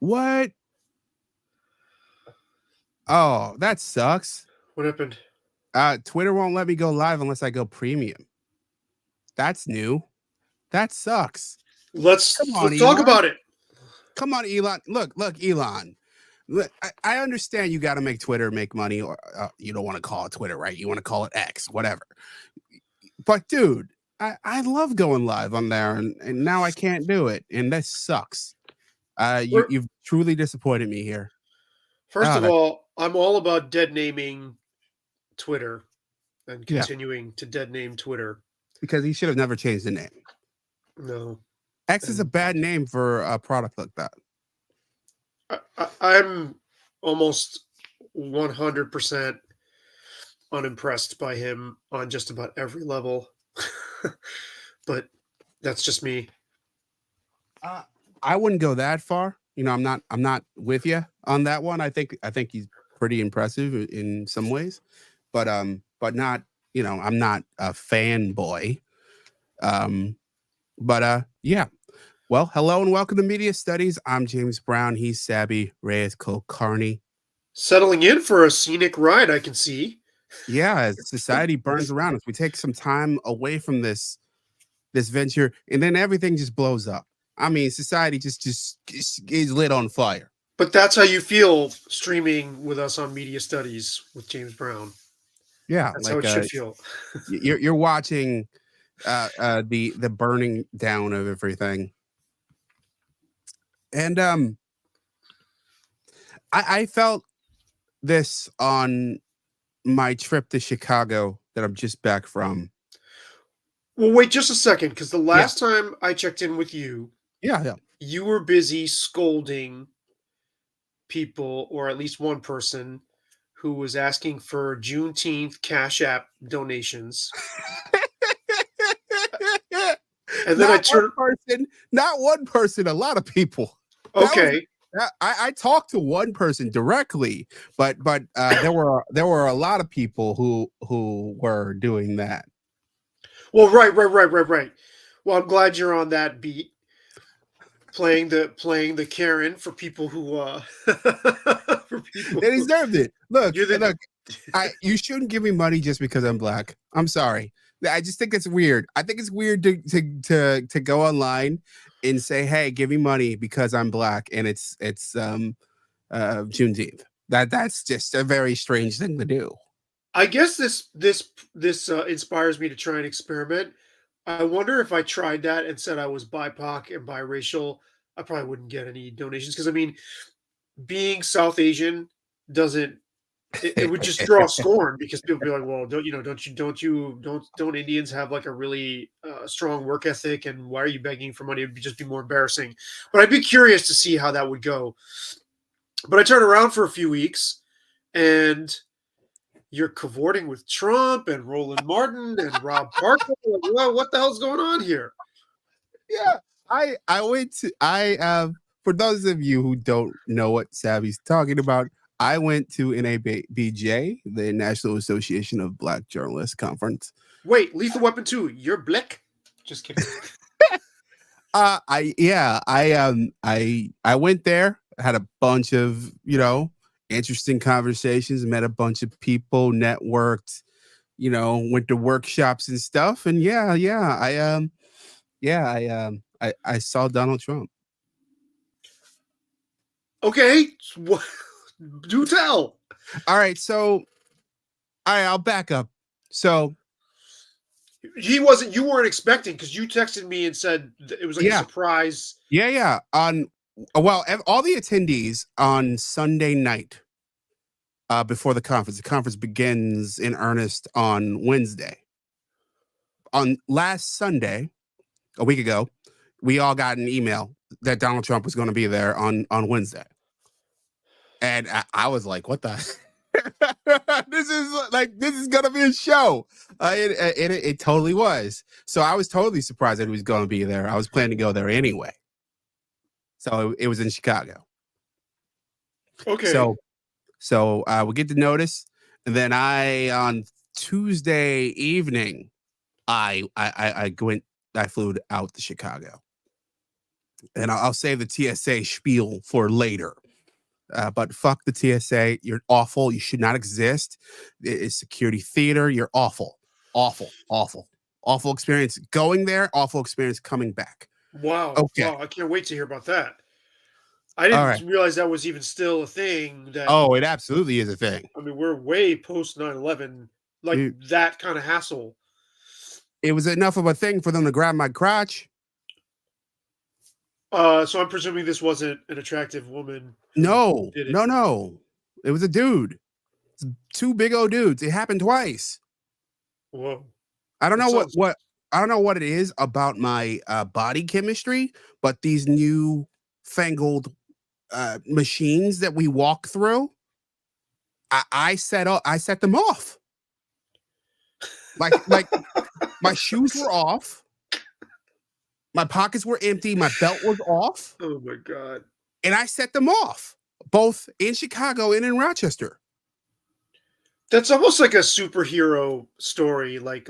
What? Oh, that sucks. What happened? Twitter won't let me go live unless I go premium. That's new. That sucks. Come on, Let's talk Elon. about it. Come on, Elon. Look, Elon. I understand you got to make Twitter make money, or you don't want to call it Twitter, right? You want to call it X, whatever. But dude, I love going live on there, and now I can't do it, and that sucks. We're, You've truly disappointed me here. First Oh, of that all, I'm all about dead naming Twitter and yeah, continuing to dead name Twitter. because he should have never changed the name. No, X is a and bad name for a product like that. I'm almost 100% unimpressed by him on just about every level. But that's just me. Uh, I wouldn't go that far. I'm not with you on that one. I think he's pretty impressive in some ways, but not. I'm not a fanboy. Um, but yeah. Well, hello and welcome to Media Studies. I'm James Brown. He's Sabby Reyes Kulkarni. Settling in for a scenic ride, I can see. Yeah, as society burns around us, we take some time away from this venture, and then everything just blows up. I mean, society just is lit on fire. But that's how you feel streaming with us on Media Studies with James Brown. Yeah, That's how like it should feel. you're watching the burning down of everything. And I felt this on my trip to Chicago that I'm just back from. Well, wait just a second, because the Yeah, last time I checked in with you, yeah, yeah. you were busy scolding people, or at least one person, who was asking for Juneteenth Cash App donations. And then I Not one turned, person, not one person, a lot of people. That was okay, I talked to one person directly, but there were a lot of people who were doing that. well, right. Well, I'm glad you're on that beat, playing the Karen for people who for people They who, deserved it. Look, you're the look. You shouldn't give me money just because I'm black. I'm sorry. I just think it's weird. I think it's weird to go online and say, "Hey, give me money because I'm black," and it's Juneteenth. That's just a very strange thing to do. I guess this inspires me to try and experiment. I wonder if I tried that and said I was BIPOC and biracial, I probably wouldn't get any donations, because I mean, being South Asian doesn't, it would just draw scorn, because people would be like, well, don't Indians have like a really strong work ethic, and why are you begging for money? It would just be more embarrassing. But I'd be curious to see how that would go. But I turned around for a few weeks, and you're cavorting with Trump and Roland Martin and Rob Parker. Like, what the hell's going on here? Yeah, I went to I for those of you who don't know what Savvy's talking about, I went to NABJ, the National Association of Black Journalists conference. Wait, Lethal Weapon 2, you're Blick? Just kidding. I yeah, I went there, had a bunch of, interesting conversations, met a bunch of people, networked, went to workshops and stuff. And I saw Donald Trump. Okay, do tell. All right, so I'll back up. So He wasn't. You weren't expecting, because you texted me and said it was like a yeah, surprise. yeah. All the attendees on Sunday night before the conference begins in earnest on Wednesday. On last Sunday, a week ago, we all got an email that Donald Trump was going to be there on Wednesday, and I was like, "What the?" This is gonna be a show. It totally was. So I was totally surprised that he was going to be there. I was planning to go there anyway. So it was in Chicago. Okay. So we get the notice, and then I on Tuesday evening, I flew out to Chicago. and I'll save the TSA spiel for later. But fuck the TSA. You're awful. You should not exist. It's security theater. You're awful. Awful. Awful. Awful experience going there. Awful experience coming back. Wow, Okay. wow! I can't wait to hear about that. I All didn't right. realize that was even still a thing. That Oh, it absolutely is a thing. I mean, we're way post 9/11, like Dude, that kind of hassle. it was enough of a thing for them to grab my crotch. So I'm presuming this wasn't an attractive woman who No, did it. no, no. It was a dude. It's two big old dudes. It happened twice. Whoa, I don't that know sounds. what I don't know what it is about my body chemistry, but these new fangled machines that we walk through, I set them off. Like my shoes were off, my pockets were empty, my belt was off, Oh my god, and I set them off both in Chicago and in Rochester. that's almost like a superhero story. Like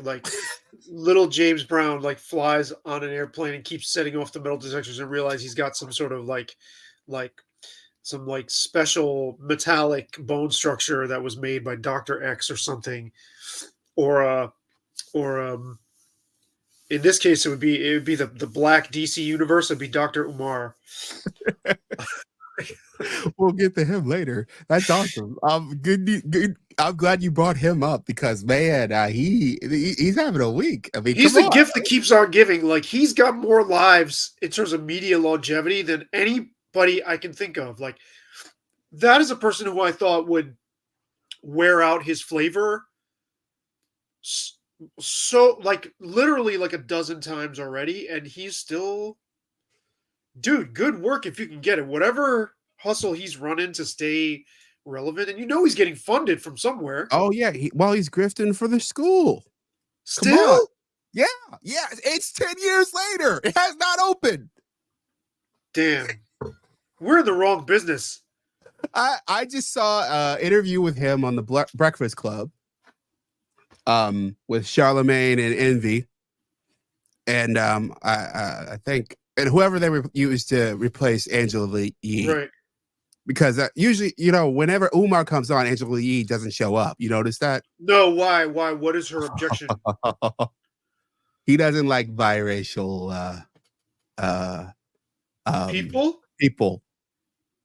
little James Brown like flies on an airplane and keeps setting off the metal detectors and realize he's got some sort of like some like special metallic bone structure that was made by Doctor X or something, or in this case it would be the Black DC universe. It'd be Doctor Umar. We'll get to him later. That's awesome. Good. I'm glad you brought him up because man, he's having a week. I mean, He's come the on. gift that keeps on giving. Like he's got more lives in terms of media longevity than anybody I can think of. Like that is a person who I thought would wear out his flavor so like literally like a dozen times already, and he's still, dude, good work if you can get it. Whatever hustle he's running to stay relevant, and he's getting funded from somewhere. Oh yeah, he's grifting for the school. Come on. Still, Yeah, yeah. It's 10 years later. It has not opened. damn, we're in the wrong business. I just saw an interview with him on the Breakfast Club, with Charlemagne and Envy, and I think and whoever they used to replace Angela Yee, Right. because usually whenever Umar comes on, Angela Yee doesn't show up. You notice that? No, why? What is her objection? He doesn't like biracial People? people.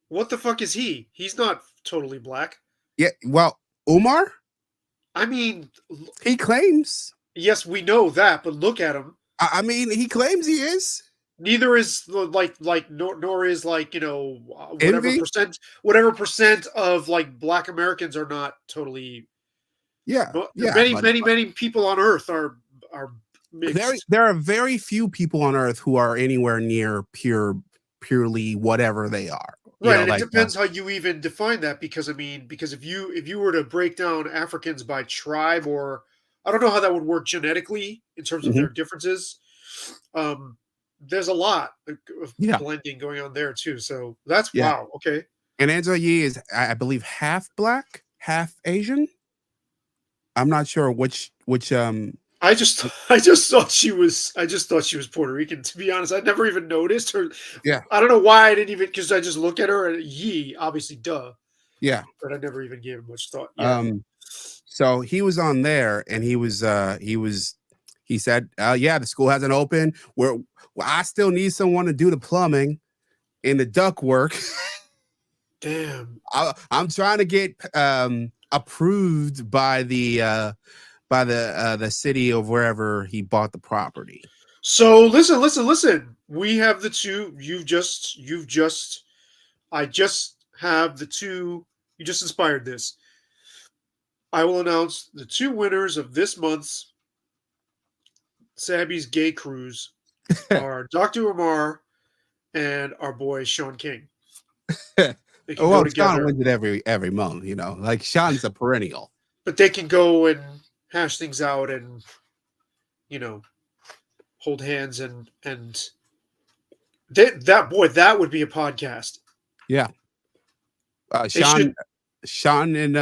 What the fuck is he? He's not totally black. Yeah, well, Umar, I mean, he claims. yes, we know that, but look at him. I mean, he claims he is. Neither is nor is Envy? whatever percent of like black Americans are not totally. Yeah, yeah. Many people on Earth are mixed. There are very few people on Earth who are anywhere near purely whatever they are. Right, and it depends how you even define that. Because if you were to break down Africans by tribe, or I don't know how that would work genetically in terms of their differences. There's a lot of blending going on there too. So that's wow. Okay. And Angela Yee is, I believe, half black, half Asian. I'm not sure which. I just thought she was Puerto Rican. To be honest, I never even noticed her. Yeah. I don't know why I didn't even, because I just look at her and Yee, obviously, duh. Yeah. But I never even gave it much thought. Yeah. So he was on there, and he said, yeah, the school hasn't opened. I still need someone to do the plumbing and the duct work. Damn. I'm trying to get approved by the city of wherever he bought the property. So listen. We have the two. I just have the two. You just inspired this. I will announce the two winners of this month's Sabby's Gay Cruise are Dr. Umar and our boy Sean King. They can go together. Sean wins it every month, like Sean's a perennial. But they can go and hash things out and hold hands and that would be a podcast. Yeah. Sean and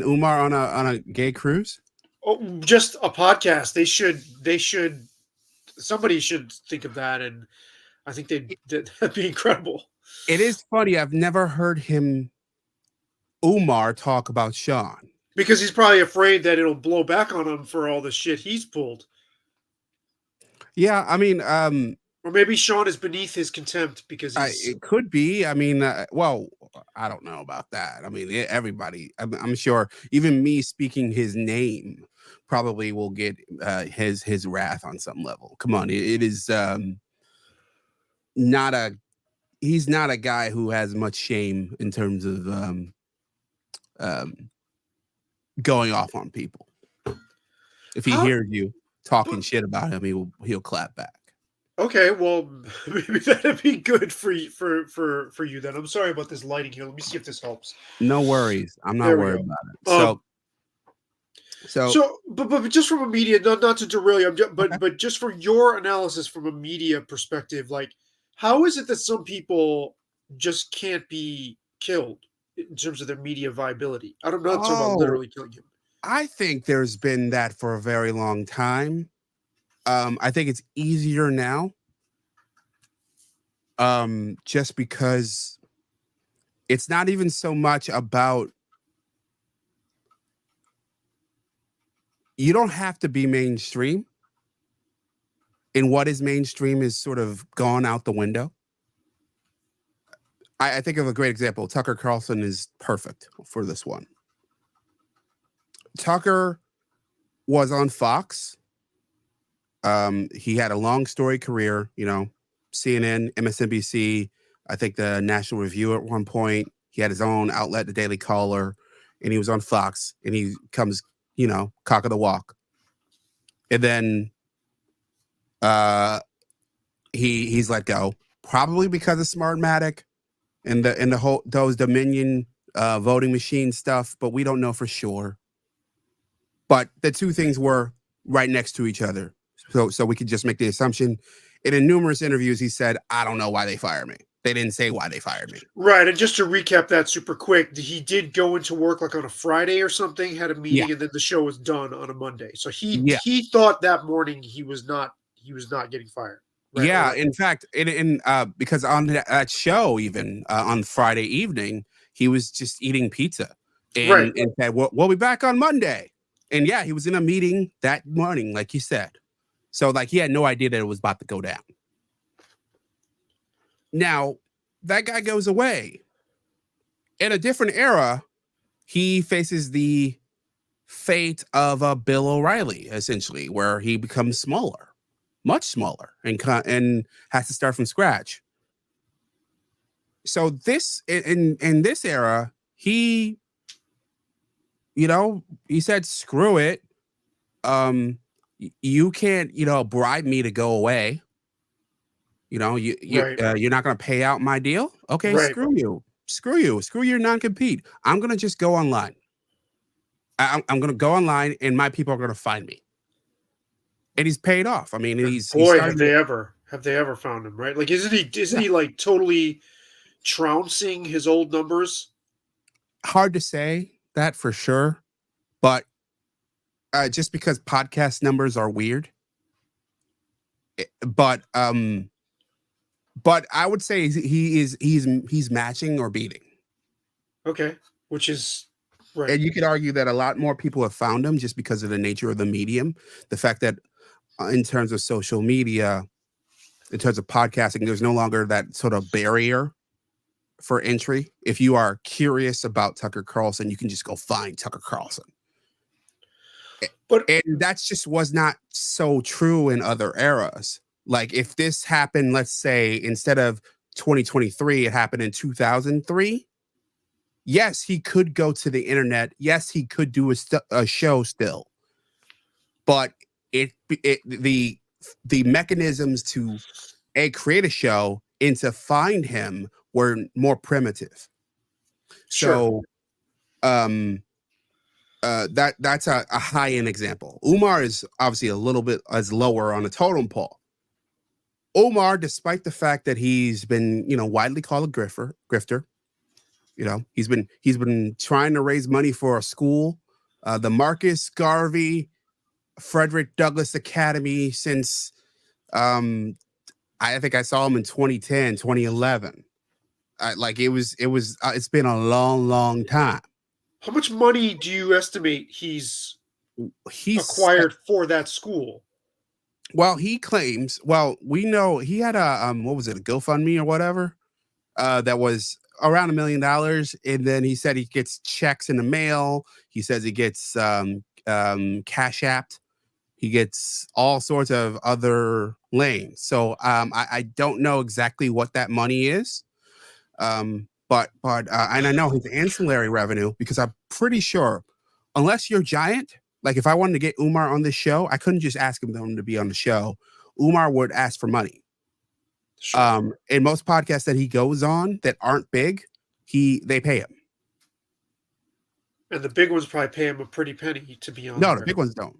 Umar on a gay cruise. Oh, just a podcast. Somebody should think of that, and I think that'd be incredible It is funny. I've never heard Umar talk about Sean. because he's probably afraid that it'll blow back on him for all the shit he's pulled. Yeah, I mean, Or maybe Sean is beneath his contempt because he's it could be. I mean, well, I don't know about that. I mean, everybody. I'm sure even me speaking his name probably will get his wrath on some level. Come on, it is not a. He's not a guy who has much shame in terms of um, going off on people. If he how. hears you talking But, shit about him, he'll clap back. okay, well, maybe that'd be good for you then. I'm sorry about this lighting here. Let me see if this helps. No worries. I'm not There we worried go. about it. Um, So but just from a media, not to derail you, okay. but just for your analysis from a media perspective, like, how is it that some people just can't be killed in terms of their media viability? I'm not talking about Oh, literally killing him. I think there's been that for a very long time. I think it's easier now. Just because it's not even so much about you don't have to be mainstream. And what is mainstream is sort of gone out the window. I think of a great example. Tucker Carlson is perfect for this one. Tucker was on Fox. He had a long story career, CNN, MSNBC, I think the National Review at one point. He had his own outlet, the Daily Caller, and he was on Fox, and he comes, cock of the walk. And then he's let go, probably because of Smartmatic and the whole those Dominion voting machine stuff, but we don't know for sure. But the two things were right next to each other. So we could just make the assumption. And in numerous interviews, he said, I don't know why they fired me. They didn't say why they fired me. Right, and just to recap that super quick, he did go into work like on a Friday or something, had a Yeah. meeting, and then the show was done on a Monday. So Yeah. he thought that morning he was not getting fired. Right? Yeah. In fact, because on that show, even on Friday evening, he was just eating pizza Right. and said, we'll be back on Monday. And yeah, he was in a meeting that morning, like you said. So like he had no idea that it was about to go down. Now, that guy goes away. In a different era, he faces the fate of a Bill O'Reilly, essentially, where he becomes smaller, much smaller, and has to start from scratch. So this in this era, he said, screw it. You can't, bribe me to go away. Right. You're not going to pay out my deal. Okay, Right. screw your non-compete. I'm going to just go online. I'm going to go online, and my people are going to find me. And he's paid off. I mean, he's Boy, starting. have they ever found him? Right? Like, isn't he like totally trouncing his old numbers? Hard to say that for sure, but just because podcast numbers are weird, but I would say he's matching or beating. Okay, which is right. And you could argue that a lot more people have found him just because of the nature of the medium. The fact that in terms of social media, in terms of podcasting, there's no longer that sort of barrier for entry. If you are curious about Tucker Carlson, you can just go find Tucker Carlson. But And that's just was not so true in other eras. Like if this happened, let's say instead of 2023, it happened in 2003. Yes, he could go to the internet. Yes, he could do a show still. But the mechanisms to create a show and to find him were more primitive. sure. So that's a high end example. Umar is obviously a little bit as lower on a totem pole. Omar, despite the fact that he's been, widely called a grifter, he's been trying to raise money for a school, the Marcus Garvey Frederick Douglass Academy since I think I saw him in 2010, 2011. Like it's been a long, long time. How much money do you estimate he's He's acquired for that school? well, he claims. Well, we know he had a what was it, a GoFundMe or whatever, that was around $1 million, and then he said he gets checks in the mail. He says he gets cash apped. He gets all sorts of other lanes. So I don't know exactly what that money is. But and I know his ancillary revenue because I'm pretty sure, unless you're giant, like if I wanted to get Umar on this show, I couldn't just ask him to be on the show. Umar would ask for money. Sure. In most podcasts that he goes on that aren't big, they pay him. And the big ones probably pay him a pretty penny to be on No, the there. big ones don't.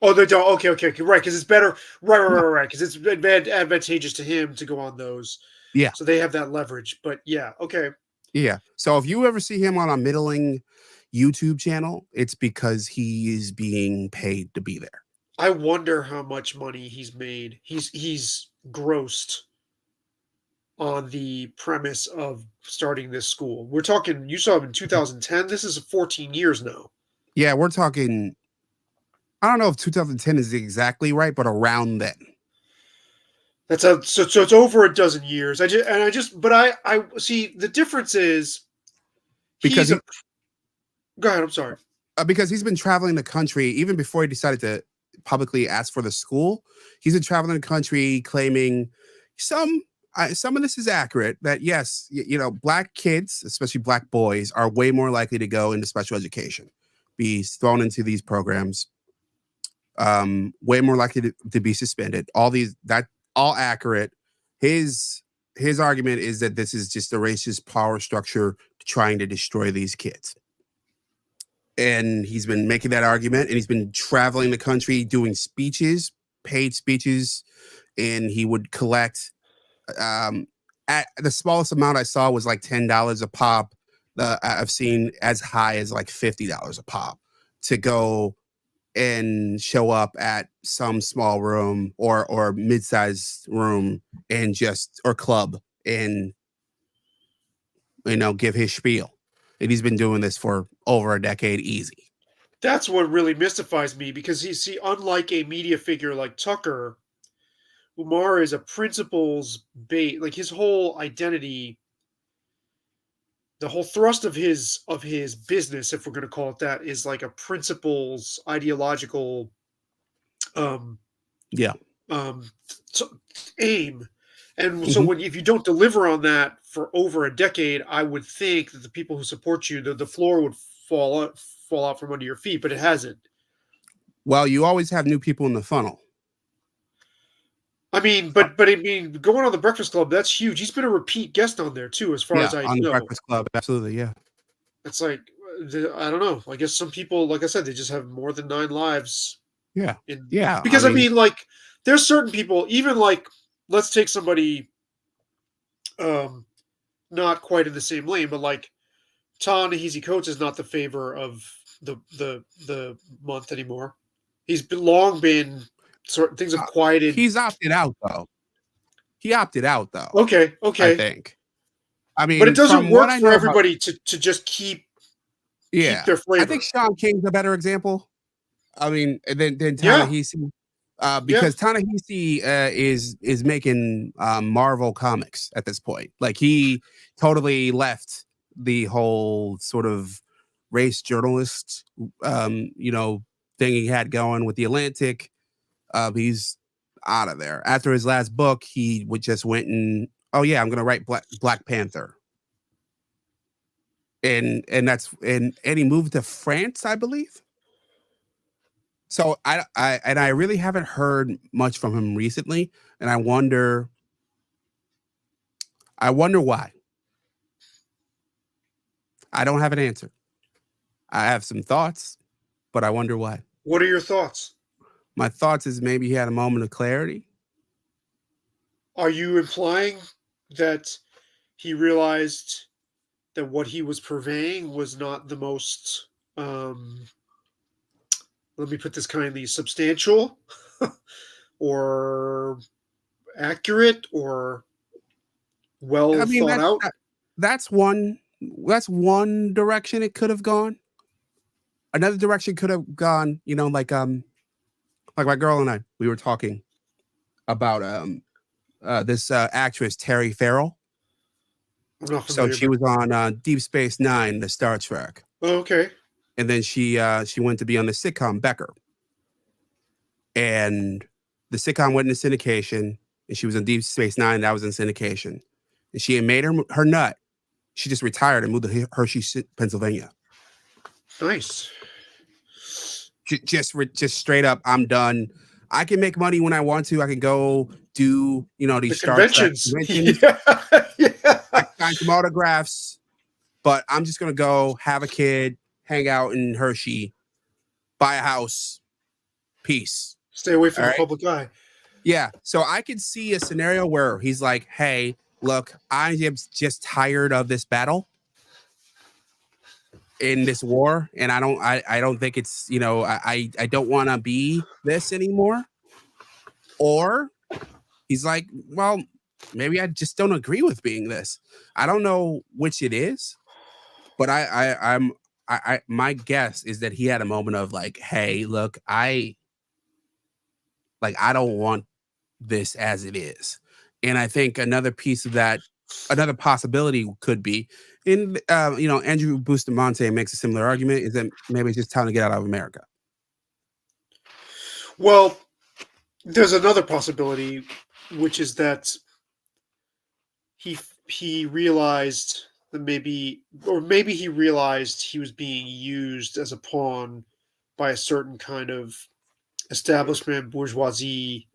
Oh, they don't. Okay. Right, because it's better. No. Right. Because it's advantageous to him to go on those. Yeah, So they have that leverage. But yeah, okay. yeah. So if you ever see him on a middling YouTube channel, it's because he is being paid to be there. I wonder how much money he's made. He's grossed on the premise of starting this school. We're talking. You saw him in 2010. This is 14 years now. Yeah, we're talking. I don't know if 2010 is exactly right, but around then. That's a so it's over a dozen years. But I see the difference is Because he's a. Go ahead. I'm sorry. because he's been traveling the country even before he decided to publicly ask for the school. He's been traveling the country claiming some of this is accurate, that yes, black kids, especially black boys, are way more likely to go into special education, be thrown into these programs, way more likely to be suspended. All accurate. His argument is that this is just a racist power structure trying to destroy these kids. And he's been making that argument, and he's been traveling the country doing speeches, paid speeches, and he would collect at the smallest amount I saw was like $10 a pop. I've seen as high as like $50 a pop to go and show up at some small room or mid-sized room and or club and give his spiel. And he's been doing this for over a decade easy. That's what really mystifies me because unlike a media figure like Tucker, Umar is a principles based. Like his whole identity, the whole thrust of his business, if we're going to call it that, is like a principles ideological um Yeah. um so, aim. And so Mhm. if you don't deliver on that for over a decade, I would think that the people who support you, the floor would fall out from under your feet, but it hasn't. Well, you always have new people in the funnel. I mean, but I mean, going on the Breakfast Club, that's huge. He's been a repeat guest on there too, as far Yeah, as I on the know. Breakfast Club, absolutely, yeah. It's like I don't know. I guess some people, like I said, they just have more than 9 lives. Yeah. In Yeah, I because I mean, mean, like, there's certain people, even like, let's take somebody, um, not quite in the same lane, but like Ta-Nehisi Coates is not the favor of the month anymore. He's long been things have quieted. he's opted out though. He opted out though, Okay, I okay. think. I But it mean, doesn't from what work I for know about, everybody to just keep yeah, their I think flavor. Sean King's a better example. I mean, than Yeah, Ta-Nehisi, yeah. because Ta-Nehisi is making Marvel comics at this point. Like he totally left the whole sort of race journalist, thing he had going with the Atlantic. He's out of there. After his last book, he would just went and, oh yeah, I'm gonna write Black Panther, and he moved to France, I believe. So I really haven't heard much from him recently, and I wonder why. I don't have an answer. I have some thoughts, but I wonder why. What are your thoughts? My thoughts is maybe he had a moment of clarity. Are you implying that he realized that what he was purveying was not the most, let me put this kindly, substantial, or accurate or I well mean, thought out. that's one that's one direction it could have gone. Another direction could have gone, like my girl and I, we were talking about this actress Terry Farrell. I'm not So familiar, she but was on Deep Space Nine, the Star Trek, oh, okay. and then she went to be on the sitcom Becker, and the sitcom went into syndication, and she was on Deep Space Nine, that was in syndication, and she had made her nut. She just retired and moved to Hershey, Pennsylvania. Nice. Just straight up, I'm done. I can make money when I want to. I can go do The these Star Trek conventions. conventions. Yeah. I Yeah. can sign some autographs, but I'm just gonna go have a kid, hang out in Hershey, buy a house, peace. Stay away All from the right. public eye. Yeah. So I could see a scenario where he's like, "Hey, look, I am just tired of this battle in this war, and I don't think it's I don't want to be this anymore." Or he's like, "Well, maybe I just don't agree with being this." I don't know which it is, but my guess is that he had a moment of like, "Hey, look, I don't want this as it is." And I think another piece of that, another possibility could be, and Andrew Bustamante makes a similar argument, is that maybe it's just time to get out of America. Well, there's another possibility, which is that he realized that maybe he realized he was being used as a pawn by a certain kind of establishment bourgeoisie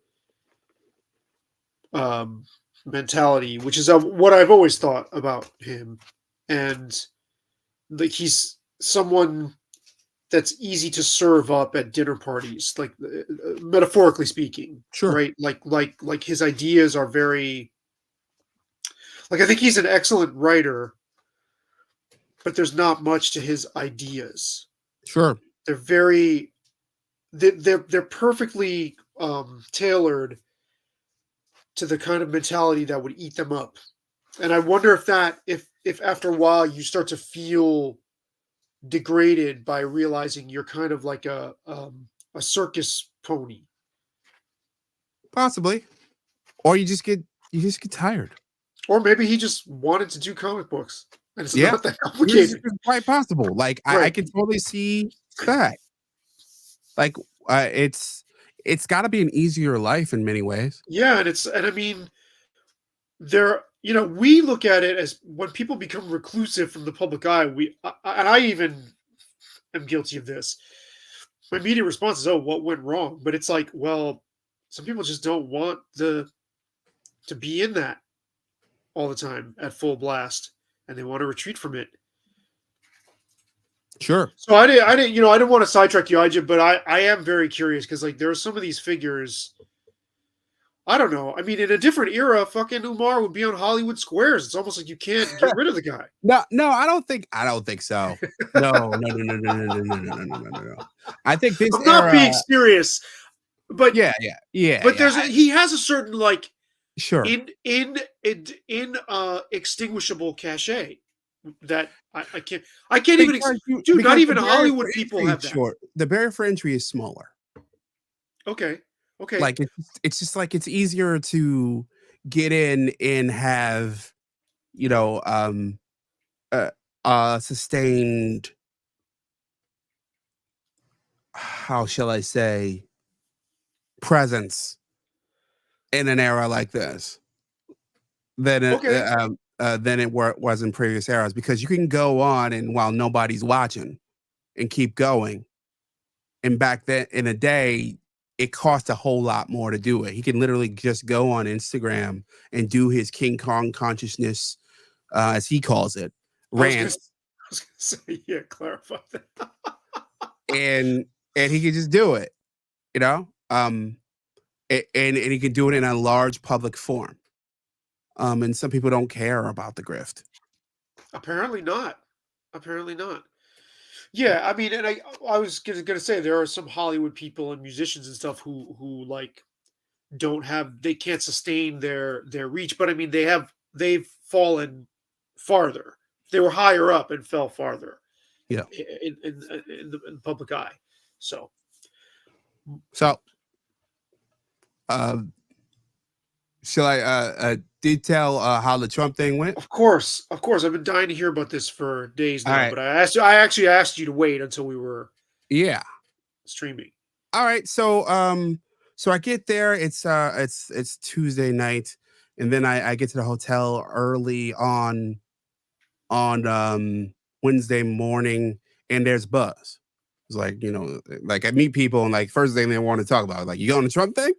um, mentality, which is what I've always thought about him, and like he's someone that's easy to serve up at dinner parties, like metaphorically speaking, Sure, right? Like his ideas are very like I think he's an excellent writer, but there's not much to his ideas. sure, They're very they're perfectly tailored to the kind of mentality that would eat them up. And I wonder if after a while you start to feel degraded by realizing you're kind of like a circus pony. possibly. Or you just get tired. Or maybe he just wanted to do comic books and it's Yeah, not that this is complicated. quite possible. Like I Right. can totally see that. Like it's got to be an easier life in many ways. Yeah, and I mean there we look at it as when people become reclusive from the public eye, and I even am guilty of this. My immediate response is, "Oh, what went wrong?" But it's like, well, some people just don't want to be in that all the time at full blast, and they want to retreat from it. Sure. So I didn't, I didn't want to sidetrack you, IJ, but I am very curious because like there are some of these figures. I don't know. I mean, in a different era, fucking Umar would be on Hollywood Squares. It's almost like you can't get rid of the guy. No, no, I don't think so. No, no, no, no, no, no, no, no, no, no, no, no, no. I think this I'm not era, being serious, but yeah, yeah, yeah, but yeah. he has a certain like Sure. extinguishable cachet that I can't even dude, not Because the even barrier for Hollywood people entry is have that. short. The barrier for entry is smaller. Okay. Okay. Like it's just like it's easier to get in and have, you know, um a, a sustained, how shall I say, presence in an era like this Okay. than it was in previous eras, because you can go on and while nobody's watching and keep going. And back then in a day, it cost a whole lot more to do it. He can literally just go on Instagram and do his King Kong consciousness, as he calls it, I was gonna rants, I was gonna say, yeah, clarify that. and he can just do it, you know. And he can do it in a large public forum. And some people don't care about the grift. Apparently not. Apparently not. Yeah, I mean, and I was gonna say there are some Hollywood people and musicians and stuff who like they can't sustain their reach. But I mean, they've fallen farther. They were higher up and fell farther Yeah. in the public eye. So So, uh, shall I detail how the Trump thing went? of course, I've been dying to hear about this for days All now. right. But I actually asked you to wait until we were Yeah. streaming. All right. So I get there. It's Tuesday night, and then I get to the hotel early on Wednesday morning, and there's buzz. It's like, like I meet people, and like first thing they want to talk about, like, you going to Trump thing?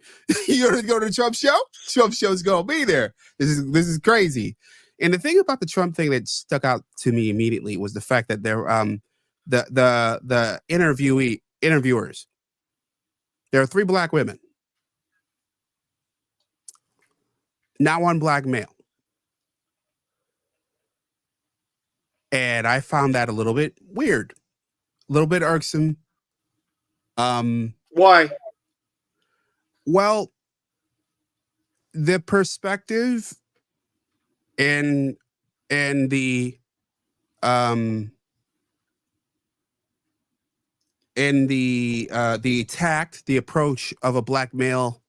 You gonna go to the Trump show? Trump show's gonna be there. This is crazy. And the thing about the Trump thing that stuck out to me immediately was the fact that the interviewers, there are 3 black women, not one black male. And I found that a little bit weird, a little bit irksome. Why? Well, the perspective and the um the tact, the approach of a black male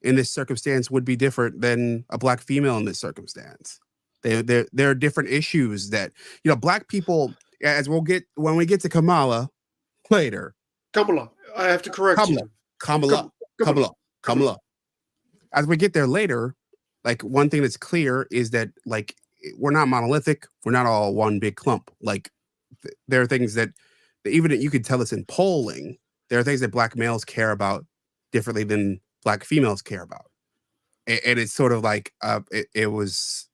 in this circumstance would be different than a black female in this circumstance. There are different issues that, black people, as we'll get when we get to Kamala later. Kamala, I have to correct you. Kamala. As we get there later, like, one thing that's clear is that, like, we're not monolithic. We're not all one big clump. Like, there are things that even you could tell us in polling. There are things that black males care about differently than black females care about, and it's sort of like it was.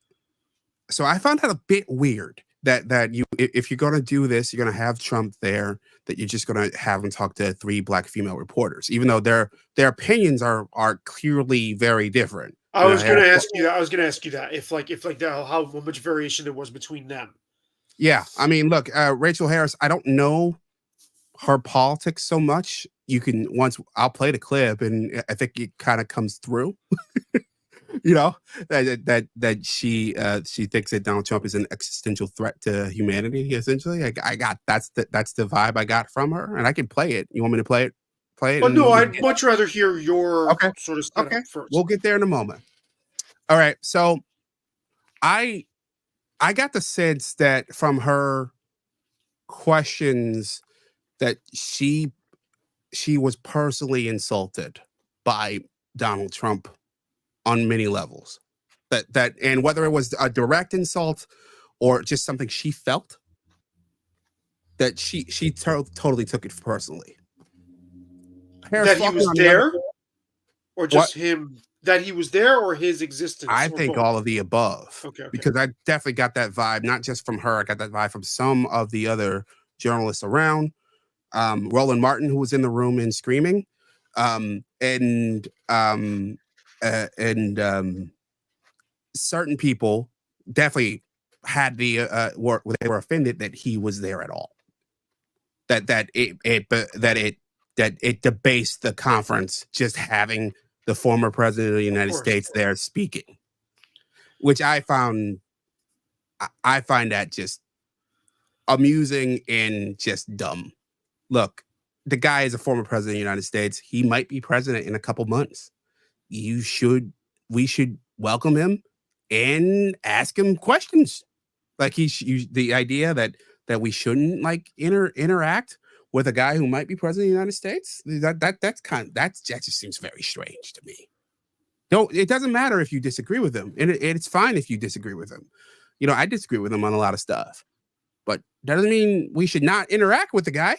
So I found that a bit weird that you, if you're going to do this, you're going to have Trump there, that you're just going to have him talk to 3 black female reporters, even though their opinions are clearly very different. I was going to ask you that. I was going to ask you that if that, how much variation there was between them. Yeah, I mean, look, Rachel Harris, I don't know her politics so much. I'll play the clip, and I think it kind of comes through. That she thinks that Donald Trump is an existential threat to humanity. Essentially, I got that's the vibe I got from her, and I can play it. You want me to play it? Oh no, I'd much rather hear your sort of setup first. We'll get there in a moment. All right, so I got the sense that from her questions that she was personally insulted by Donald Trump on many levels, and whether it was a direct insult or just something she felt, that she totally took it personally. That he was there, or just him, that he was there, or his existence? I think all of the above. Okay. Because I definitely got that vibe, not just from her. I got that vibe from some of the other journalists around. Roland Martin, who was in the room and screaming, and certain people definitely had they were offended that he was there at all. That it debased the conference just having the former president of the United States there speaking, which I find that just amusing and just dumb. Look, the guy is a former president of the United States. He might be president in a couple months. We should welcome him and ask him questions. Like, the idea that we shouldn't like interact with a guy who might be president of the United States, that just seems very strange to me. It doesn't matter if you disagree with him, and it's fine if you disagree with him. I disagree with him on a lot of stuff, but that doesn't mean we should not interact with the guy.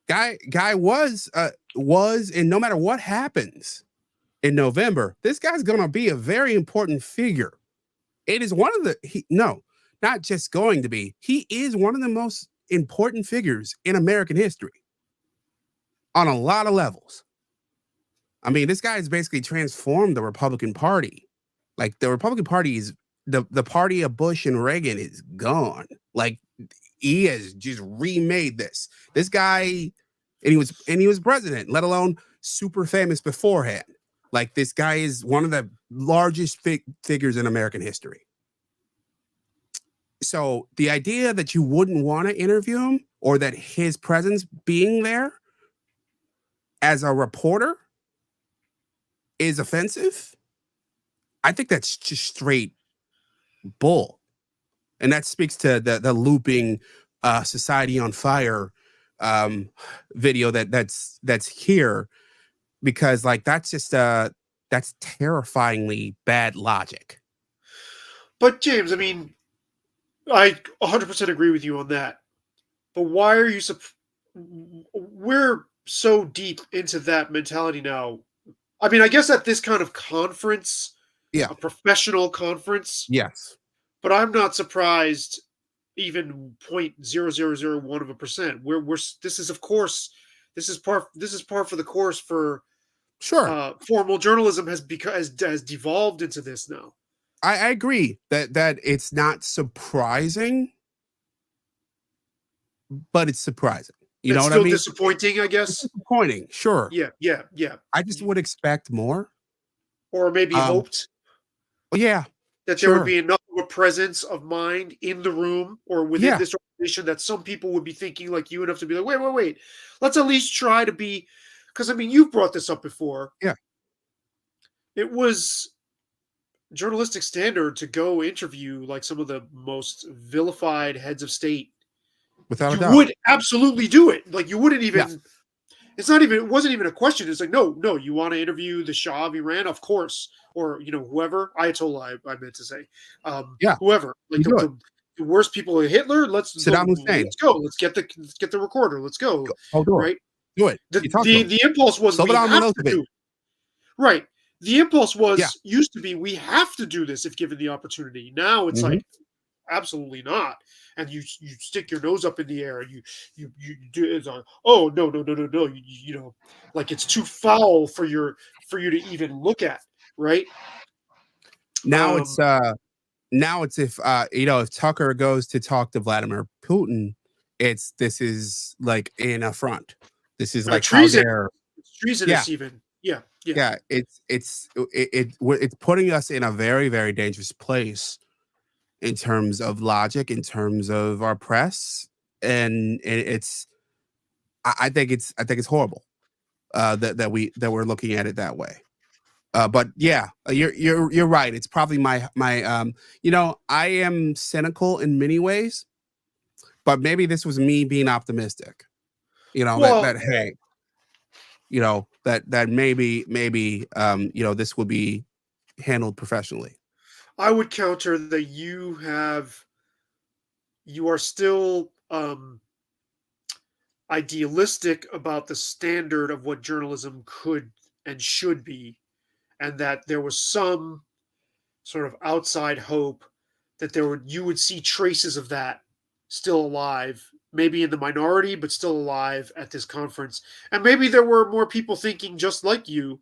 Guy was, and no matter what happens in November, this guy's gonna be a very important figure. It is one of the not just going to be. He is one of the most important figures in American history on a lot of levels. I mean, this guy has basically transformed the Republican Party. Like, the Republican Party is the party of Bush and Reagan is gone. Like, he has just remade this guy, and he was president, let alone super famous beforehand. Like, this guy is one of the largest figures in American history. So the idea that you wouldn't want to interview him, or that his presence being there as a reporter is offensive, I think that's just straight bull. And that speaks to the looping Society on Fire video that's here, because like that's just that's terrifyingly bad logic. But James, I mean, I 100% agree with you on that. But why are you we're so deep into that mentality now. I mean, I guess at this kind of conference, Yeah. a professional conference, Yes. but I'm not surprised even 0.0001%. We're this is, of course, this is par for the course for Sure. formal journalism has devolved into this now. I agree that it's not surprising, but it's surprising. You know It's what I still mean? disappointing, I It's guess. disappointing, sure. Yeah. I just would expect more. Or maybe hoped Yeah, that there would sure. be enough of a presence of mind in the room or within Yeah, this organization that some people would be thinking like you enough to be like, wait. Let's at least try to be, because I mean, you've brought this up before. yeah, It was journalistic standard to go interview like some of the most vilified heads of state. without a You doubt. would absolutely do it. Like you wouldn't Yeah, even, it wasn't even a question. It's like, no, you want to interview the Shah of Iran? Of course. Or, whoever, Ayatollah, I meant to say, yeah, whoever, like you do it. the worst people, Hitler. Let's Saddam Hussein. go. Let's get the recorder. Let's go. Oh, do it. Right. Do it. The You talk to him. the impulse was we Slobodan have to Milosevic. do it. Right. The impulse Yeah. used to be we have to do this if given the opportunity. Now it's like absolutely not. And you stick your nose up in the air and you do it's like, oh no. Like it's too foul for you to even look at, right? Now it's if Tucker goes to talk to Vladimir Putin, this is like an affront. This is like treason. how dare. It's treasonous even. Yeah. It's putting us in a very, very dangerous place in terms of logic, in terms of our press, and I think it's horrible that we're looking at it that way. But yeah, you're right. It's probably my I am cynical in many ways, but maybe this was me being optimistic. That hey, that maybe this will be handled professionally. I would counter that you are still idealistic about the standard of what journalism could and should be, and that there was some sort of outside hope that you would see traces of that still alive, maybe in the minority, but still alive at this conference. And maybe there were more people thinking just like you.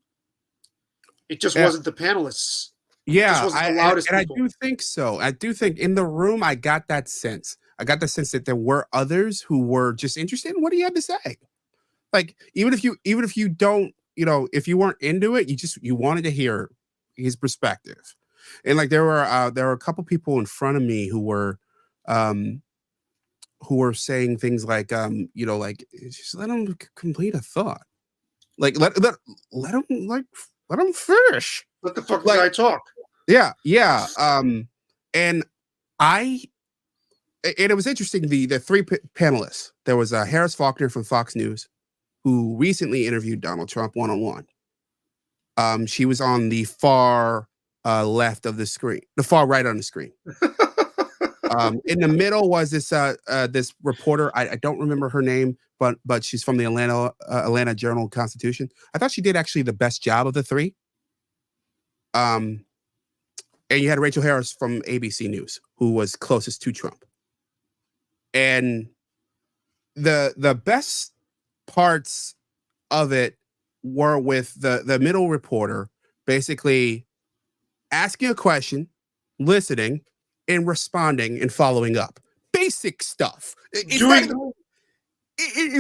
It just wasn't the panelists. Yeah, I do think so. I do think in the room, I got that sense. I got the sense that there were others who were just interested in what he had to say. Like, even if you don't, if you weren't into it, you wanted to hear his perspective. And like, there were a couple people in front of me who were saying things like, like, just let him complete a thought. Like, let him finish. Let the fucking guy talk. Yeah. And it was interesting. The three panelists. There was Harris Faulkner from Fox News, who recently interviewed Donald Trump one-on-one. She was on the far left of the screen, the far right on the screen. In the middle was this reporter. I don't remember her name, but she's from the Atlanta Journal-Constitution. I thought she did actually the best job of the three. And you had Rachel Harris from ABC News, who was closest to Trump. And the best parts of it were with the middle reporter basically asking a question, listening, and responding and following up. Basic stuff. It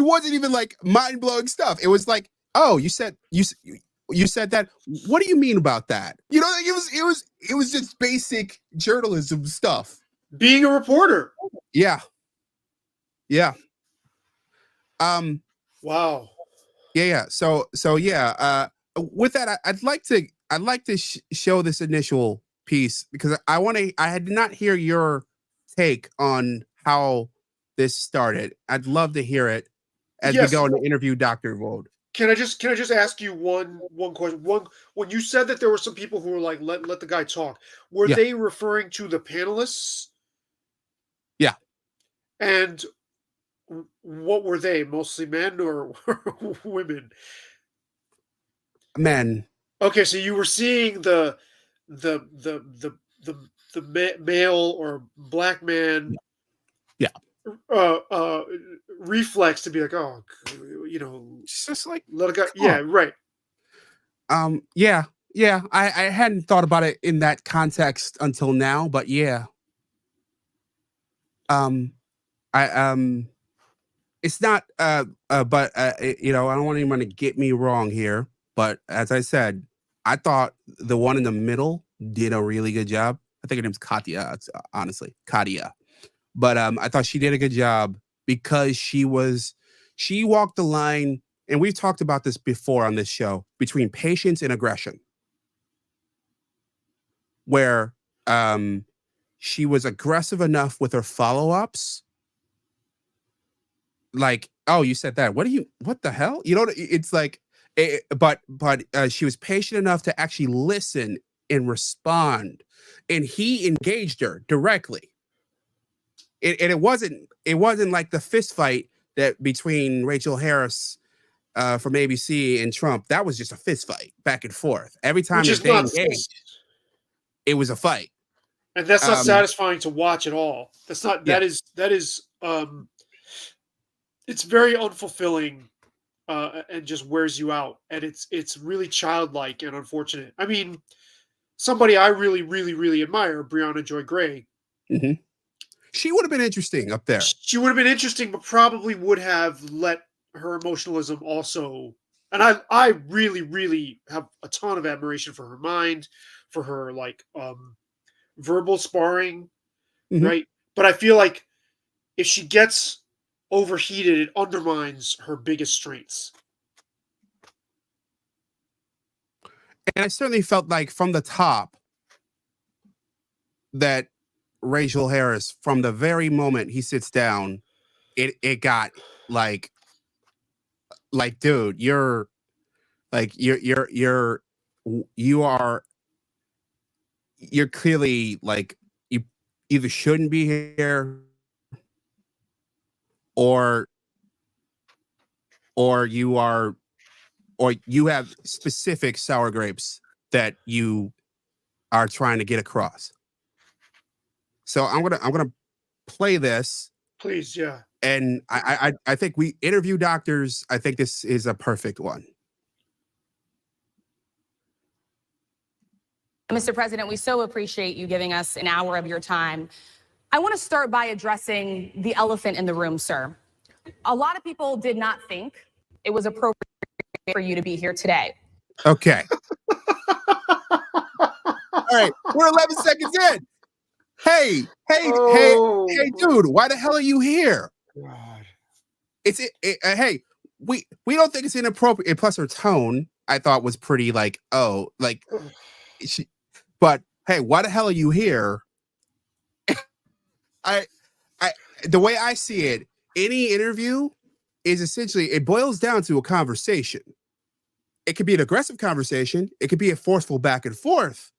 wasn't even like mind-blowing stuff. It was like, oh, you said you said that. What do you mean about that? You know, like it was just basic journalism stuff. Being a reporter. Yeah. Yeah. Um. Wow. Yeah. So yeah. With that, I'd like to show this initial piece because I did not hear your take on how this started. I'd love to hear it as we Yes. go into interview doctor mode. Can I just ask you one question? One, when you said that there were some people who were like, let the guy talk, were Yeah. they referring to the panelists? Yeah. And what were they? Mostly men or women? Men. Okay, so you were seeing the the the male or black man Yeah. uh uh reflex to be like, oh, you know, It's just like, let a guy. come on. Yeah, right. Yeah. Yeah. I hadn't thought about it in that context until now, but yeah. Um, I it's not but you know, I don't want anyone to get me wrong here, but as I said, I thought the one in the middle did a really good job. I think her name's Katya, honestly, Katya. But I thought she did a good job because she walked the line, and we've talked about this before on this show, between patience and aggression, where um she was aggressive enough with her follow-ups, like, oh, you said that, what the hell, you know, it's like, but she was patient enough to actually listen and respond, and he engaged her directly. And it wasn't like the fist fight that between Rachel Harris from ABC and Trump. That was just a fist fight back and forth. Every time Which that is they not, engaged, it was a fight. and that's not Um, satisfying to watch at all. That's not. yeah, That is. It's very unfulfilling, and just wears you out, and it's really childlike and unfortunate. I mean, somebody I really, really, really admire, Brianna Joy Gray. mhm. She would have been interesting up there. She would have been interesting, but probably would have let her emotionalism also. And I really, really have a ton of admiration for her mind, for her like verbal sparring, Mhm. right? But I feel like if she gets overheated, it undermines her biggest strengths. And I certainly felt like from the top that Rachel Harris, from the very moment he sits down, it got like dude, you're you are you're clearly like, you either shouldn't be here, or or you are or you have specific sour grapes that you are trying to get across. So I'm gonna play this, Please, yeah. and I think we interview doctors. I think this is a perfect one. Mr. President, we so appreciate you giving us an hour of your time. I want to start by addressing the elephant in the room, sir. A lot of people did not think it was appropriate for you to be here today. Okay. All right. We're 11 seconds in. Hey, Oh, dude, why the hell are you here? God. Hey, we don't think it's inappropriate. And plus, her tone, I thought, was pretty like, oh, like, she, but hey, why the hell are you here? I, I, the way I see it, any interview is essentially, it boils down to a conversation. It could be an aggressive conversation. It could be a forceful back and forth,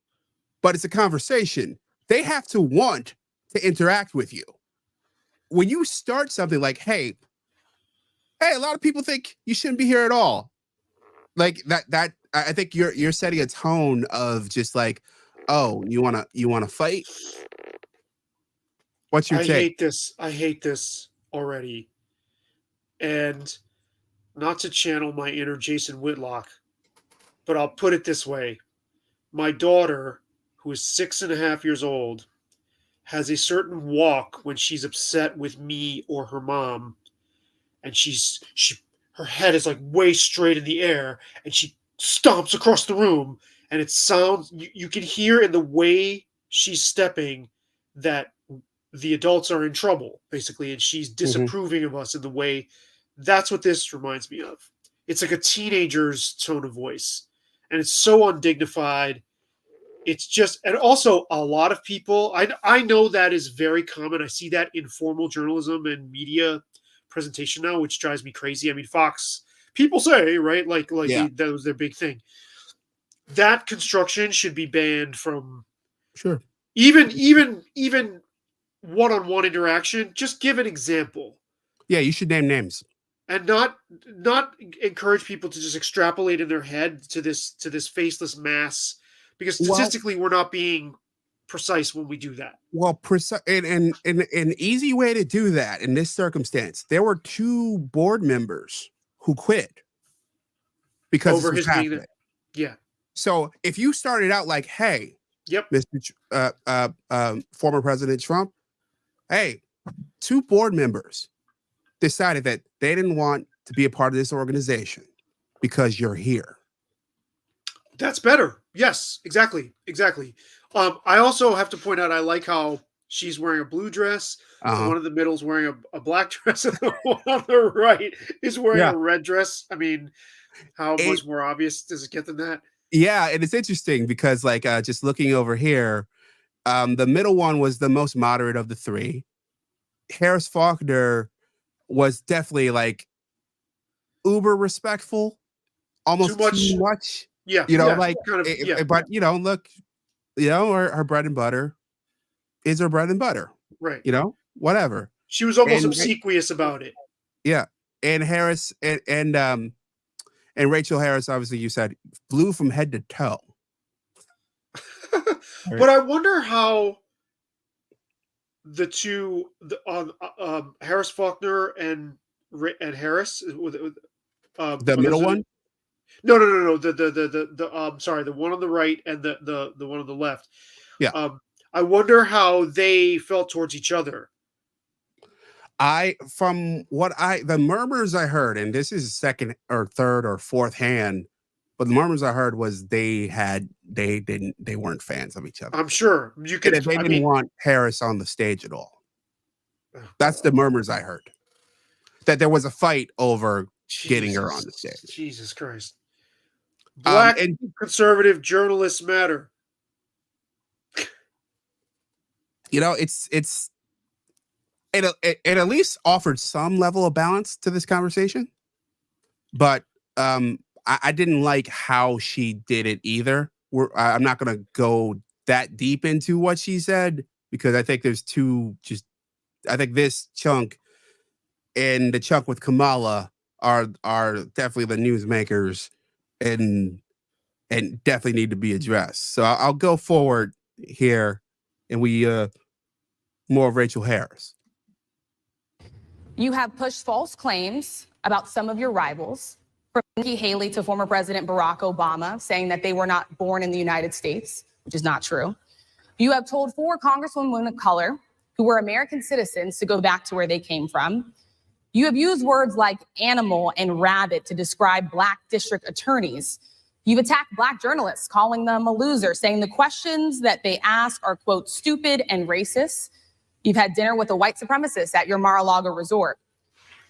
but it's a conversation. They have to want to interact with you. When you start something like, hey, a lot of people think you shouldn't be here at all. Like that I think you're setting a tone of just like, oh, you wanna fight? What's your I take? hate this. I hate this already. And not to channel my inner Jason Whitlock, but I'll put it this way. My daughter, who is 6.5 years old, has a certain walk when she's upset with me or her mom, and she her head is like way straight in the air, and she stomps across the room, and it sounds you can hear in the way she's stepping that the adults are in trouble, basically, and she's Mhm. disapproving of us in the way. That's what this reminds me of. It's like a teenager's tone of voice, and it's so undignified. It's just, and also a lot of people. I know that is very common. I see that in formal journalism and media presentation now, which drives me crazy. I mean, Fox people say, right, Yeah, that was their big thing. That construction should be banned from sure. even one-on-one interaction. Just give an example, Yeah, you should name names. and not encourage people to just extrapolate in their head to this faceless mass, because Well, statistically we're not being precise when we do that. and an easy way to do that in this circumstance, there were 2 board members who quit because this Over was his being happening. that. Yeah. So if you started out like, "Hey, Yep. Former President Trump, hey, 2 board members decided that they didn't want to be a part of this organization because you're here." That's better. Yes, exactly. I also have to point out, I like how she's wearing a blue dress. The Uh-huh. one in the middle is wearing a black dress, and the one on the right is wearing Yeah. a red dress. I mean, how It, much more obvious does it get than that? yeah, and it's interesting because like just looking over here, the middle one was the most moderate of the 3. Harris Faulkner was definitely like uber respectful, Too almost too much. much. Yeah, Like, kind of. Yeah, but look, her bread and butter is her bread and butter. right. Whatever. She was almost And obsequious about it. yeah, and Harris and Rachel Harris, obviously, you said blue from head to toe. But I wonder how the two, Harris Faulkner and Harris, The middle one, no. Sorry, the one on the right and the one on the left. yeah. I wonder how they felt towards each other. The murmurs I heard, and this is second or third or fourth hand, but the murmurs I heard was they weren't fans of each other. I'm sure you And could. that they I didn't mean, want Harris on the stage at all. That's the murmurs I heard. That there was a fight over getting her on the stage. Jesus Christ! Black And conservative journalists matter. it at least offered some level of balance to this conversation, but I didn't like how she did it either. I'm not going to go that deep into what she said because I think there's I think this chunk and the chunk with Kamala are definitely the newsmakers and definitely need to be addressed. So I'll go forward here, and we more of Rachel Harris. You have pushed false claims about some of your rivals, from Nikki Haley to former President Barack Obama, saying that they were not born in the United States, which is not true. You have told 4 congresswomen of color who were American citizens to go back to where they came from. You have used words like animal and rabbit to describe Black district attorneys. You've attacked Black journalists, calling them a loser, saying the questions that they ask are, quote, stupid and racist. You've had dinner with a white supremacist at your Mar-a-Lago resort.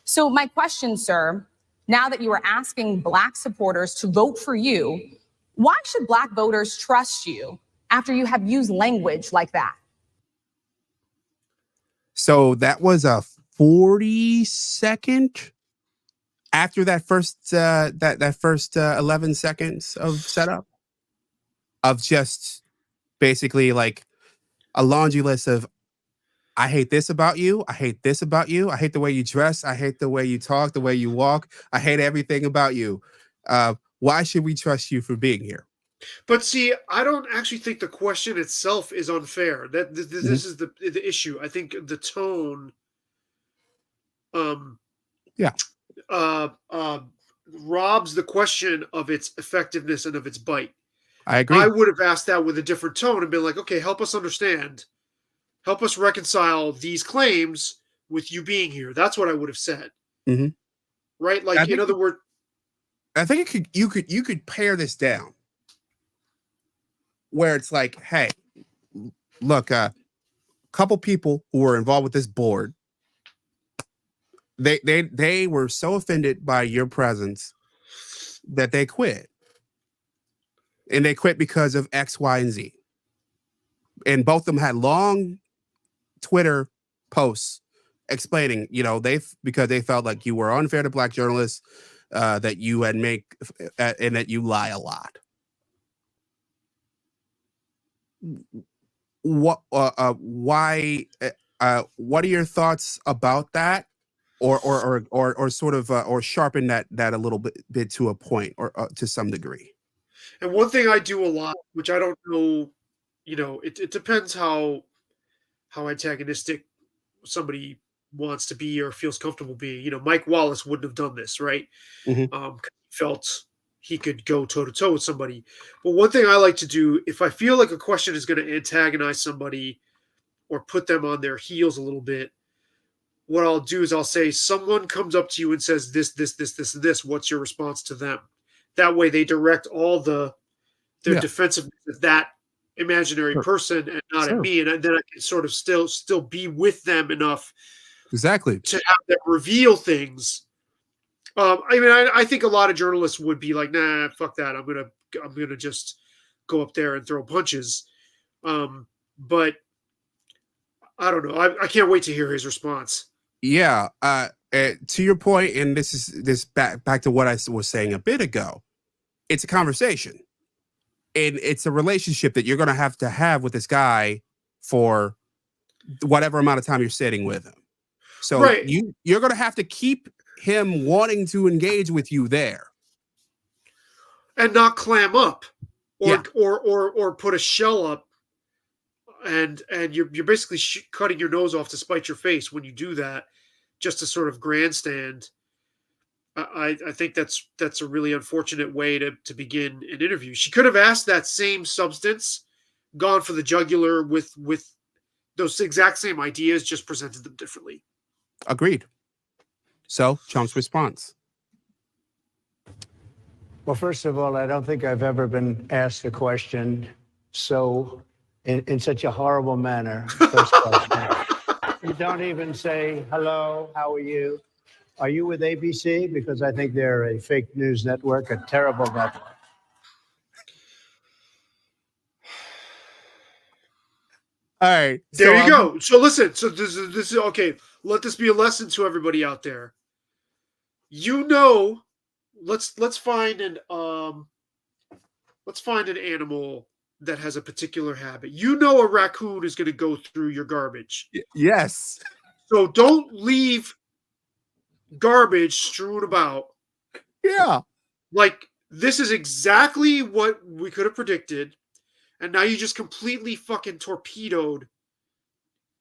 So my question, sir, now that you are asking Black supporters to vote for you, why should Black voters trust you after you have used language like that? So that was a 40-second after that first 11 seconds of setup of just basically like a laundry list of I hate this about you. I hate this about you. I hate the way you dress. I hate the way you talk, the way you walk. I hate everything about you. Why should we trust you for being here? But see, I don't actually think the question itself is unfair. That this Mhm. is the issue. I think the tone, Yeah. robs the question of its effectiveness and of its bite. I agree. I would have asked that with a different tone and been like, okay, help us understand, help us reconcile these claims with you being here. That's what I would have said. Mhm. Right? I Like, in think other words, I think you could pare this down where it's like, hey, look, couple people who were involved with this board, they were so offended by your presence that they quit. And they quit because of X, Y, and Z. And both of them had long Twitter posts explaining, because they felt like you were unfair to Black journalists, that you had and that you lie a lot. Why? What are your thoughts about that, or sort of, or sharpen that a little bit to a point, or to some degree? And one thing I do a lot, which I don't know, it depends how antagonistic somebody wants to be or feels comfortable being. Mike Wallace wouldn't have done this, right? Mhm. Felt he could go toe to toe with somebody. But one thing I like to do, if I feel like a question is going to antagonize somebody or put them on their heels a little bit, what I'll do is I'll say, someone comes up to you and says this, and this. What's your response to them? That way they direct all their defensiveness at that imaginary person and not at me. And then I can sort of still be with them enough Exactly to have them reveal things. I think a lot of journalists would be like, nah, fuck that. I'm gonna just go up there and throw punches. But I don't know. I can't wait to hear his response. Yeah. To your point, and this is back to what I was saying a bit ago. It's a conversation, and it's a relationship that you're going to have with this guy for whatever amount of time you're sitting with him. So right. you're going to have to keep him wanting to engage with you there, and not clam up, or put a shell up, and you're basically cutting your nose off to spite your face when you do that, just to sort of grandstand. I think that's a really unfortunate way to begin an interview. She could have asked that same substance, gone for the jugular with those exact same ideas, just presented them differently. Agreed. So, Chump's response. Well, first of all, I don't think I've ever been asked a question in such a horrible manner. First question. You don't even say, hello, how are you? Are you with ABC? Because I think they're a fake news network, a terrible network. All right. There you go. So listen. So this is okay. Let this be a lesson to everybody out there. Let's find an animal that has a particular habit. A raccoon is going to go through your garbage. Yes. So don't leave garbage strewn about. Yeah. Like, this is exactly what we could have predicted. And now you just completely fucking torpedoed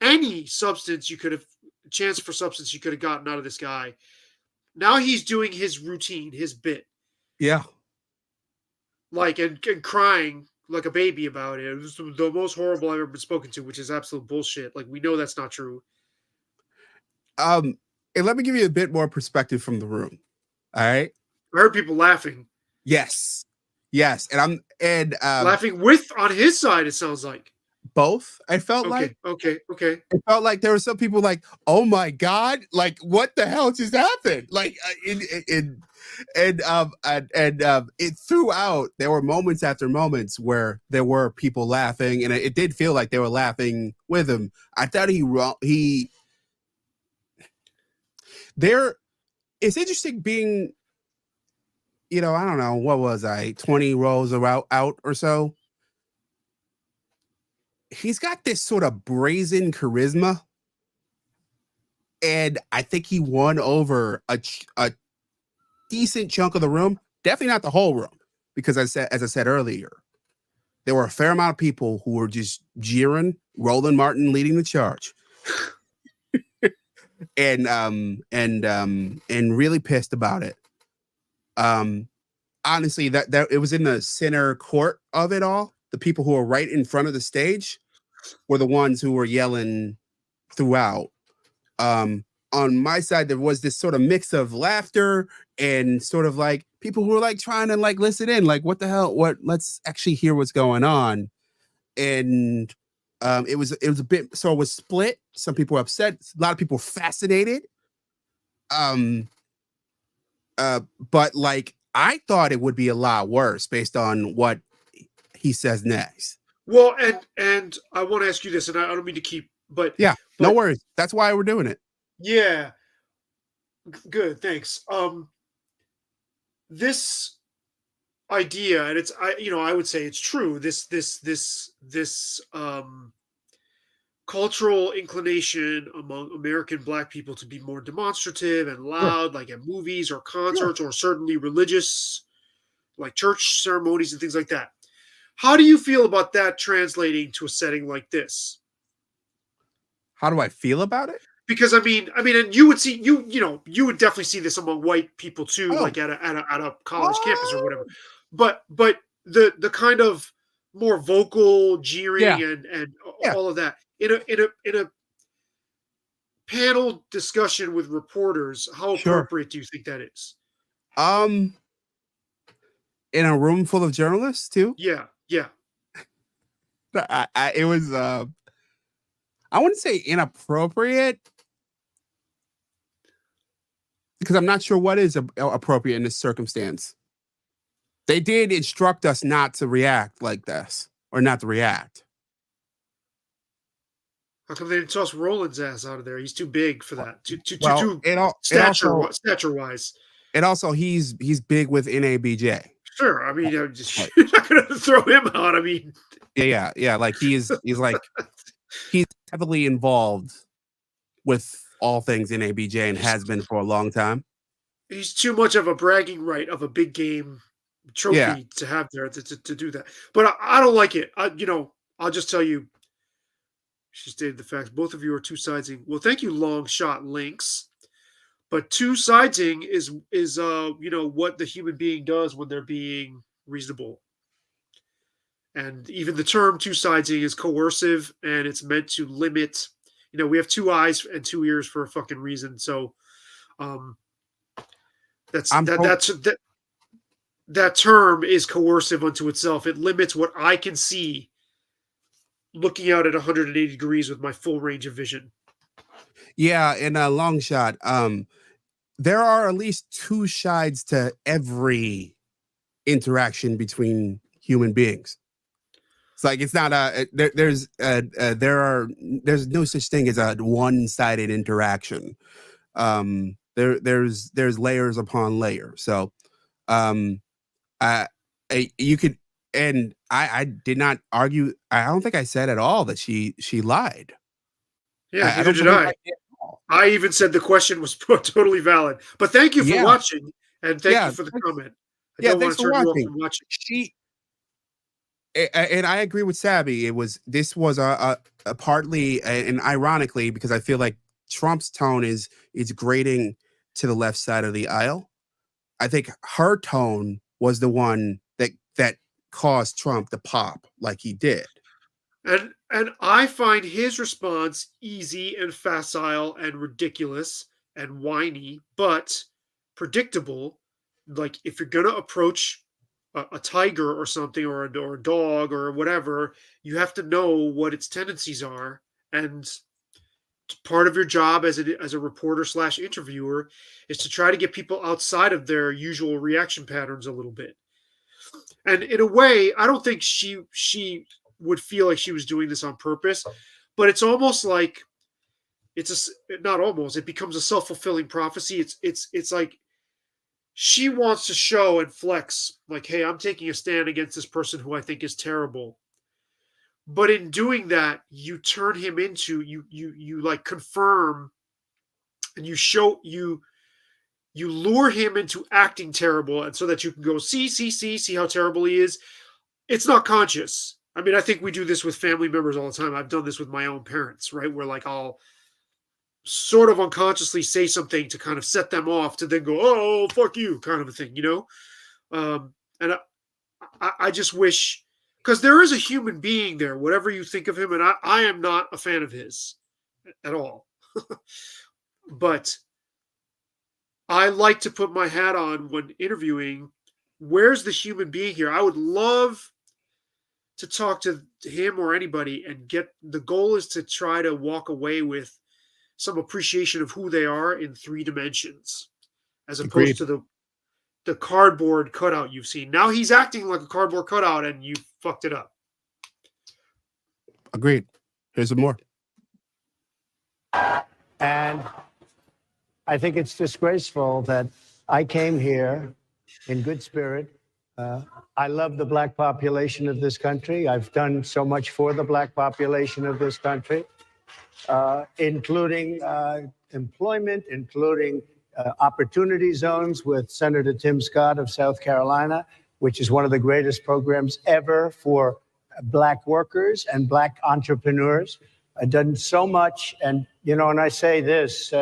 any substance chance for substance you could have gotten out of this guy. Now he's doing his routine, his bit. Yeah. Like, and crying like a baby about it. It was the most horrible I've ever been spoken to, which is absolute bullshit. Like, we know that's not true. And let me give you a bit more perspective from the room. All right. I heard people laughing. Yes. And laughing on his side, it sounds like. Both. I felt okay. It felt like there were some people like, oh my God, like what the hell just happened? Like it throughout, there were moments after moments where there were people laughing, and it did feel like they were laughing with him. I thought it's interesting being, I don't know, what was I, 20 rows out or so. He's got this sort of brazen charisma, and I think he won over a decent chunk of the room. Definitely not the whole room, because as I said earlier, there were a fair amount of people who were just jeering Roland Martin leading the charge, and really pissed about it. Honestly, that it was in the center court of it all. The people who were right in front of the stage were the ones who were yelling throughout. On my side, there was this sort of mix of laughter and sort of like people who were like trying to like listen in, like what the hell, let's actually hear what's going on. And it was a bit, so it was split. Some people were upset, a lot of people were fascinated. But like I thought it would be a lot worse based on what he says next. Well, and I want to ask you this, and I don't mean to keep, but Yeah, no worries. That's why we're doing it. yeah, good, thanks. This idea, and I would say it's true. This cultural inclination among American Black people to be more demonstrative and Sure. loud, like at movies or concerts, or certainly religious, like church ceremonies and things like that. How do you feel about that translating to a setting like this? How do I feel about it? Because I mean, and you would see you would definitely see this among white people too, Oh. like at a college campus or whatever. But the kind of more vocal jeering Yeah. and Yeah. all of that in a panel discussion with reporters, how Sure. appropriate do you think that is? In a room full of journalists too. Yeah. It was I wouldn't say inappropriate because I'm not sure what is appropriate in this circumstance. They did instruct us not to react like this or not to react. How come they didn't toss Roland's ass out of there? He's too big for that. Too stature wise. And also he's big with NABJ. Sure. I mean, I'm just Right. you're not gonna throw him out. I mean, Yeah. Like he's heavily involved with all things NABJ and has been for a long time. he's too much of a bragging right of a big game trophy Yeah. to have there to do that. But I don't like it. I'll just tell you. She stated the facts. Both of you are two-siding. Well, thank you, long shot links. But two-siding is what the human being does when they're being reasonable. And even the term two-siding is coercive, and it's meant to limit. We have two eyes and two ears for a fucking reason. So, that term is coercive unto itself. It limits what I can see looking out at 180 degrees with my full range of vision. Yeah, in a long shot. There are at least two sides to every interaction between human beings. It's like it's not there's no such thing as a one-sided interaction. There's layers upon layers. So you could, and I did not argue. I don't think I said at all that she lied. Yeah, neither did I. I even said the question was totally valid. But thank you for watching, and thank you for the comment. I don't want to turn you off from watching. And I agree with Sabby. This was a partly and ironically, because I feel like Trump's tone is grating to the left side of the aisle. I think her tone was the one that caused Trump to pop like he did. And I find his response easy and facile and ridiculous and whiny, but predictable. Like if you're gonna approach a tiger or something, or a dog or whatever, you have to know what its tendencies are. And part of your job as a reporter / interviewer is to try to get people outside of their usual reaction patterns a little bit. And in a way, I don't think she would feel like she was doing this on purpose, but it's almost like it becomes a self-fulfilling prophecy. It's like she wants to show and flex like, hey, I'm taking a stand against this person who I think is terrible. But in doing that, you turn him into you like confirm, and you lure him into acting terrible, and so that you can go see how terrible he is. It's not conscious. I mean, I think we do this with family members all the time. I've done this with my own parents, right? Where like I'll sort of unconsciously say something to kind of set them off to then go, oh, fuck you, kind of a thing, And I just wish, because there is a human being there, whatever you think of him, and I am not a fan of his at all. But I like to put my hat on when interviewing. Where's the human being here? I would love to talk to him or anybody and the goal is to try to walk away with some appreciation of who they are in 3 dimensions, as opposed Agreed. to the cardboard cutout you've seen. Now he's acting like a cardboard cutout and you fucked it up. Agreed. Here's some more. And I think it's disgraceful that I came here in good spirit. I love the black population of this country. I've done so much for the black population of this country, including employment, including opportunity zones with Senator Tim Scott of South Carolina, which is one of the greatest programs ever for black workers and black entrepreneurs. I've done so much. And, you know, and I say this,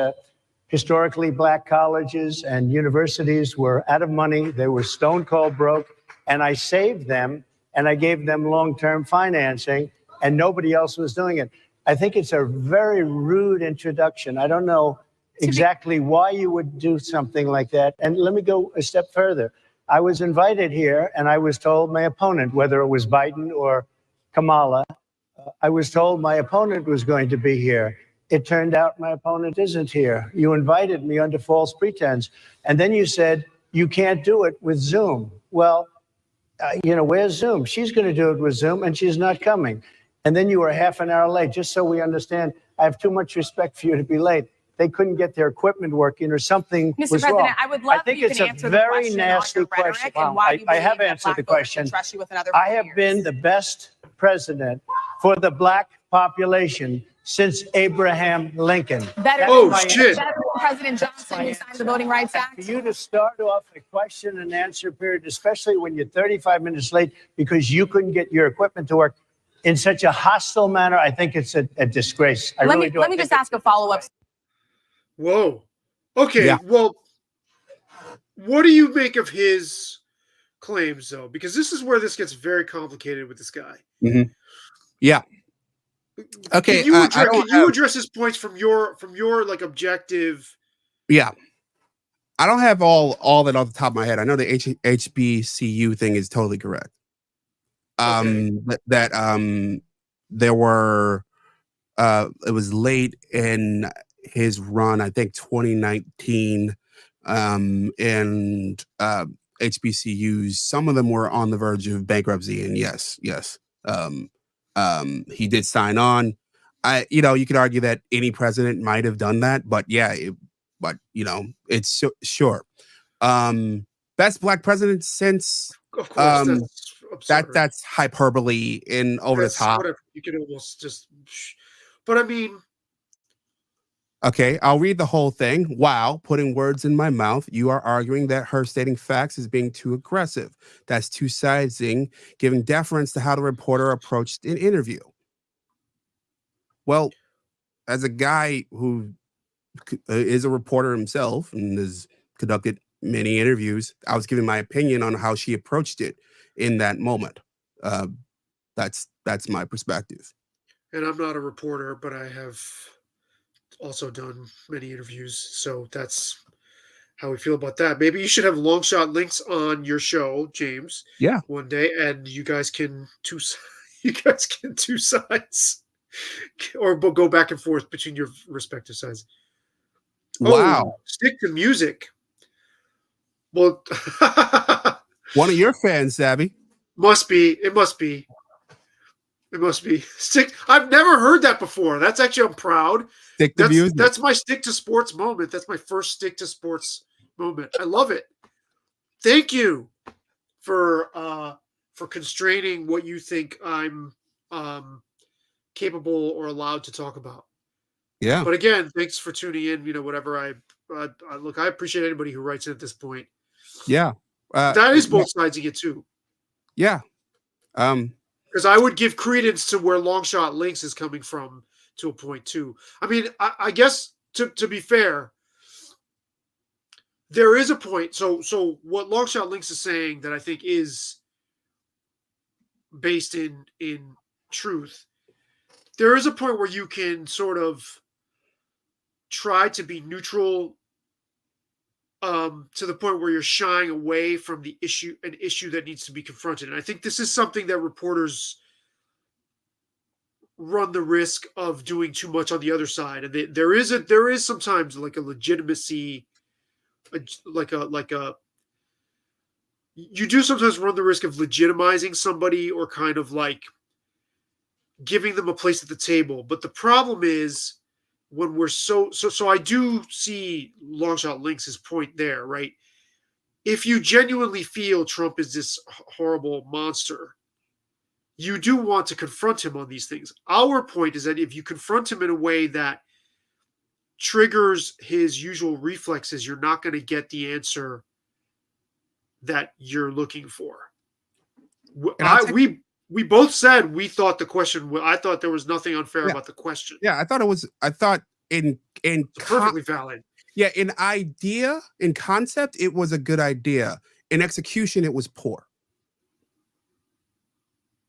historically, black colleges and universities were out of money. They were stone cold broke. And I saved them and I gave them long-term financing and nobody else was doing it. I think it's a very rude introduction. I don't know exactly why you would do something like that. And let me go a step further. I was invited here and I was told my opponent, whether it was Biden or Kamala, I was told my opponent was going to be here. It turned out my opponent isn't here. You invited me under false pretense. And then you said, you can't do it with Zoom. Well, you know, where's Zoom? She's going to do it with Zoom and she's not coming. And then you were half an hour late, just so we understand. I have too much respect for you to be late. They couldn't get their equipment working or something Mr. was President, wrong. I would love I think you it's can a answer very the question nasty on your rhetoric question. and why you I have believe that answered black the voters question. should trust you with another I 4 have years. been the best president for the black population since Abraham Lincoln. Better Oh, than, shit. better than President Johnson, who signed the Voting Rights And Act. for you to start off a question and answer period, especially when you're 35 minutes late because you couldn't get your equipment to work in such a hostile manner, I think it's a disgrace. I Let really me do. let me just ask a follow-up. Whoa. Okay, Yeah. well, what do you make of his claims, though? Because this is where this gets very complicated with this guy. Mm-hmm. Yeah. Okay. Can you I address, don't can you have. address his points from your like objective? Yeah. I don't have all that off the top of my head. I know the HBCU thing is totally correct. Okay. There were it was late in his run, I think 2019, and HBCUs, some of them were on the verge of bankruptcy, and yes, he did sign on. You could argue that any president might have done that, but yeah, it's sure. Best black president since Of course, that's absurd. that's hyperbole in over the That's top. whatever. You can almost just, but I mean, Okay, I'll read the whole thing. Wow, putting words in my mouth. You are arguing that her stating facts is being too aggressive. That's two-siding, giving deference to how the reporter approached an interview. Well, as a guy who is a reporter himself and has conducted many interviews, I was giving my opinion on how she approached it in that moment. That's my perspective. and I'm not a reporter, but I have also done many interviews, so that's how we feel about that. Maybe you should have long shot links on your show, James. Yeah. One day, and you guys can you guys can two sides, or go back and forth between your respective sides. Wow. Oh, stick to music. Well, One of your fans, Savvy. must be. It must be. It must be stick. I've never heard that before. That's actually, I'm proud. Stick to music. That's my stick to sports moment. That's my first stick to sports moment. I love it. Thank you for constraining what you think I'm capable or allowed to talk about. Yeah. But again, thanks for tuning in. Whatever I look, I appreciate anybody who writes in at this point. Yeah. That is both sides of it too. Yeah. Because I would give credence to where long shot links is coming from to a point too. I mean, I guess to be fair, there is a point. So what long shot links is saying that I think is based in truth. There is a point where you can sort of try to be neutral to the point where you're shying away from an issue that needs to be confronted. And I think this is something that reporters run the risk of doing too much on the other side. And there is sometimes like a legitimacy, you do sometimes run the risk of legitimizing somebody or kind of like giving them a place at the table. But the problem is when we're so I do see Longshot Lynx's point there, right? If you genuinely feel Trump is this horrible monster, you do want to confront him on these things. Our point is that if you confront him in a way that triggers his usual reflexes, you're not going to get the answer that you're looking for. We both said we thought the question. I thought there was nothing unfair about the question. Yeah, I thought in perfectly valid. Yeah, in idea, in concept, it was a good idea. In execution, it was poor.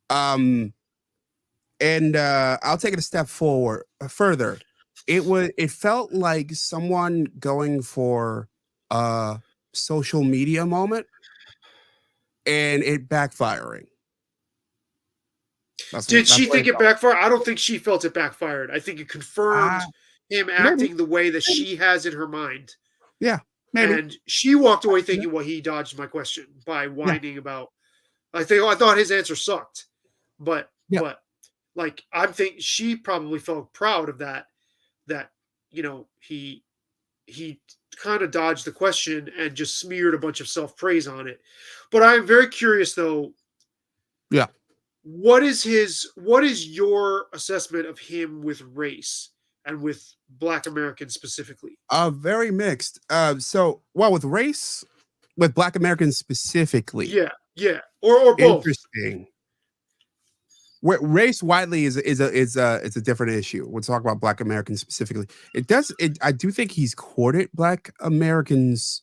And I'll take it a step further. It felt like someone going for a social media moment and it backfiring. Did she think it backfired? I don't think she felt it backfired. I think it confirmed him acting the way that she has in her mind. Yeah, maybe. And she walked away thinking, well, he dodged my question by whining about. I thought his answer sucked, but like I'm thinking she probably felt proud of that. That he kind of dodged the question and just smeared a bunch of self-praise on it. But I am very curious though. Yeah. What is your assessment of him with race and with Black Americans specifically? Very mixed. With race, with Black Americans specifically. Yeah. Or both. Interesting. Race widely is a different issue. We'll talk about Black Americans specifically. I do think he's courted Black Americans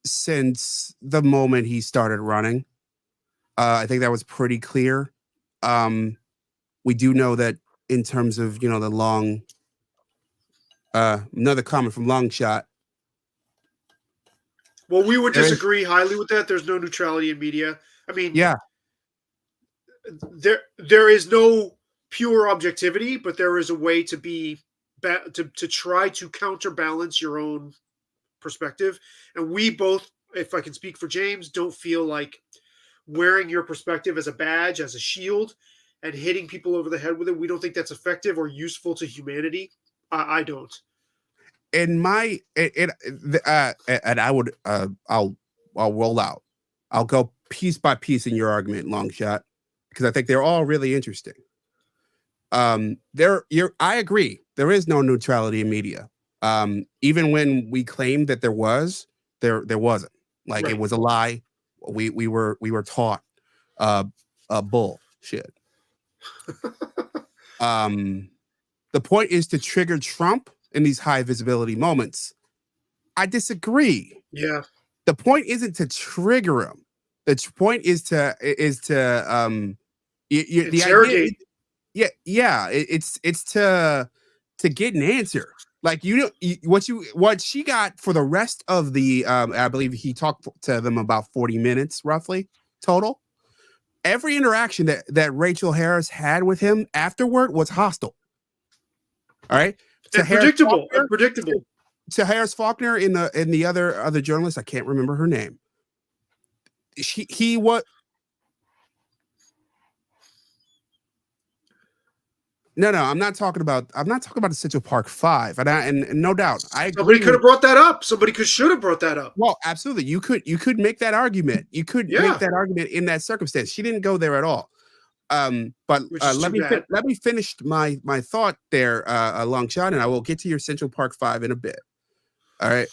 since the moment he started running. I think that was pretty clear. We do know that in terms of, the long, another comment from Longshot. Well, we would disagree highly with that. There's no neutrality in media. I mean, yeah, there is no pure objectivity, but there is a way to to try to counterbalance your own perspective. And we both, if I can speak for James, don't feel like wearing your perspective as a badge, as a shield, and hitting people over the head with it. We don't think that's effective or useful to humanity. I don't. And and I would, I'll roll out. I'll go piece by piece in your argument, Longshot, because I think they're all really interesting. I agree. There is no neutrality in media. Even when we claimed that there was, there wasn't. Like It was a lie. We were taught bullshit. The point is to trigger Trump in these high visibility moments. I disagree. Yeah. The point isn't to trigger him. The point is to interrogate. It's to get an answer. Like what she got for the rest of the I believe he talked to them about 40 minutes roughly total. Every interaction that Rachel Harris had with him afterward was hostile. All right. Predictable. To Harris Faulkner and the other journalist, I can't remember her name. He was. No, I'm not talking about the Central Park 5, and no doubt, I agree. Somebody could have brought that up. Somebody should have brought that up. Well, absolutely, you could make that argument. You could make that argument in that circumstance. She didn't go there at all. But let me finish my thought there, Longshot, and I will get to your Central Park 5 in a bit. All right.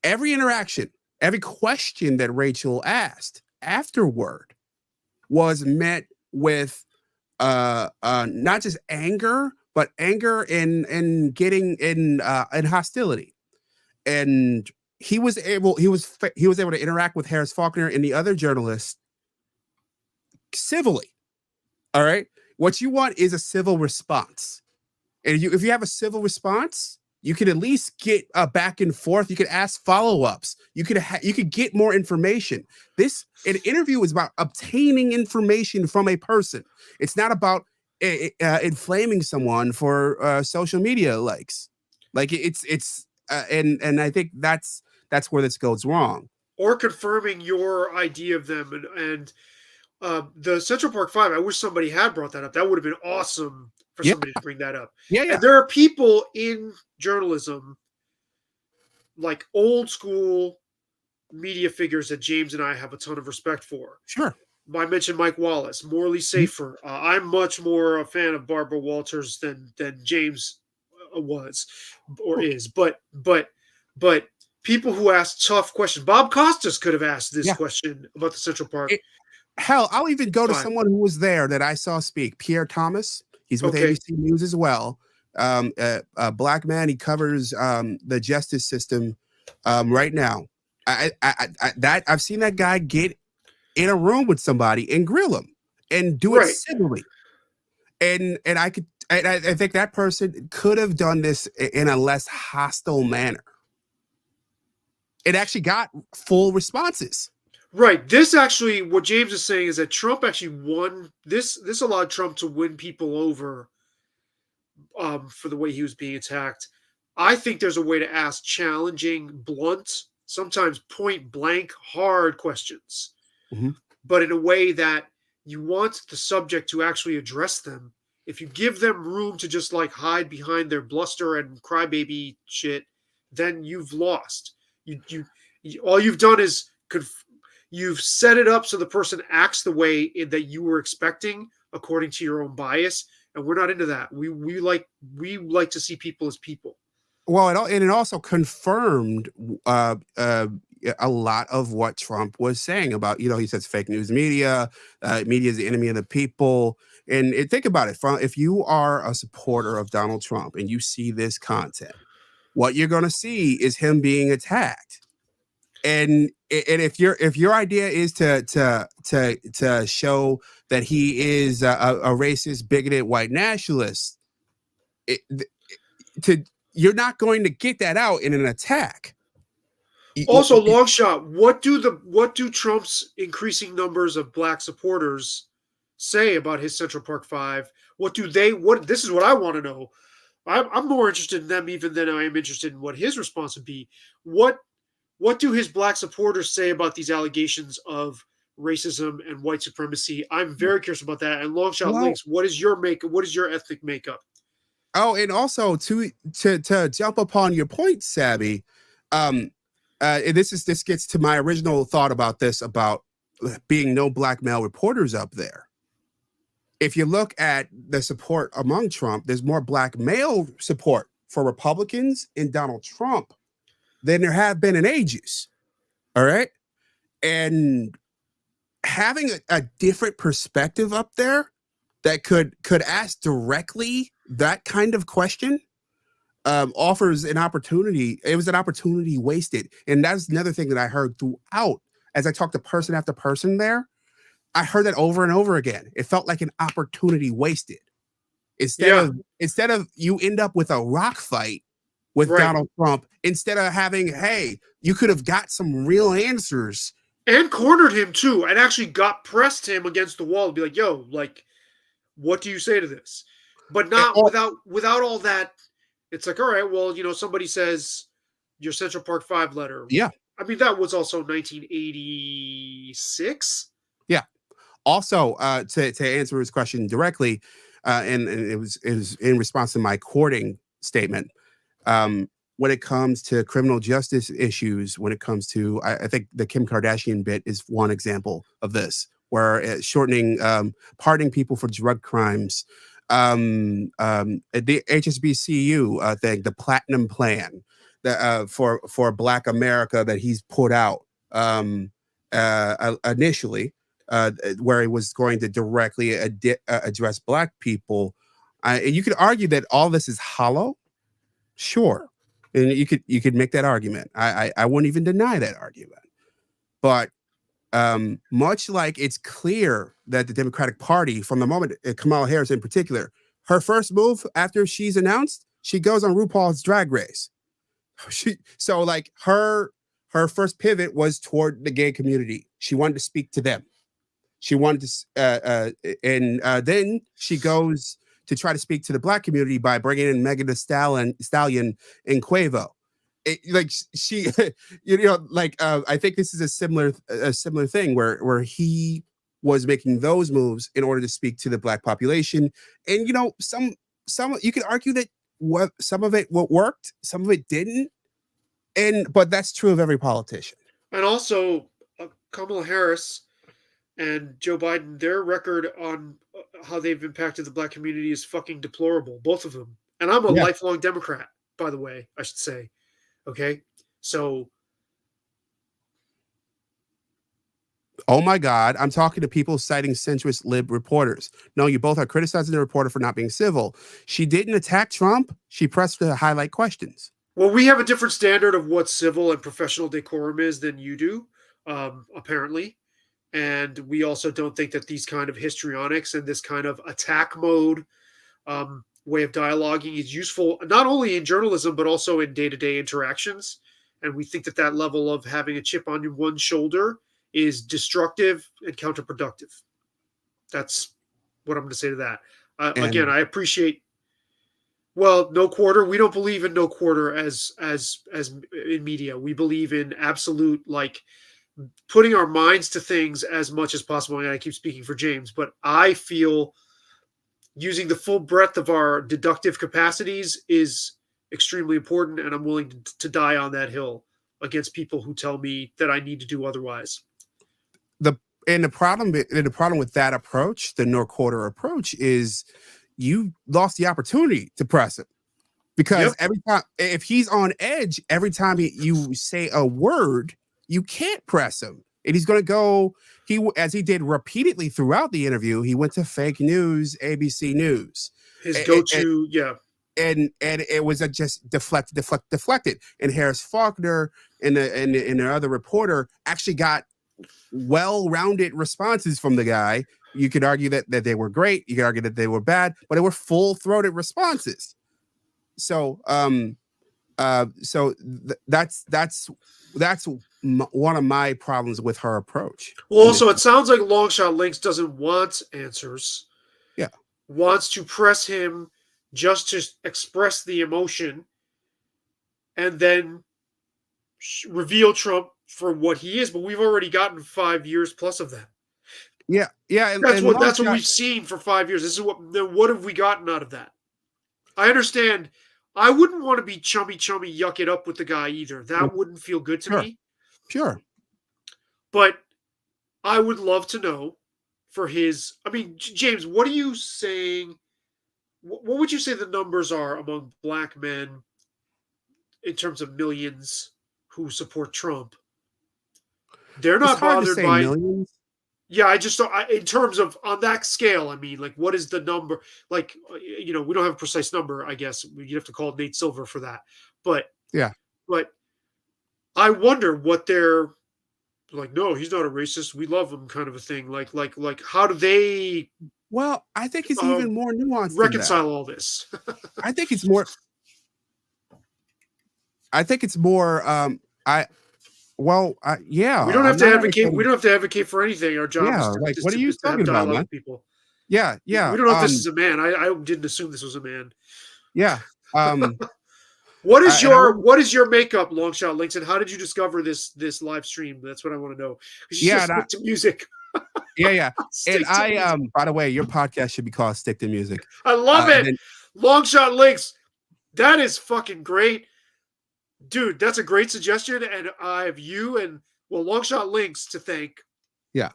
Every interaction, every question that Rachel asked afterward was met with not just anger, but anger and getting in hostility. And he was able to interact with Harris Faulkner and the other journalists civilly. All right. What you want is a civil response. And if you have a civil response, you could at least get a back and forth. You could ask follow-ups. You could get more information. An interview is about obtaining information from a person. It's not about inflaming someone for social media likes. Like and I think that's where this goes wrong. Or confirming your idea of them. And the Central Park Five, I wish somebody had brought that up. That would have been awesome for somebody to bring that up. Yeah. And there are people in journalism, like old school media figures that James and I have a ton of respect for. Sure. I mentioned Mike Wallace, Morley Safer. I'm much more a fan of Barbara Walters than James was or is. But people who ask tough questions. Bob Costas could have asked this question about the Central Park. Hell, I'll even go to someone who was there that I saw speak. Pierre Thomas. He's with ABC News as well. A black man. He covers the justice system right now. I've seen that guy get in a room with somebody and grill him and do it civilly. And I think that person could have done this in a less hostile manner. It actually got full responses. Right. This actually, what James is saying is that Trump actually won. This allowed Trump to win people over for the way he was being attacked. I think there's a way to ask challenging, blunt, sometimes point blank, hard questions, but in a way that you want the subject to actually address them. If you give them room to just like hide behind their bluster and crybaby shit, then you've lost. All you've done is you've set it up so the person acts the way that you were expecting according to your own bias, and we're not into that. We like to see people as people. Well, it also confirmed a lot of what Trump was saying about, he says fake news media, media is the enemy of the people. And think about it, if you are a supporter of Donald Trump and you see this content, what you're going to see is him being attacked. And if your idea is to show that he is a racist, bigoted white nationalist, you're not going to get that out in an attack. Also, long shot. What do Trump's increasing numbers of black supporters say about his Central Park Five? This is what I want to know. I'm more interested in them even than I am interested in what his response would be. What do his black supporters say about these allegations of racism and white supremacy? I'm very curious about that. And long shot links. What is your ethnic makeup? Oh, and also to jump upon your point, Sabby, this gets to my original thought about this, about being no black male reporters up there. If you look at the support among Trump, there's more black male support for Republicans and Donald Trump than there have been in ages. All right. And having a different perspective up there that could ask directly that kind of question offers an opportunity. It was an opportunity wasted. And that's another thing that I heard throughout as I talked to person after person there. I heard that over and over again. It felt like an opportunity wasted. Instead of you end up with a rock fight with Donald Trump, instead of having, hey, you could have got some real answers. And cornered him too, and actually pressed him against the wall and be like, yo, like, what do you say to this? But not without all that. It's like, all right, well, somebody says your Central Park 5 letter. Yeah. I mean, that was also 1986. Yeah. Also, to answer his question directly, and it was in response to my courting statement, when it comes to criminal justice issues, when it comes to, I think the Kim Kardashian bit is one example of this, where shortening, pardoning people for drug crimes, the HSBCU thing, the Platinum Plan for Black America that he's put out initially, where he was going to directly address Black people. And you could argue that all this is hollow. Sure. And you could make that argument. I wouldn't even deny that argument. But much like it's clear that the Democratic Party, from the moment Kamala Harris in particular, her first move after she's announced She goes on RuPaul's Drag Race. So like her first pivot was toward the gay community. She wanted to speak to them. She wanted to, and then she goes to try to speak to the Black community by bringing in Megan Thee Stallion and Quavo. Like she, I think this is a similar thing where he was making those moves in order to speak to the Black population, and some you could argue that some of it worked, some of it didn't, but that's true of every politician. And also, Kamala Harris and Joe Biden, their record on how they've impacted the Black community is fucking deplorable, both of them. And I'm a lifelong Democrat, by the way, I should say. Okay, so. Oh my God, I'm talking to people citing centrist lib reporters. No, you both are criticizing the reporter for not being civil. She didn't attack Trump. She pressed to highlight questions. Well, we have a different standard of what civil and professional decorum is than you do, apparently. And we also don't think that these kind of histrionics and this kind of attack mode way of dialoguing is useful, not only in journalism, but also in day-to-day interactions. And we think that that level of having a chip on one shoulder is destructive and counterproductive. That's what I'm going to say to that. Again, I appreciate. Well, no quarter. We don't believe in no quarter as in media. We believe in absolute, like, putting our minds to things as much as possible. And I keep speaking for James, but I feel using the full breadth of our deductive capacities is extremely important, and I'm willing to die on that hill against people who tell me that I need to do otherwise. The problem with that approach, the no quarter approach, is you lost the opportunity to press him, because every time, if he's on edge, every time you say a word, you can't press him, and he's going to go. As he did repeatedly throughout the interview, he went to fake news, ABC News, his go-to, and it was just deflected. And Harris Faulkner and the other reporter actually got well-rounded responses from the guy. You could argue that they were great. You could argue that they were bad, but they were full-throated responses. So, that's one of my problems with her approach. Well, also, it sounds like Longshot Links doesn't want answers. Yeah, wants to press him just to express the emotion, and then reveal Trump for what he is. But we've already gotten 5 years plus of that. Yeah. That's what we've seen for 5 years. This is what have we gotten out of that? I understand. I wouldn't want to be chummy, yuck it up with the guy either. That wouldn't feel good to me. Sure. But I would love to know for his. I mean, James, what are you saying? What would you say the numbers are among Black men in terms of millions who support Trump? They're not bothered by millions. Yeah, I just don't. In terms of on that scale, I mean, like, what is the number? Like, we don't have a precise number. I guess you'd have to call Nate Silver for that. But I wonder what they're like. No, he's not a racist. We love him, kind of a thing. Like, how do they? Well, I think it's even more nuanced. Reconcile all this. I think it's more. Yeah. We don't have to advocate. We don't have to advocate for anything. Our job is to, like, what are you talking about, man? People. Yeah. We don't know if this is a man. I didn't assume this was a man. Yeah. What is your makeup, Longshot Links, and how did you discover this live stream? That's what I want to know. Stick to music. Yeah. And by the way, your podcast should be called Stick to Music. I love it. Longshot Links. That is fucking great. Dude, that's a great suggestion, and I have you and Longshot Links to thank. Yeah.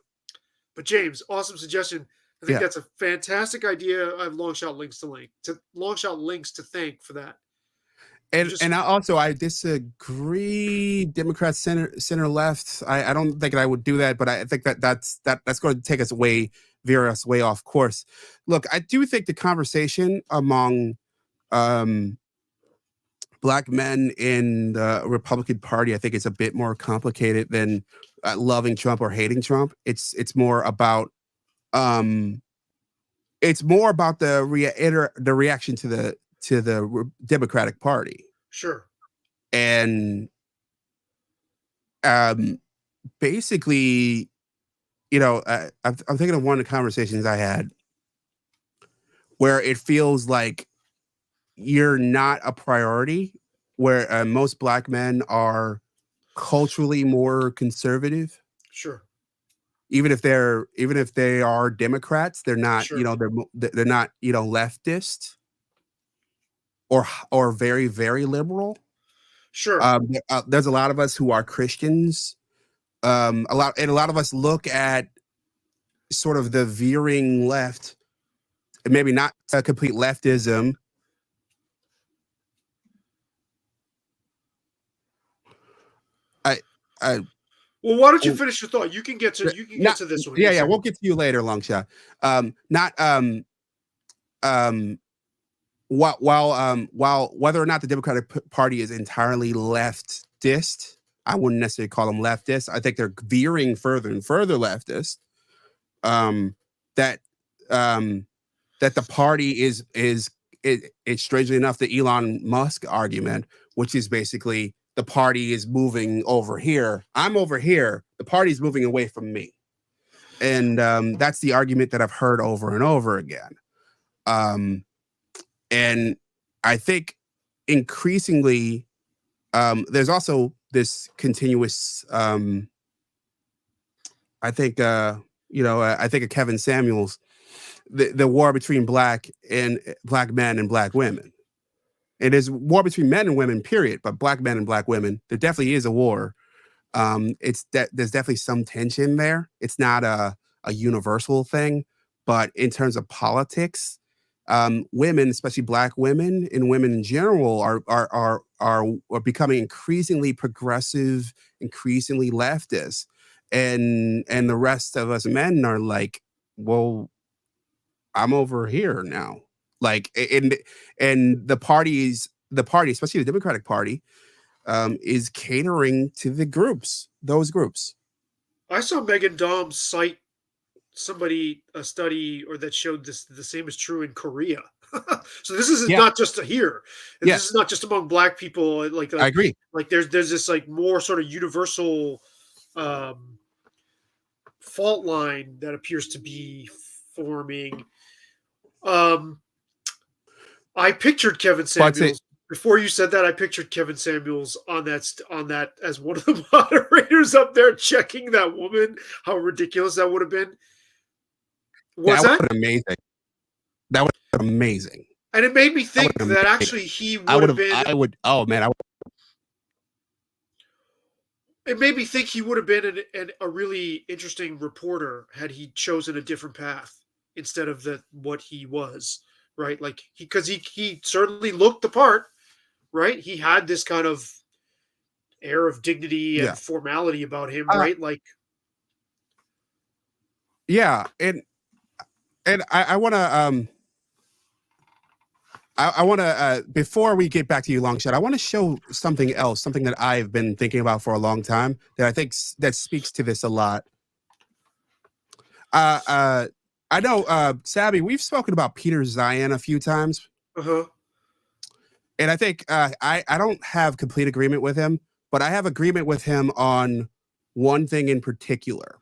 But James, awesome suggestion. I think that's a fantastic idea. I have Longshot Links to thank for that. And I disagree. Democrats, center left. I don't think I would do that, but I think that's going to take us veer us way off course. Look, I do think the conversation among Black men in the Republican Party, I think it's a bit more complicated than loving Trump or hating Trump. It's more about the reaction to to the Democratic Party. Sure. And basically, you know, I'm thinking of one of the conversations I had where it feels like you're not a priority, where most black men are culturally more conservative. Sure. Even if they are Democrats, they're not, Sure. you know, they're not, you know, leftist or very, very liberal. Sure. There's a lot of us who are Christians. A lot of us look at sort of the veering left, maybe not a complete leftism. I Well, why don't you finish your thought? You can get to not, this one. yeah, Yes, yeah. sir. We'll get to you later, long shot. Not while whether or not the Democratic Party is entirely leftist, I wouldn't necessarily call them leftist. I think they're veering further and further leftist. That that the party is it's strangely enough the Elon Musk argument, which is basically the party is moving over here. I'm over here. The party's moving away from me. And that's the argument that I've heard over and over again. And I think increasingly, there's also this continuous, I think of Kevin Samuels, the war between black men and black women. It is war between men and women, period. But black men and black women, there definitely is a war. There's definitely some tension there. It's not a universal thing, but in terms of politics, women, especially black women and women in general, are becoming increasingly progressive, increasingly leftist, and the rest of us men are like, well, I'm over here now. Like, and the party, especially the Democratic Party, is catering to those groups. I saw Megan Dom cite a study or that showed this the same is true in Korea. So this is Yeah. not just here. And Yes. this is not just among black people. I agree. Like there's this like more sort of universal fault line that appears to be forming. I pictured Kevin Samuels before you said that. I pictured Kevin Samuels on that as one of the moderators up there checking that woman. How ridiculous that would have been. That would have been amazing. That would have been amazing. And it made me think that actually he would have been. Oh man, It made me think he would have been a really interesting reporter had he chosen a different path instead of what he was, right? Like because he certainly looked the part, right? He had this kind of air of dignity and formality about him, right? Like, yeah, and I want to I want to before we get back to you, Longshot, I want to show something else, something that I've been thinking about for a long time that I think that speaks to this a lot. I know, Sabby, we've spoken about Peter Zion a few times. And I think I don't have complete agreement with him, but I have agreement with him on one thing in particular.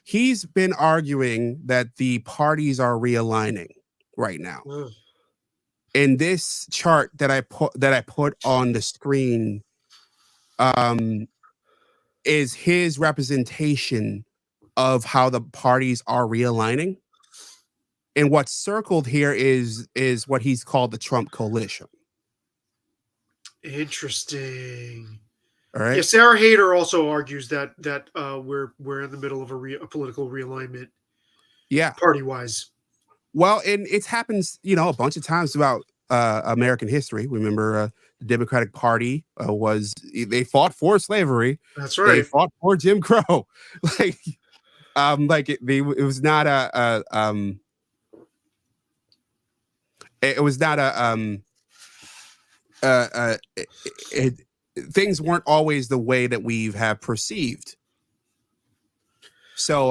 He's been arguing that the parties are realigning right now. In this chart that I put on the screen, is his representation of how the parties are realigning. And what's circled here is what he's called the Trump coalition. Interesting. All right. Yeah, Sarah Hayter also argues that we're in the middle of a political realignment. Yeah, party wise. Well, and it happens, you know, a bunch of times throughout American history. Remember, the Democratic Party they fought for slavery. That's right. They fought for Jim Crow. It was not things weren't always the way that we have perceived. So,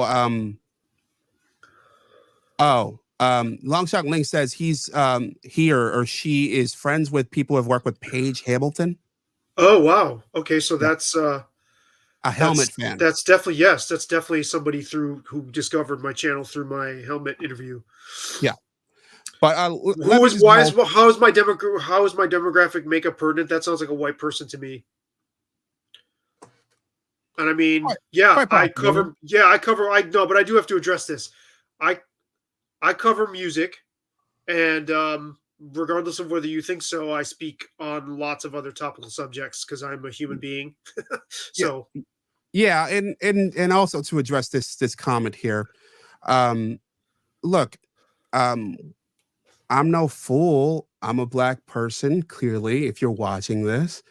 Longshot Link says he or she is friends with people who have worked with Paige Hamilton. Oh wow. Okay, so Yeah. that's A Helmet fan. That's definitely, yes. That's definitely somebody who discovered my channel through my Helmet interview. Yeah. But How is my demographic makeup pertinent? That sounds like a white person to me. And I mean, yeah, quite possibly. I know, but I do have to address this. I cover music, and regardless of whether you think so, I speak on lots of other topical subjects because I'm a human being. So yeah, and also to address this comment here, look, I'm no fool. I'm a black person. Clearly, if you're watching this,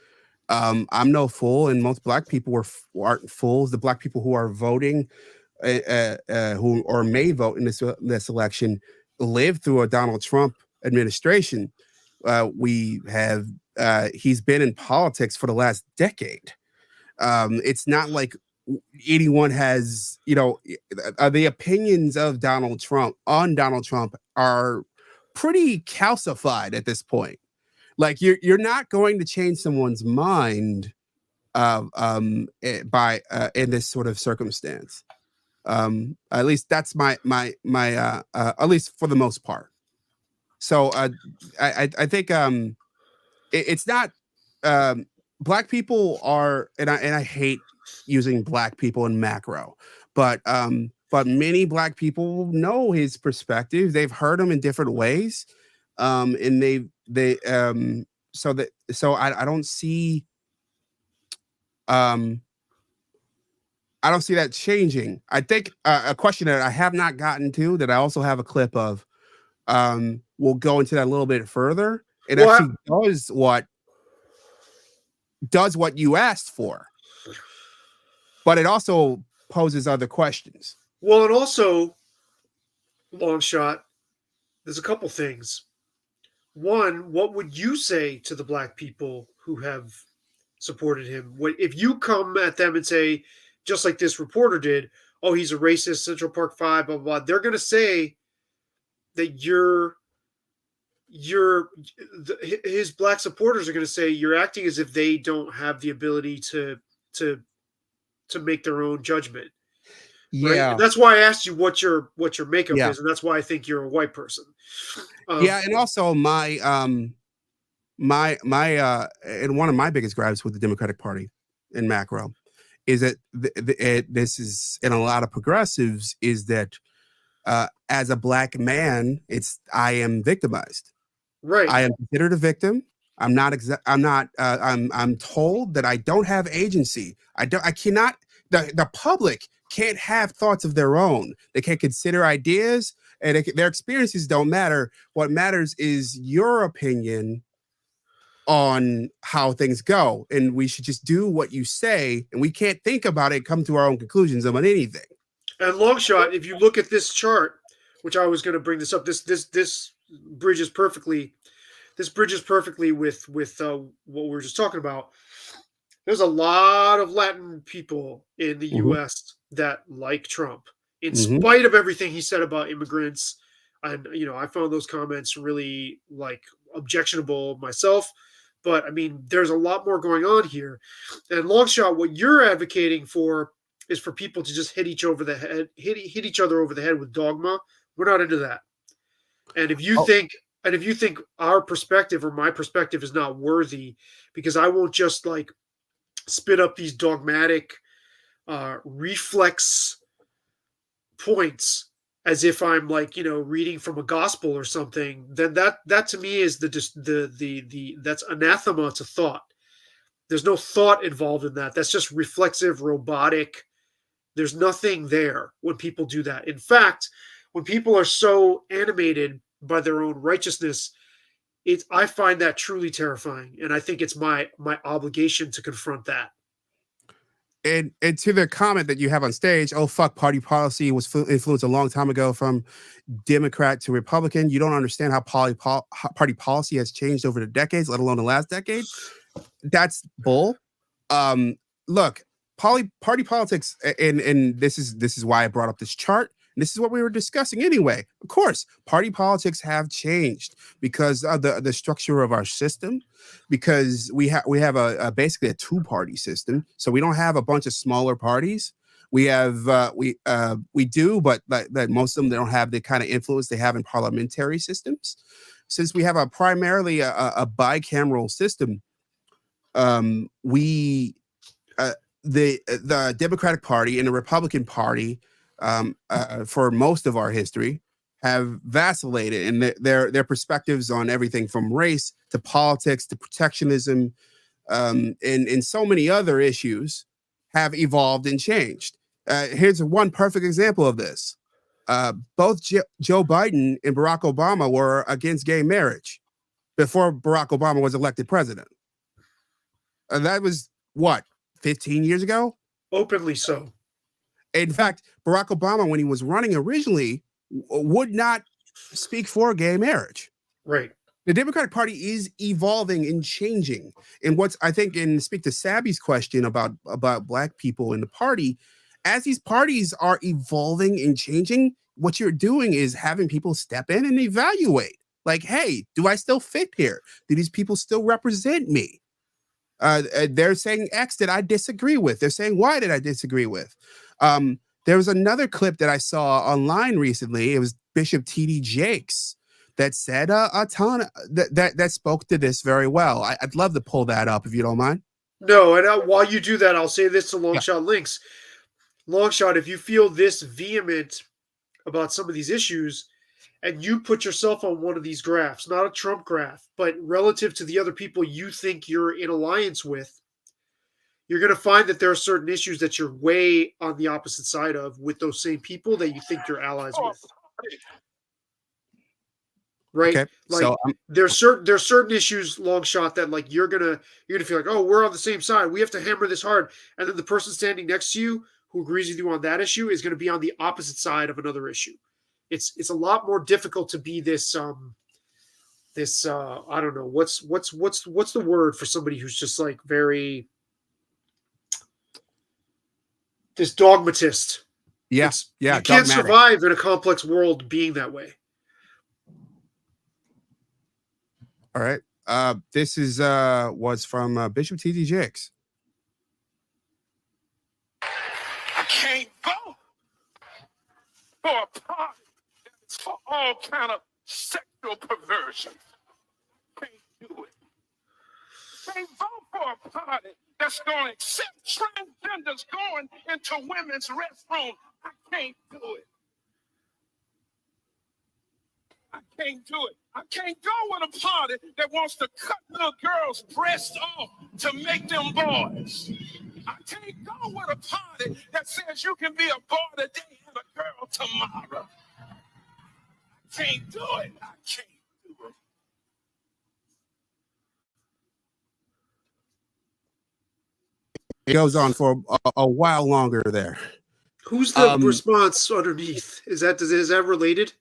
I'm no fool, and most black people aren't fools. The black people who are voting, who or may vote in this election, lived through a Donald Trump administration. We have he's been in politics for the last decade. It's not like anyone has, the opinions of Donald Trump are pretty calcified at this point. Like you're not going to change someone's mind by in this sort of circumstance. At least that's my at least for the most part. So I think it's not black people are, and I hate using black people in macro, but many black people know his perspective. They've heard him in different ways, and I don't see I don't see that changing. I think a question that I have not gotten to that I also have a clip of, we'll go into that a little bit further. It actually does what you asked for, but it also poses other questions. Well, and also, long shot, there's a couple things. One, what would you say to the black people who have supported him? If you come at them and say, just like this reporter did, oh, he's a racist, Central Park 5, blah, blah, blah, they're going to say that his black supporters are going to say you're acting as if they don't have the ability to make their own judgment. Yeah, right? That's why I asked you what your makeup is, and that's why I think you're a white person. And also and one of my biggest gripes with the Democratic Party in macro is that this is, in a lot of progressives, is that as a black man, I am victimized. Right. I am considered a victim. I'm told that I don't have agency. The public can't have thoughts of their own. They can't consider ideas, and their experiences don't matter. What matters is your opinion on how things go, and we should just do what you say, and we can't think about it, come to our own conclusions about anything. And long shot, if you look at this chart, which I was going to bring this up, this bridges perfectly. This bridges perfectly with what we were just talking about. There's a lot of Latin people in the U.S. that like Trump, in spite of everything he said about immigrants. And I found those comments really objectionable myself. But I mean, there's a lot more going on here. And long shot, what you're advocating for is for people to just hit each other over the head with dogma. We're not into that. And if you think our perspective or my perspective is not worthy, because I won't just spit up these dogmatic reflex points as if I'm reading from a gospel or something, then that to me is that's anathema to thought. There's no thought involved in that. That's just reflexive, robotic. There's nothing there when people do that. In fact, when people are so animated by their own righteousness, I find that truly terrifying, and I think it's my obligation to confront that. And to the comment that you have on stage, oh fuck, party policy was influenced a long time ago from Democrat to Republican. You don't understand how party policy has changed over the decades, let alone the last decade. That's bull. Look, party politics, and this is why I brought up this chart And this is what we were discussing anyway. Of course, party politics have changed because of the structure of our system, because we have a basically a two-party system. So we don't have a bunch of smaller parties. We have we do, but that most of them, they don't have the kind of influence they have in parliamentary systems. Since we have primarily a bicameral system, the Democratic Party and the Republican Party, for most of our history, have vacillated, and their perspectives on everything from race to politics to protectionism, and so many other issues have evolved and changed. Here's one perfect example of this. Both Joe Biden and Barack Obama were against gay marriage before Barack Obama was elected president. That was what, 15 years ago? Openly so. In fact, Barack Obama, when he was running originally, would not speak for gay marriage. Right. The Democratic Party is evolving and changing. And what's, I think, and speak to Sabby's question about Black people in the party, as these parties are evolving and changing, what you're doing is having people step in and evaluate. Like, hey, do I still fit here? Do these people still represent me? They're saying X that I disagree with. They're saying Y that I disagree with. There was another clip that I saw online recently. It was Bishop T.D. Jakes that said a ton that spoke to this very well. I'd love to pull that up if you don't mind. No, and while you do that, I'll say this to Longshot Links. Longshot, if you feel this vehement about some of these issues, and you put yourself on one of these graphs, not a Trump graph, but relative to the other people you think you're in alliance with, you're going to find that there are certain issues that you're way on the opposite side of with those same people that you think you're allies with. Right? Okay, like so there's certain issues, Longshot, that like you're gonna feel like, oh, we're on the same side. We have to hammer this hard. And then the person standing next to you who agrees with you on that issue is going to be on the opposite side of another issue. It's a lot more difficult to be this I don't know, what's the word for somebody who's just like very this dogmatist. Yeah. You can't survive in a complex world being that way. All right. This is was from Bishop T.D. Jakes. I can't go for a party that's for all kind of sexual perversion. Can't do it. Can't vote for a party that's going to accept transgenders going into women's restrooms. I can't do it. I can't do it. I can't go with a party that wants to cut little girls' breasts off to make them boys. I can't go with a party that says you can be a boy today and a girl tomorrow. I can't do it. I can't do it. It goes on for a while longer there. Who's the response underneath? Is that related?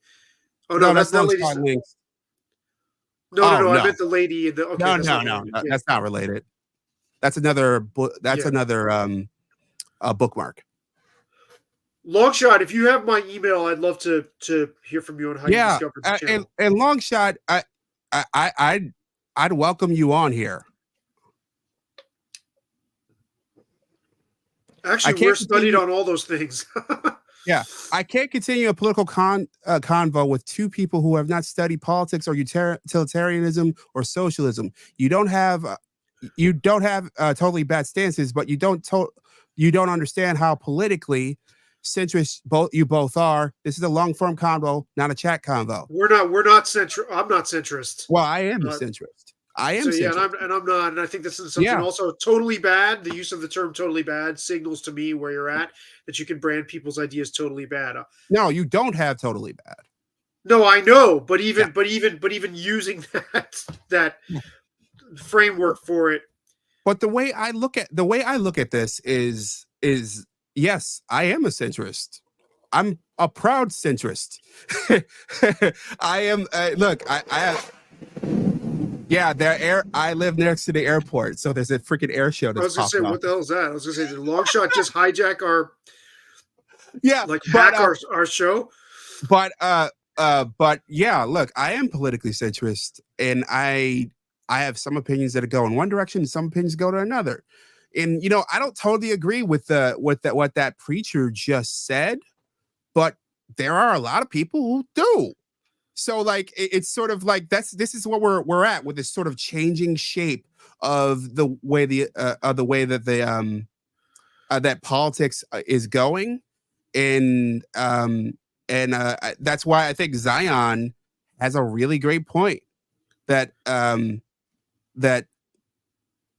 Oh no, that's not lady. No, I meant the lady in the. Okay, no, that's not related. That's another. That's another bookmark. Longshot, if you have my email, I'd love to hear from you on how you discovered the channel. And Longshot, I'd welcome you on here. Actually, we're studied on all those things. Yeah, I can't continue a political convo with two people who have not studied politics or utilitarianism or socialism. You don't have totally bad stances, but you don't understand how politically centrist you both are. This is a long form convo, not a chat convo. We're not centrist. I'm not centrist. Well, I am a centrist. I am. So, yeah, and I'm not. And I think this is something also totally bad. The use of the term "totally bad" signals to me where you're at, that you can brand people's ideas totally bad. No, you don't have totally bad. No, I know, but even using that framework for it. But the way I look at this is yes, I am a centrist. I'm a proud centrist. I am. Look, I have. Yeah, I live next to the airport, so there's a freaking air show. I was gonna say, what the hell is that? I was gonna say, did Longshot just hijack our Yeah, like but hack our show. but yeah, look, I am politically centrist, and I have some opinions that go in one direction, and some opinions go to another. And I don't totally agree with what that preacher just said, but there are a lot of people who do. So like it's sort of like this is what we're at with this sort of changing shape of the way that the that politics is going, and that's why I think Zion has a really great point that that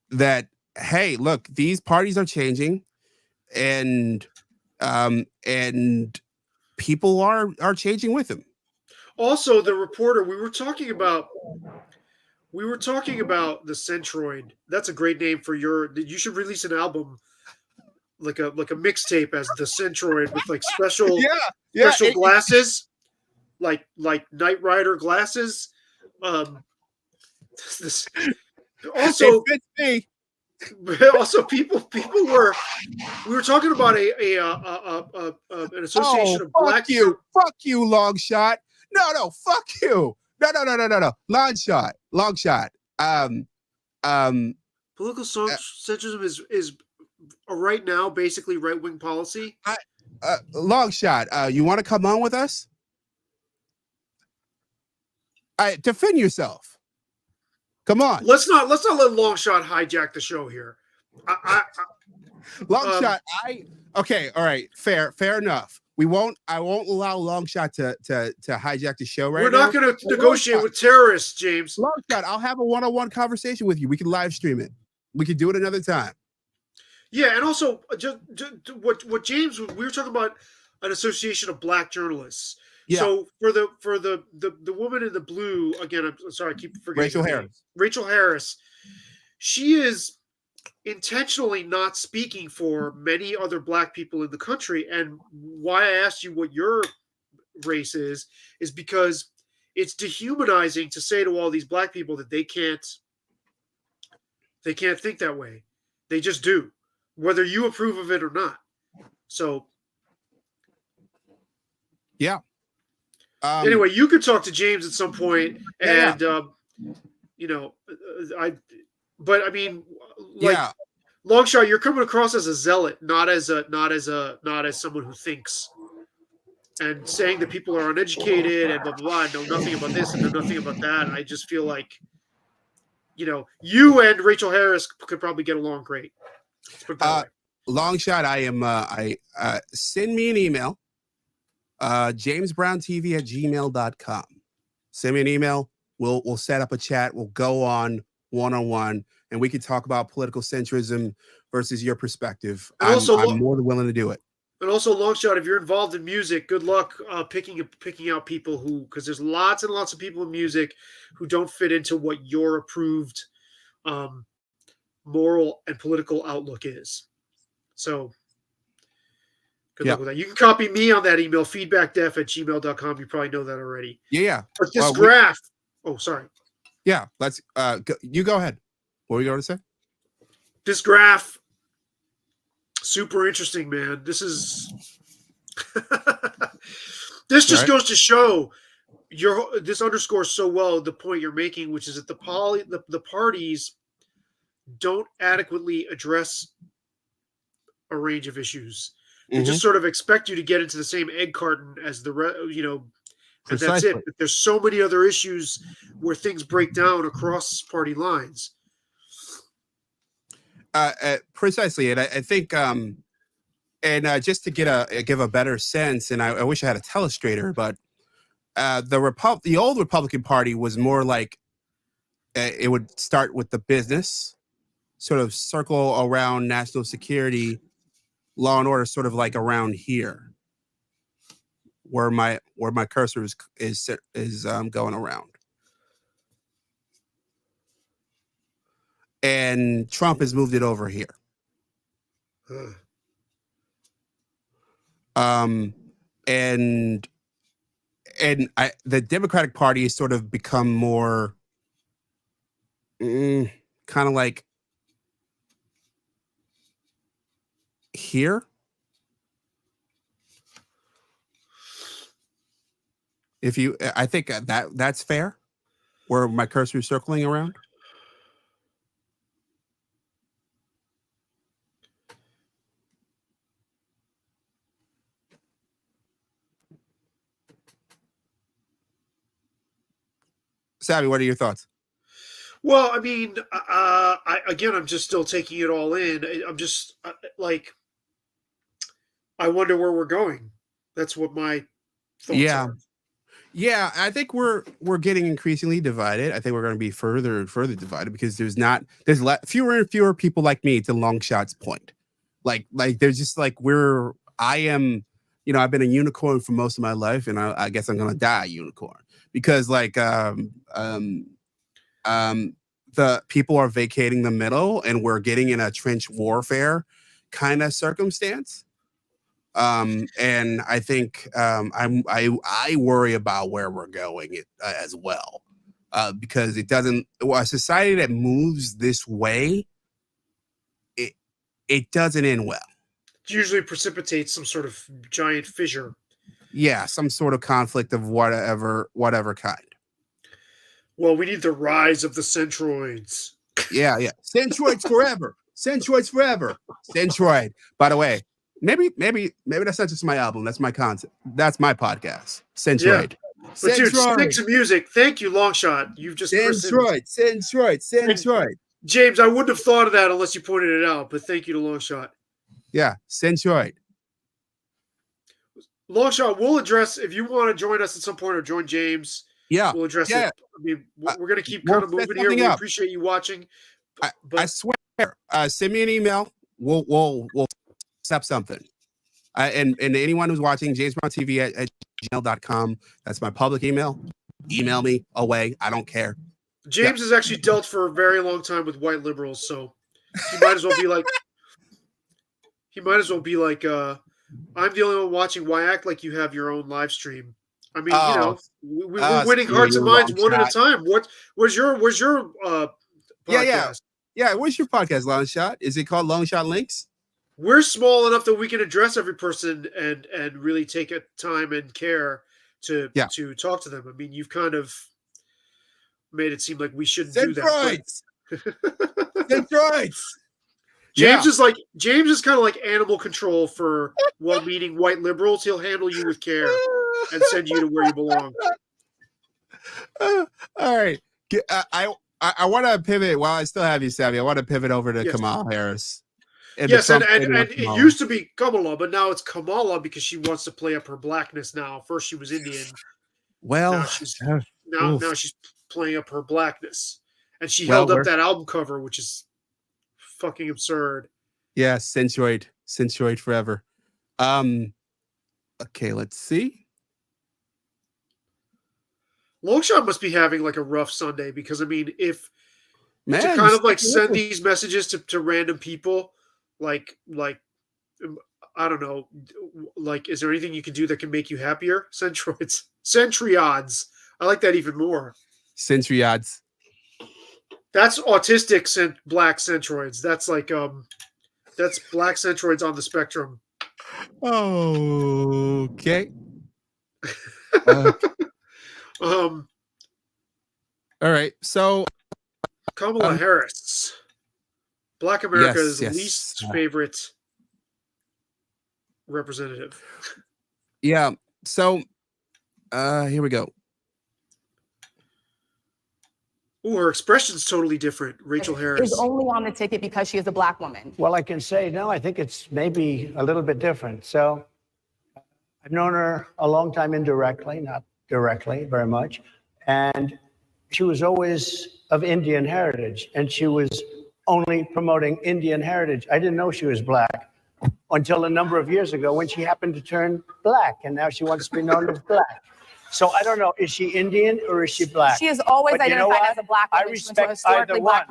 that hey, look, these parties are changing, and and people are changing with them. Also, the reporter we were talking about the Centroid. That's a great name for you should release an album like a mixtape as the Centroid with like special Yeah, glasses, like Knight Rider glasses. This also it fits me. also people were we were talking about an association of black Fuck you, long shot. No, fuck you. No. Long shot. Political centrism is right now basically right wing policy. Long shot. You want to come on with us? Defend yourself. Come on. Let's not let Longshot hijack the show here. Long shot. Okay. All right. Fair enough. I won't allow Long shot to hijack the show right now. We're not going to negotiate with terrorists, James. Long shot. I'll have a one-on-one conversation with you. We can live stream it. We could do it another time. Yeah, and also just what James, we were talking about an association of black journalists. Yeah. So for the woman in the blue, again, I'm sorry, I keep forgetting Rachel Harris. She is intentionally not speaking for many other black people in the country. And why I asked you what your race is because it's dehumanizing to say to all these black people that they can't think that way. They just do, whether you approve of it or not. So yeah. Anyway, you could talk to James at some point, and but I mean, like, Longshot, you're coming across as a zealot, not as someone who thinks, and saying that people are uneducated and blah blah blah, know nothing about this and know nothing about that. And I just feel like, you and Rachel Harris could probably get along great. Longshot, send me an email. JamesBrownTV@gmail.com. Send me an email. We'll set up a chat. We'll go on one-on-one, and we can talk about political centrism versus your perspective. I'm more than willing to do it. And also, Longshot, if you're involved in music, good luck picking out people because there's lots and lots of people in music who don't fit into what your approved moral and political outlook is. So good luck with that. You can copy me on that email, feedbackdef@gmail.com. You probably know that already. Yeah. But this graph. Oh, sorry. Yeah. Let's. You go ahead. What were you going to say? This graph, super interesting, man. This is. This just goes to show this underscores so well the point you're making, which is that the parties don't adequately address a range of issues. They just sort of expect you to get into the same egg carton as and that's it. But there's so many other issues where things break down across party lines. Precisely, and I think, just to give a better sense, and I wish I had a telestrator, but the old Republican Party was more like it would start with the business, sort of circle around national security, law and order, sort of like around here, where my cursor is going around. And Trump has moved it over here. The Democratic Party has sort of become more kind of like here. If you, I think that's fair. Where my cursor is circling around. Savvy, what are your thoughts? Well, I mean, I'm just still taking it all in. I'm just like, I wonder where we're going. That's what my thoughts are. Yeah, I think we're getting increasingly divided. I think we're going to be further and further divided because there's fewer and fewer people like me to long shot's point. Like there's just like I am, I've been a unicorn for most of my life, and I guess I'm going to die a unicorn because the people are vacating the middle and we're getting in a trench warfare kind of circumstance. And I think I worry about where we're going as well, because a society that moves this way, it doesn't end well. It usually precipitates some sort of giant fissure. Yeah, some sort of conflict of whatever kind. Well, we need the rise of the Centroids. Yeah. Centroids forever. Centroids forever. Centroid. By the way, maybe that's not just my album. That's my concept. That's my podcast. Centroid. Yeah. But dude, stick to music. Thank you, Longshot. You've just Centroid. James, I wouldn't have thought of that unless you pointed it out. But thank you to Longshot. Yeah, Centroid. Longshot, we'll address if you want to join us at some point or join James. Yeah, we'll address it. I mean, we're going to keep kind of moving here. We appreciate you watching. I swear, send me an email. We'll accept something. And anyone who's watching, JamesBrownTV at gmail.com. That's my public email. Email me away. I don't care. James has actually dealt for a very long time with white liberals, so he might as well be like. I'm the only one watching. Why act like you have your own live stream? I mean, we're winning hearts and minds one at a time. Where's your podcast? Yeah. What's your podcast, Long Shot? Is it called Long Shot Links? We're small enough that we can address every person and really take a time and care to talk to them. I mean, you've kind of made it seem like we shouldn't do that. Centroids. James is kind of like animal control for well-meaning white liberals. He'll handle you with care and send you to where you belong. All right. I want to pivot while I still have you, Savvy. I want to pivot over to Kamala Harris. And it used to be Kamala, but now it's Kamala because she wants to play up her blackness now. First she was Indian. Well, now she's playing up her blackness. And she held up that album cover, which is fucking absurd. Yeah, Centroid forever. Okay, let's see. Longshot must be having like a rough Sunday because I mean, to kind of like send these messages to random people, like I don't know, like is there anything you can do that can make you happier? Centriods. I like that even more. Centriods. That's autistic black centroids. That's like that's black centroids on the spectrum. Okay. All right. So Kamala Harris, Black America's least favorite representative. Yeah. So here we go. Ooh, her expression's totally different. Rachel Harris is only on the ticket because she is a black woman. Well, I can say, no, I think it's maybe a little bit different. So I've known her a long time indirectly, not directly very much. And she was always of Indian heritage, and she was only promoting Indian heritage. I didn't know she was black until a number of years ago when she happened to turn black, and now she wants to be known as black. So I don't know, is she Indian or is she black? She has always identified as a black woman. I respect either one.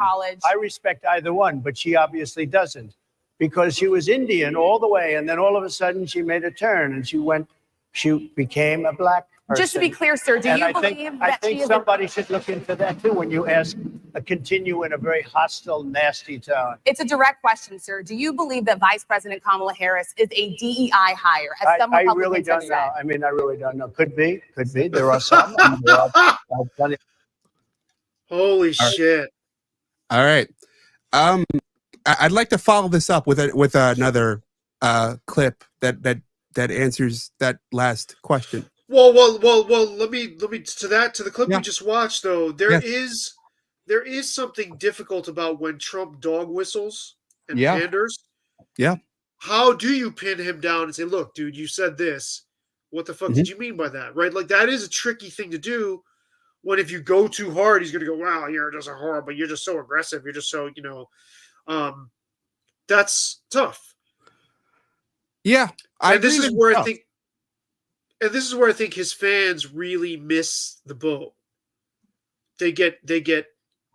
I respect either one, but she obviously doesn't, because she was Indian all the way, and then all of a sudden she made a turn and she became a black Just to be clear, sir, do And you I believe think, that I think she is somebody should look into that too when you continue in a very hostile, nasty tone. It's a direct question, sir. Do you believe that Vice President Kamala Harris is a DEI hire, as some I Republicans really have don't said? know. I mean, I really don't know. Could be. There are some. I mean, there are plenty. Holy shit. All right. I'd like to follow this up with another clip that answers that last question. Well. Let me to the clip Yeah. we just watched though. Yes. There is something difficult about when Trump dog whistles and Yeah. panders. Yeah. How do you pin him down and say, "Look, dude, you said this. What the fuck Mhm. did you mean by that?" Right? Like that is a tricky thing to do. When if you go too hard, he's going to go, "Wow, you're just a horrible. You're just so aggressive. You're just so that's tough." Yeah. I And this agree is that where it's I tough. think and this is where I think his fans really miss the boat. They get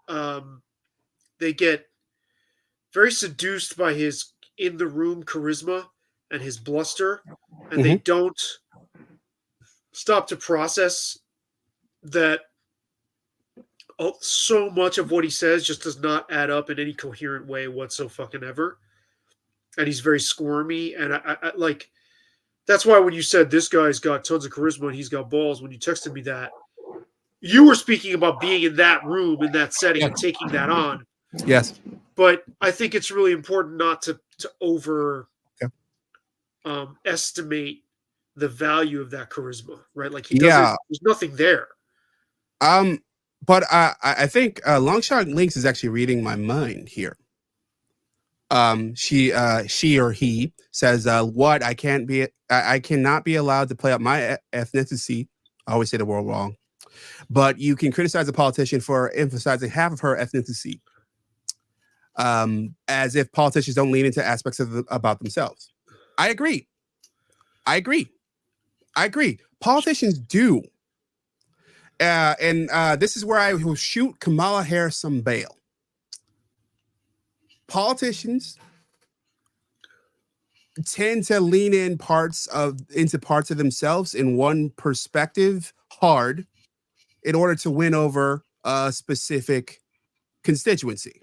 um they get very seduced by his in the room charisma and his bluster, and they Mhm. don't stop to process that so much of what he says just does not add up in any coherent way whatsoever. And he's very squirmy, and I like that's why when you said this guy's got tons of charisma and he's got balls, when you texted me that, you were speaking about being in that room in that setting and Yes. taking that on. Yes. But I think it's really important not to over Yeah. estimate the value of that charisma, right? Like he doesn't. Yeah. There's nothing there. But I think Longshot Links is actually reading my mind here. She or he says, "What I cannot be allowed to play up my ethnicity." I always say the word wrong, but you can criticize a politician for emphasizing half of her ethnicity, as if politicians don't lean into aspects about themselves. I agree. Politicians do, and this is where I will shoot Kamala Harris some bail. Politicians tend to lean into parts of themselves in one perspective hard in order to win over a specific constituency.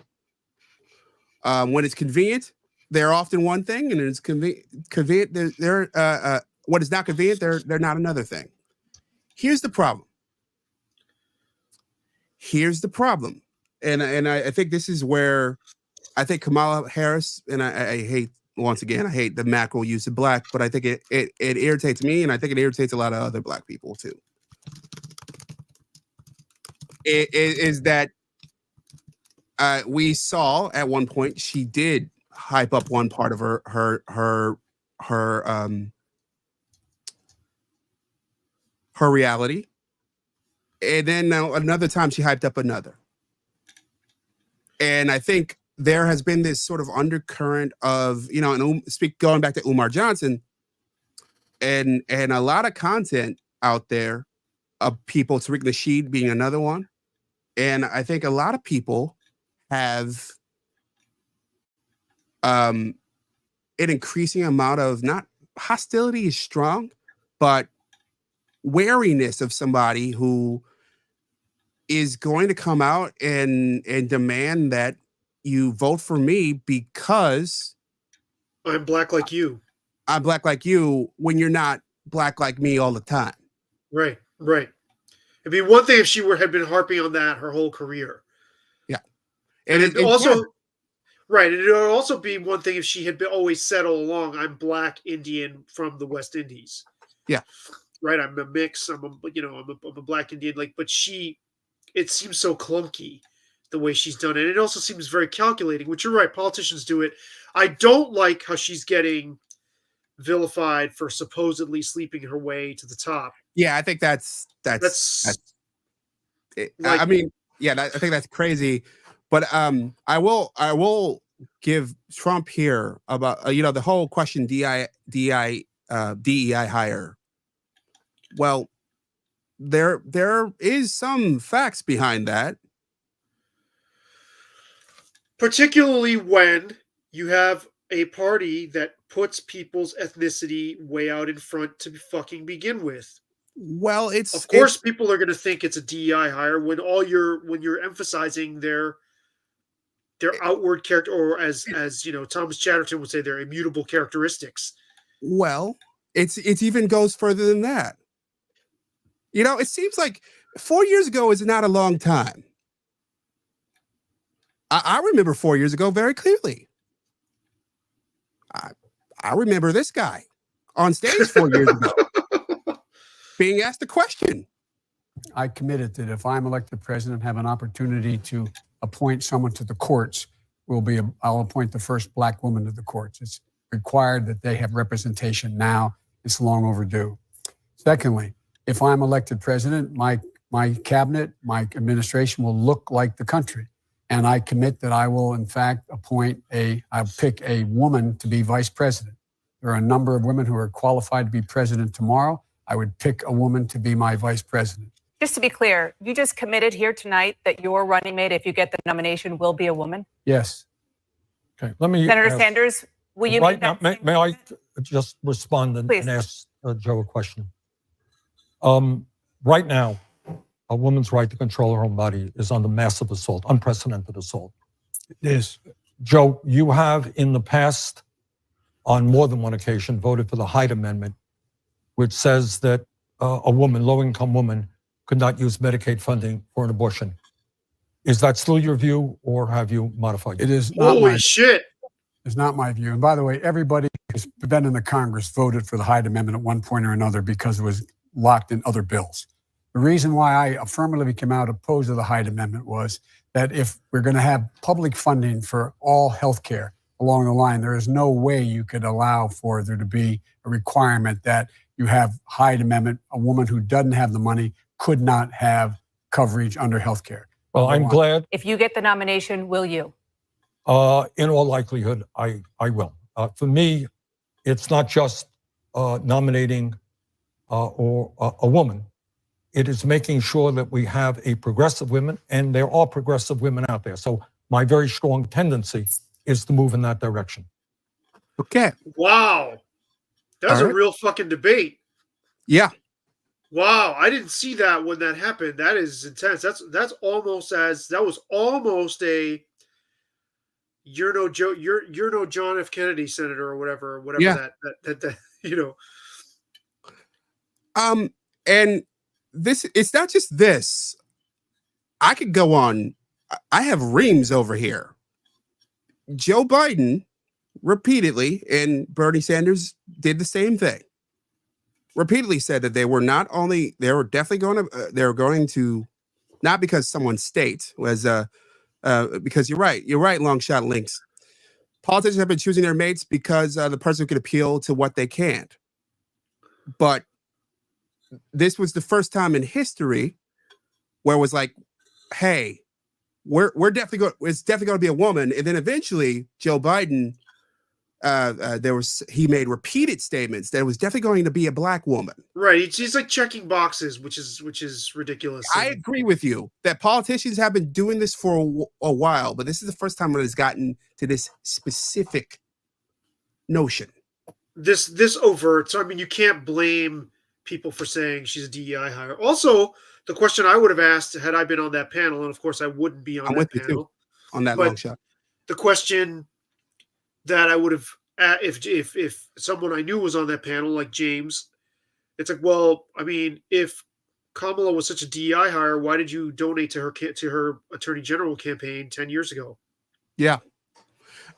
When it's convenient, they're often one thing, and it's convenient. They're what is not convenient, they're not another thing. Here's the problem. And I think this is where I think Kamala Harris, and I hate, once again, I hate the macro use of black, but I think it irritates me, and I think it irritates a lot of other black people too. It is that we saw at one point she did hype up one part of her reality, and then now another time she hyped up another. And I think there has been this sort of undercurrent of, and going back to Umar Johnson, and a lot of content out there of people, Tariq Nasheed being another one. And I think a lot of people have an increasing amount of, not hostility is strong, but wariness of somebody who is going to come out and demand that you vote for me because I'm black like you. I'm black like you when you're not black like me all the time. Right. It'd be one thing if she had been harping on that her whole career. Yeah. And it also, yeah. right. And it would also be one thing if she had always said all along, I'm black Indian from the West Indies. Yeah. Right. I'm a mix. I'm a black Indian. But it seems so clunky the way she's done it. It also seems very calculating, which you're right. Politicians do it. I don't like how she's getting vilified for supposedly sleeping her way to the top. Yeah, I think that's like, I mean, yeah, I think that's crazy. But I will give Trump here about the whole question DEI hire. Well, there is some facts behind that. Particularly when you have a party that puts people's ethnicity way out in front to fucking begin with. Well, Of course, people are going to think it's a DEI hire when you're emphasizing their outward character, or as Thomas Chatterton would say, their immutable characteristics. well, it even goes further than that. It seems like 4 years ago is not a long time. I remember 4 years ago very clearly. I remember this guy on stage 4 years ago being asked a question. I committed that if I'm elected president, have an opportunity to appoint someone to the courts, I'll appoint the first Black woman to the courts. It's required that they have representation now. It's long overdue. Secondly, if I'm elected president, my cabinet, my administration will look like the country. And I commit that I will, in fact, I'll pick a woman to be vice president. There are a number of women who are qualified to be president tomorrow. I would pick a woman to be my vice president. Just to be clear, you just committed here tonight that your running mate, if you get the nomination, will be a woman? Yes. Okay, let me. Senator Sanders, will you right make now, may I just respond and ask Joe a question? Right now, a woman's right to control her own body is under massive assault, unprecedented assault. It is. Joe, you have in the past, on more than one occasion, voted for the Hyde Amendment, which says that a woman, low-income woman, could not use Medicaid funding for an abortion. Is that still your view, or have you modified it? It is not. Holy shit! It's not my view. And by the way, everybody who's been in the Congress voted for the Hyde Amendment at one point or another because it was locked in other bills. The reason why I affirmatively came out opposed to the Hyde Amendment was that if we're going to have public funding for all health care along the line, there is no way you could allow for there to be a requirement that you have Hyde Amendment. A woman who doesn't have the money could not have coverage under health care. Well, I'm glad. If you get the nomination, will you? In all likelihood, I will. For me, it's not just nominating or a woman. It is making sure that we have a progressive women, and there are progressive women out there. So my very strong tendency is to move in that direction. Okay. Wow, that's a real fucking debate. Yeah. Wow, I didn't see that when that happened. That is intense. That was almost a you're no John F. Kennedy senator or whatever Yeah. that And it's not just this. I could go on. I have reams over here. Joe Biden repeatedly, and Bernie Sanders did the same thing. Repeatedly said that they were definitely going to, not because someone state was, because you're right, long shot links. Politicians have been choosing their mates because the person could appeal to what they can't. But this was the first time in history where it was like, hey, it's definitely going to be a woman. And then eventually Joe Biden, he made repeated statements that it was definitely going to be a Black woman. Right. He's like checking boxes, which is ridiculous. I agree with you that politicians have been doing this for a while, but this is the first time when it's gotten to this specific notion. This overt. So I mean, you can't blame people for saying she's a DEI hire. Also, the question I would have asked had I been on that panel, and of course I wouldn't be on that panel. On that long shot. The question that I would have, if someone I knew was on that panel, like James, it's like, well, I mean, if Kamala was such a DEI hire, why did you donate to her attorney general campaign 10 years ago? Yeah.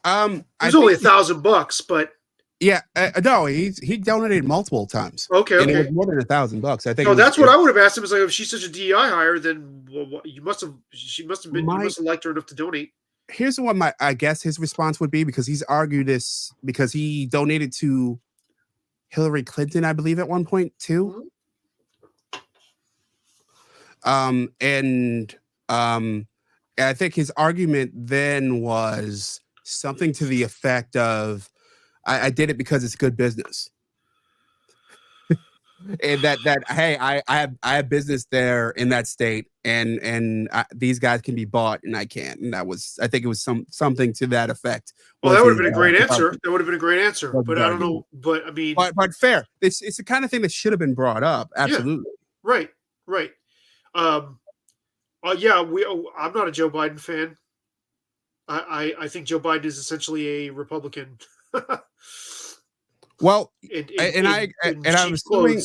It was only $1,000, but yeah, no, he donated multiple times. Okay, and it was more than $1,000. I think. No, that's what I would have asked him. Is like, if she's such a DEI hire, then she must have liked her enough to donate. Here's what I guess his response would be, because he's argued this because he donated to Hillary Clinton, I believe, at one point too. And I think his argument then was something to the effect of, I did it because it's good business. and that hey, I have business there in that state, and these guys can be bought, and I can't. And I think it was something to that effect. Well, Was that would have his, been a great was answer. That would have been a great answer. his But I don't argument. know. But I mean, But fair. It's the kind of thing that should have been brought up. Absolutely. right, right. Yeah, I'm not a Joe Biden fan. I think Joe Biden is essentially a Republican. Well, in and I'm cheap assuming,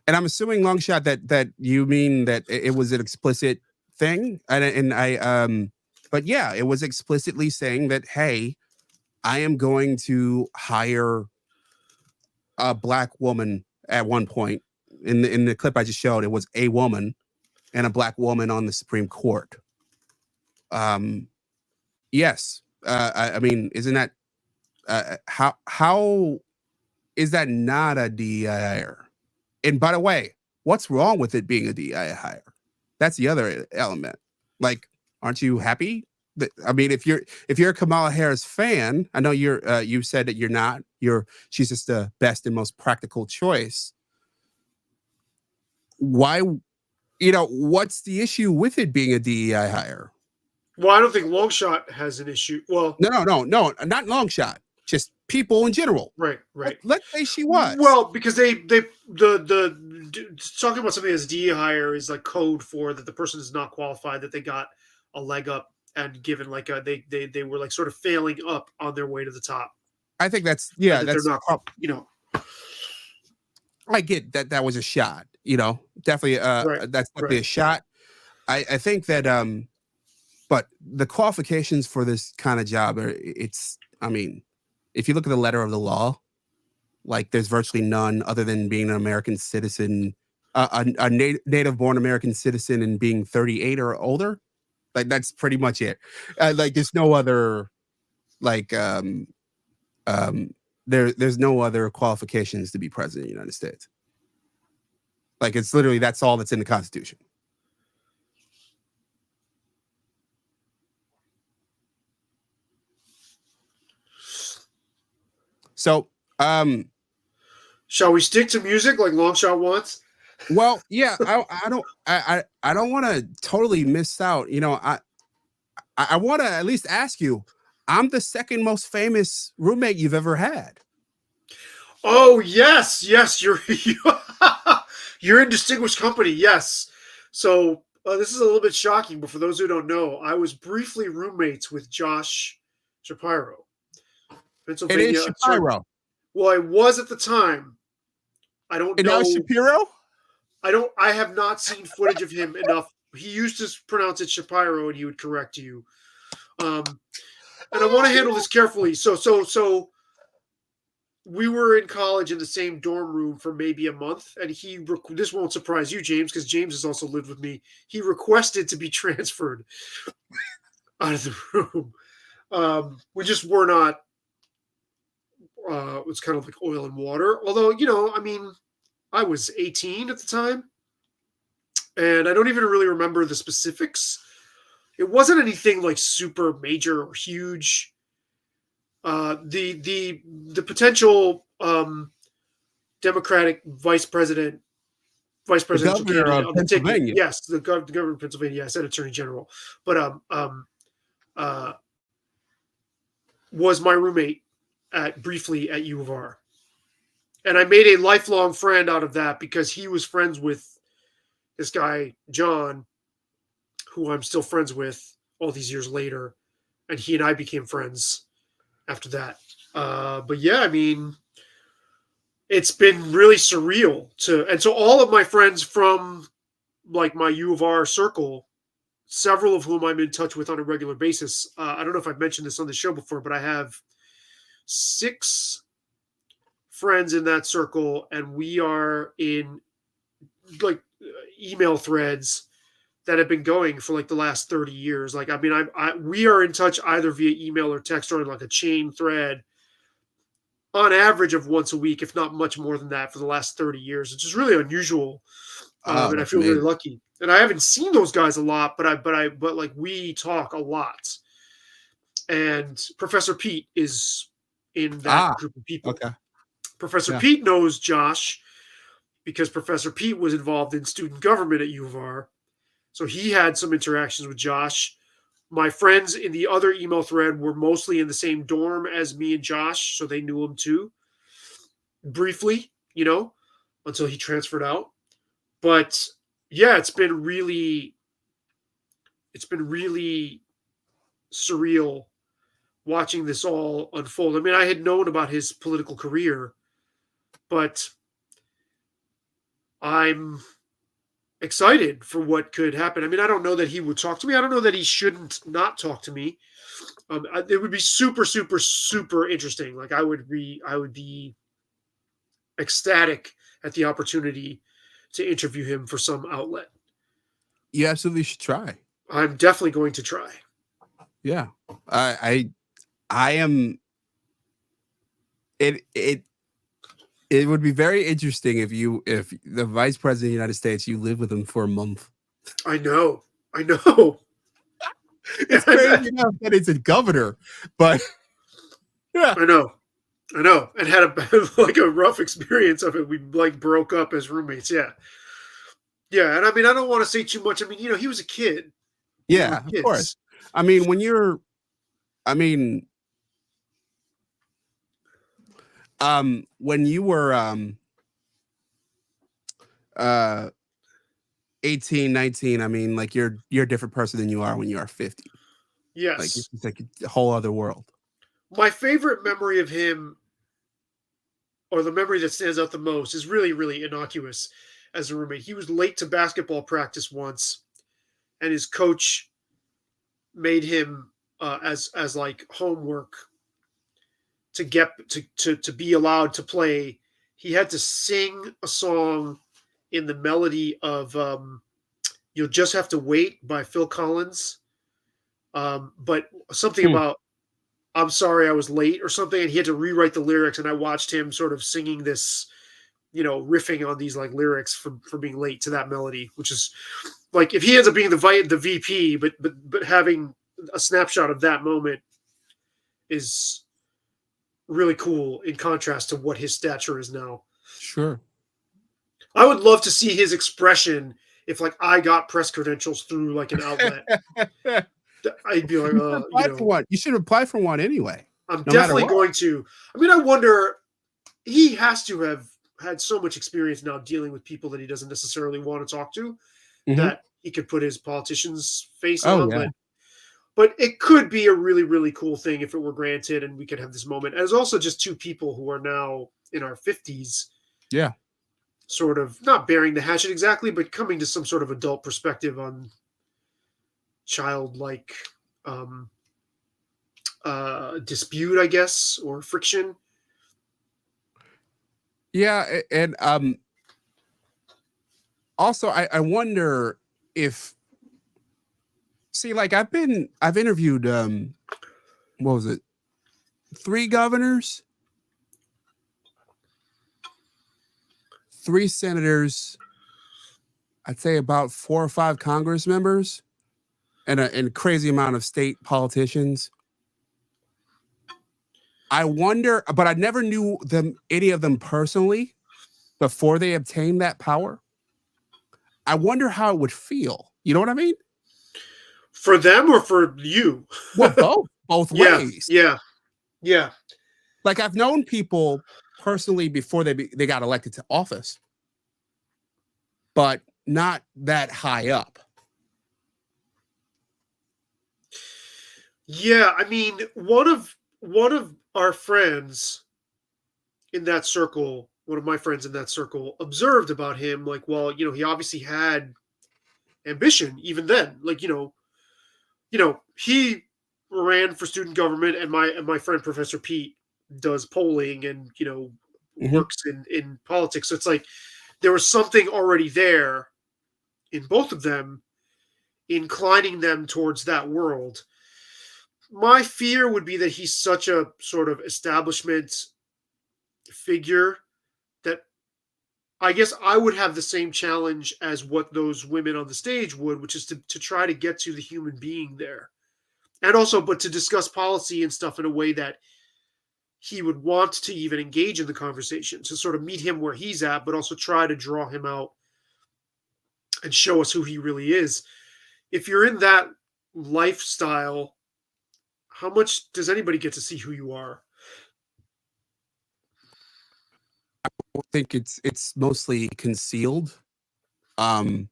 clothes. long shot that you mean that it was an explicit thing, but yeah, it was explicitly saying that, hey, I am going to hire a black woman at one point. In the clip I just showed, it was a woman and a black woman on the Supreme Court. Yes. I mean, isn't that how is that not a DEI hire? And by the way, what's wrong with it being a DEI hire? That's the other element. Like, aren't you happy? I mean, if you're a Kamala Harris fan, I know you said that you're not. She's just the best and most practical choice. Why? What's the issue with it being a DEI hire? Well, I don't think Longshot has an issue. Well, No, not long shot. Just people in general. right. Let's say she was. Well, because the talking about something as DE hire is like code for that the person is not qualified, that they got a leg up and given like they were like sort of failing up on their way to the top. I think that's That that's they're not, I get that was a shot. Definitely. That's definitely a shot. I think that but the qualifications for this kind of job I mean, if you look at the letter of the law, like there's virtually none other than being an American citizen, a native born American citizen and being 38 or older. Like that's pretty much it. Like there's no other like there's no other qualifications to be president of the United States. Like it's literally that's all that's in the Constitution. So, shall we stick to music like Longshot wants? Well, yeah, I don't want to totally miss out. I want to at least ask you. I'm the second most famous roommate you've ever had. Oh yes, you're in distinguished company. Yes. So this is a little bit shocking, but for those who don't know, I was briefly roommates with Josh Shapiro. Pennsylvania. It is Shapiro. Well, I was at the time. I don't know. Now Shapiro? I have not seen footage of him enough. He used to pronounce it Shapiro, and he would correct you. And I want to handle this carefully. So we were in college in the same dorm room for maybe a month, and this won't surprise you, James, because James has also lived with me. He requested to be transferred out of the room. We just were not. It was kind of like oil and water. Although, I mean, I was 18 at the time, and I don't even really remember the specifics. It wasn't anything like super major or huge. The potential Democratic vice presidential candidate on the ticket. Yes, the governor of Pennsylvania. I said Attorney General, but was my roommate briefly at U of R. And I made a lifelong friend out of that because he was friends with this guy, John, who I'm still friends with all these years later. And he and I became friends after that. But yeah, I mean, it's been really surreal and so all of my friends from like my U of R circle, several of whom I'm in touch with on a regular basis. I don't know if I've mentioned this on the show before, but I have 6 friends in that circle, and we are in like email threads that have been going for like the last 30 years. Like, I mean, we are in touch either via email or text or in like a chain thread on average of once a week, if not much more than that, for the last 30 years, which is really unusual. And I feel really lucky. And I haven't seen those guys a lot, but like we talk a lot. And Professor Pete is in that group of people. Okay. Professor Yeah. Pete knows Josh because Professor Pete was involved in student government at U of R. So he had some interactions with Josh. My friends in the other email thread were mostly in the same dorm as me and Josh, so they knew him too. Briefly, until he transferred out. But yeah, it's been really surreal watching this all unfold. I mean, I had known about his political career, but I'm excited for what could happen. I mean, I don't know that he would talk to me. I don't know that he shouldn't not talk to me. It would be super, super, super interesting. Like I would be ecstatic at the opportunity to interview him for some outlet. You absolutely should try. I'm definitely going to try. Yeah. I am. It would be very interesting if the vice president of the United States, you live with him for a month. I know. It's crazy enough that it's a governor, but yeah. I know, and had a rough experience of it. We broke up as roommates. Yeah, and I mean, I don't want to say too much. I mean, he was a kid. Yeah, of course. I mean, when you were 18, 19, I mean, like you're a different person than you are when you are 50. Yes. Like it's like a whole other world. My favorite memory of him, or the memory that stands out the most, is really, really innocuous as a roommate. He was late to basketball practice once, and his coach made him as like homework to get to be allowed to play. He had to sing a song in the melody of "You'll Just Have to Wait" by Phil Collins, but something about "I'm sorry I was late" or something, and he had to rewrite the lyrics. And I watched him sort of singing this, riffing on these like lyrics for being late to that melody, which is like if he ends up being the VP, but having a snapshot of that moment is really cool in contrast to what his stature is now. Sure. I would love to see his expression if like I got press credentials through like an outlet. I'd be like, for one. You should apply for one anyway. I'm no definitely matter what. going to. I mean, I wonder, he has to have had so much experience now dealing with people that he doesn't necessarily want to talk to, Mhm. that he could put his politician's face Oh, on. yeah. But it could be a really, really cool thing if it were granted and we could have this moment. And it's also just two people who are now in our 50s. Yeah. Sort of not bearing the hatchet exactly, but coming to some sort of adult perspective on childlike dispute, I guess, or friction. Yeah, and also I wonder if like I've interviewed what was it? 3 governors, 3 senators, I'd say about 4 or 5 Congress members, and a crazy amount of state politicians. I wonder, but I never knew any of them personally before they obtained that power. I wonder how it would feel. You know what I mean? For them or for you? Well, both ways. Yeah. Like I've known people personally before they got elected to office, but not that high up. Yeah, I mean, one of our friends in that circle, one of my friends in that circle, observed about him, like, well, he obviously had ambition even then. Like, he ran for student government, and my friend Professor Pete does polling and works in politics. So it's like there was something already there in both of them, inclining them towards that world. My fear would be that he's such a sort of establishment figure that I guess I would have the same challenge as what those women on the stage would, which is to try to get to the human being there. And also, but to discuss policy and stuff in a way that he would want to even engage in the conversation, to sort of meet him where he's at, but also try to draw him out and show us who he really is. If you're in that lifestyle, how much does anybody get to see who you are? I think it's mostly concealed. And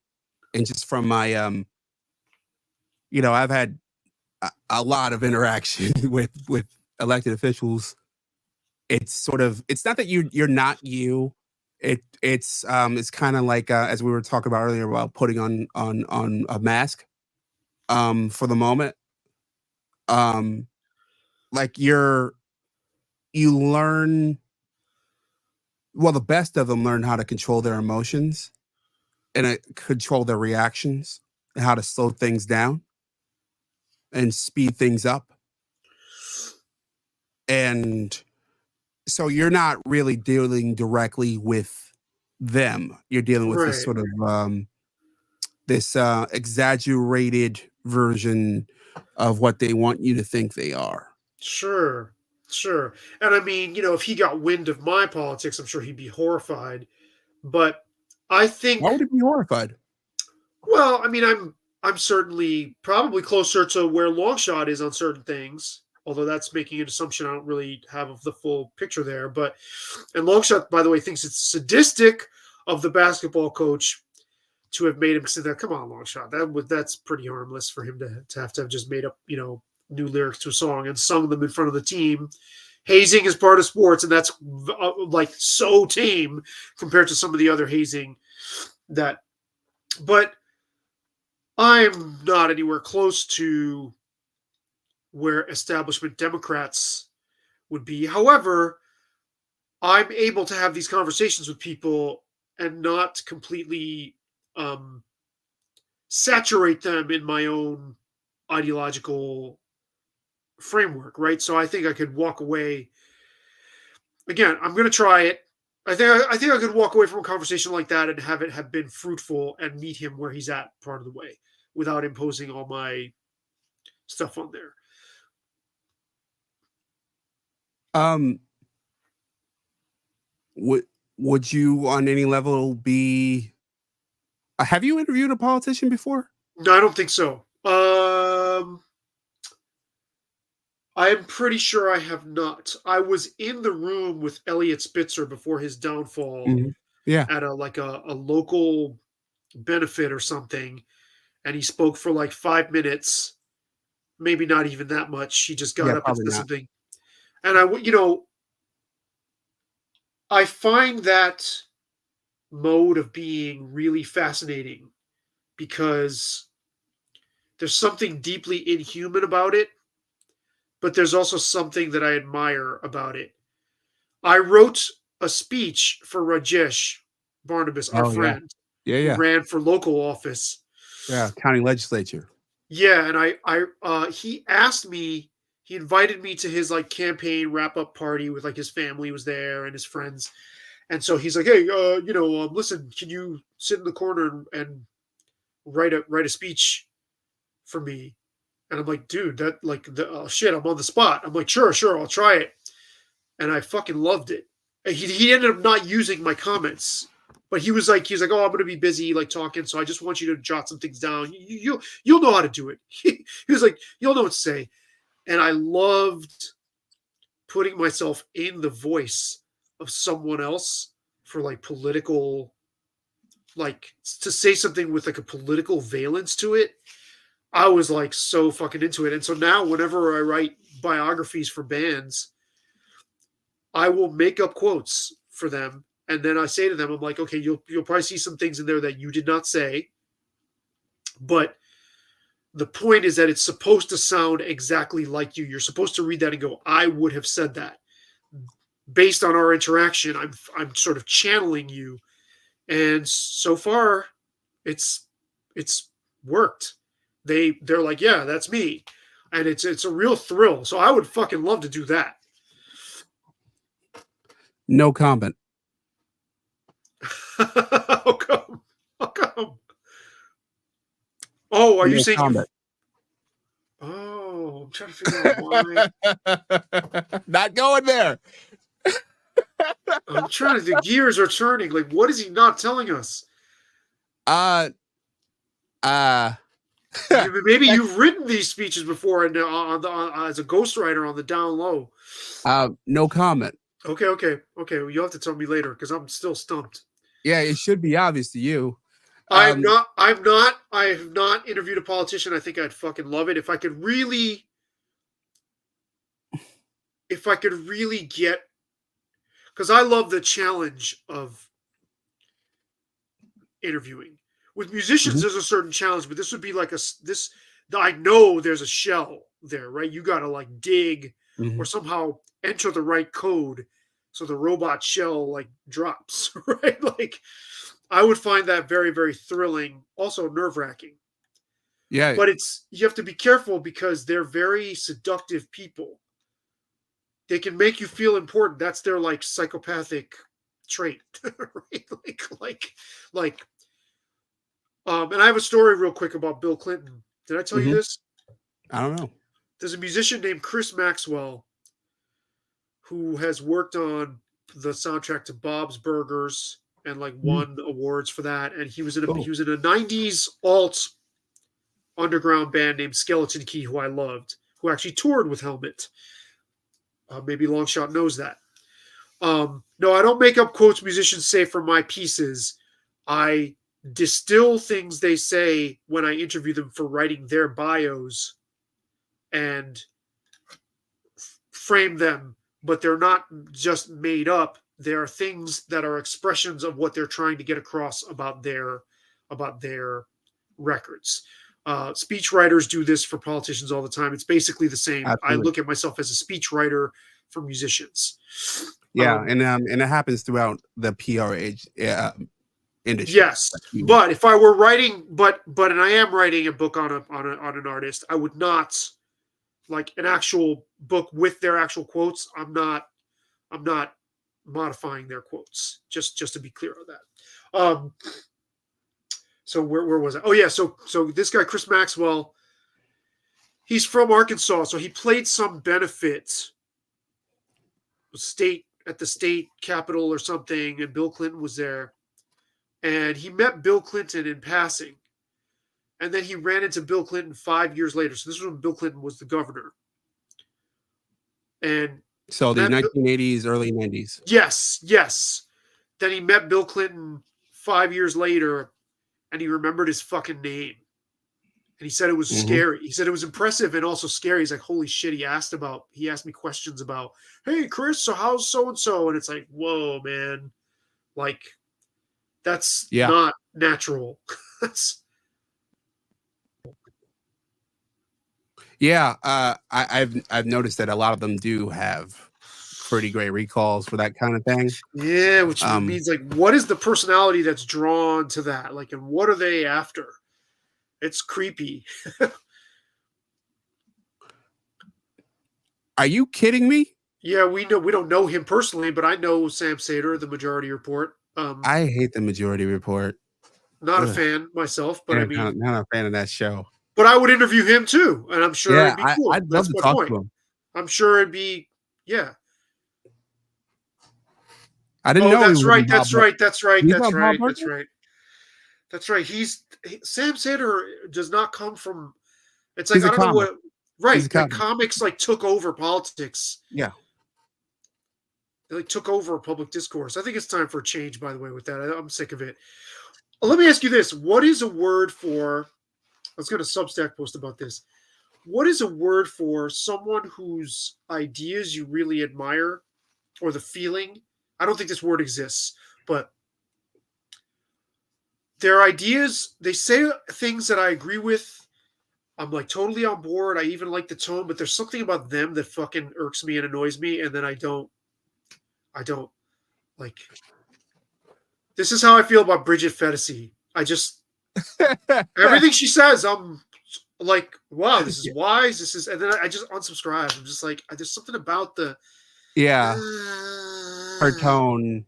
just from my I've had a lot of interaction with elected officials. It's not that you're not you. It's kind of like as we were talking about earlier about putting on a mask for the moment. Like you learn, well, the best of them learn how to control their emotions and control their reactions and how to slow things down and speed things up. And so you're not really dealing directly with them. You're dealing with this Right. sort of this exaggerated version of what they want you to think they are. Sure. Sure. And I mean, if he got wind of my politics, I'm sure he'd be horrified. But I think, Why would it be horrified? well, I mean, I'm certainly probably closer to where Longshot is on certain things, although that's making an assumption. I don't really have the full picture there. And Longshot, by the way, thinks it's sadistic of the basketball coach to have made him say that. Come on, Longshot. That's pretty harmless for him to have just made up, new lyrics to a song and sung them in front of the team. Hazing is part of sports, and that's like so tame compared to some of the other hazing that. But I'm not anywhere close to where establishment Democrats would be. However, I'm able to have these conversations with people and not completely saturate them in my own ideological framework, right? So I think I could walk away. Again, I'm going to try it. I think I could walk away from a conversation like that and have it have been fruitful and meet him where he's at part of the way without imposing all my stuff on there. Would you on any level be have you interviewed a politician before? No, I don't think so. I am pretty sure I have not. I was in the room with Elliot Spitzer before his downfall Yeah. at a local benefit or something, and he spoke for like 5 minutes, maybe not even that much. He just got Yeah, up and probably said not. something, and I find that mode of being really fascinating because there's something deeply inhuman about it, but there's also something that I admire about it. I wrote a speech for Rajesh Barnabas, our Oh yeah. friend, Yeah, who yeah. ran for local office. Yeah, county legislature. Yeah, and he asked me, he invited me to his campaign wrap up party with his family was there and his friends. And so he's like, "Hey, listen, can you sit in the corner and write a speech for me?" And I'm like, "Dude, that shit, I'm on the spot." I'm like, "Sure, I'll try it." And I fucking loved it. And he ended up not using my comments, but he was like, "Oh, I'm gonna be busy talking, so I just want you to jot some things down. You'll know how to do it." He was like, "You'll know what to say." And I loved putting myself in the voice of someone else for political, to say something with a political valence to it. I was so fucking into it. And so now whenever I write biographies for bands, I will make up quotes for them. And then I say to them, I'm like, "Okay, you'll probably see some things in there that you did not say. But the point is that it's supposed to sound exactly like you. You're supposed to read that and go, I would have said that. Based on our interaction, I'm sort of channeling you." And so far, it's worked. They're like, "Yeah, that's me," and it's a real thrill. So I would fucking love to do that. No comment. How come? How come? Oh, are you No saying you? comment. Oh, know. I'm trying to figure out why. Not going there. I'm trying to. The gears are turning. Like, what is he not telling us? Uh, Maybe you've written these speeches before and as a ghostwriter on the down low. no comment. Okay. Well, you'll have to tell me later because I'm still stumped. Yeah, it should be obvious to you. I have not interviewed a politician. I think I'd fucking love it if I could really get, because I love the challenge of interviewing. With musicians, there's a certain challenge, but this would be like I know there's a shell there, right? You got to like dig or somehow enter the right code so the robot shell like drops, right? Like, I would find that very, very thrilling, also nerve-wracking. Yeah. But you have to be careful because they're very seductive people. They can make you feel important. That's their like psychopathic trait, right? And I have a story real quick about Bill Clinton. Did I tell you this? I don't know. There's a musician named Chris Maxwell who has worked on the soundtrack to Bob's Burgers and like won awards for that. And he was in a 90s alt underground band named Skeleton Key, who I loved, who actually toured with Helmet. Maybe Longshot knows that. No, I don't make up quotes musicians say for my pieces. I distill things they say when I interview them for writing their bios and frame them, but they're not just made up. There are things that are expressions of what they're trying to get across about their records. Speech writers do this for politicians all the time. It's basically the same. Absolutely. I look at myself as a speech writer for musicians. Yeah, and it happens throughout the PR industry. Yes, but if I were writing, and I am writing a book on an artist, I would not like an actual book with their actual quotes. I'm not modifying their quotes. Just to be clear on that. So where was I? Oh yeah, so this guy Chris Maxwell, he's from Arkansas, so he played some benefit at the state capitol or something, and Bill Clinton was there. And he met Bill Clinton in passing. And then he ran into Bill Clinton 5 years later. So this was when Bill Clinton was the governor. And so the 1980s, early 90s. Yes. Then he met Bill Clinton 5 years later, and he remembered his fucking name. And he said it was scary. He said it was impressive and also scary. He's like, holy shit, he asked me questions about, hey, Chris, so how's so-and-so? And it's like, whoa, man. Like, that's not natural. I've noticed that a lot of them do have pretty great recalls for that kind of thing. Yeah, which means like, what is the personality that's drawn to that? Like, and what are they after? It's creepy. Are you kidding me? Yeah, we don't know him personally, but I know Sam Sater, the Majority Report. I hate the Majority Report. Not a fan myself, but not a fan of that show. But I would interview him too, and I'm sure it'd be cool. I'd love to talk to him. I'm sure it'd be, yeah. I didn't know. That's right. That's right. Sam Sater does not come from. It's like I don't know what. Right, the comics like took over politics. Yeah, they like took over public discourse. I think it's time for a change. By the way, with that, I'm sick of it. Let me ask you this: what is a word for? I was going to Substack post about this. What is a word for someone whose ideas you really admire, or the feeling? I don't think this word exists, but their ideas, they say things that I agree with. I'm like totally on board. I even like the tone, but there's something about them that fucking irks me and annoys me. And then I don't like, this is how I feel about Bridget Fetisi. I just, everything she says, I'm like, wow, this is wise. And then I just unsubscribe. I'm just like, there's something about her tone,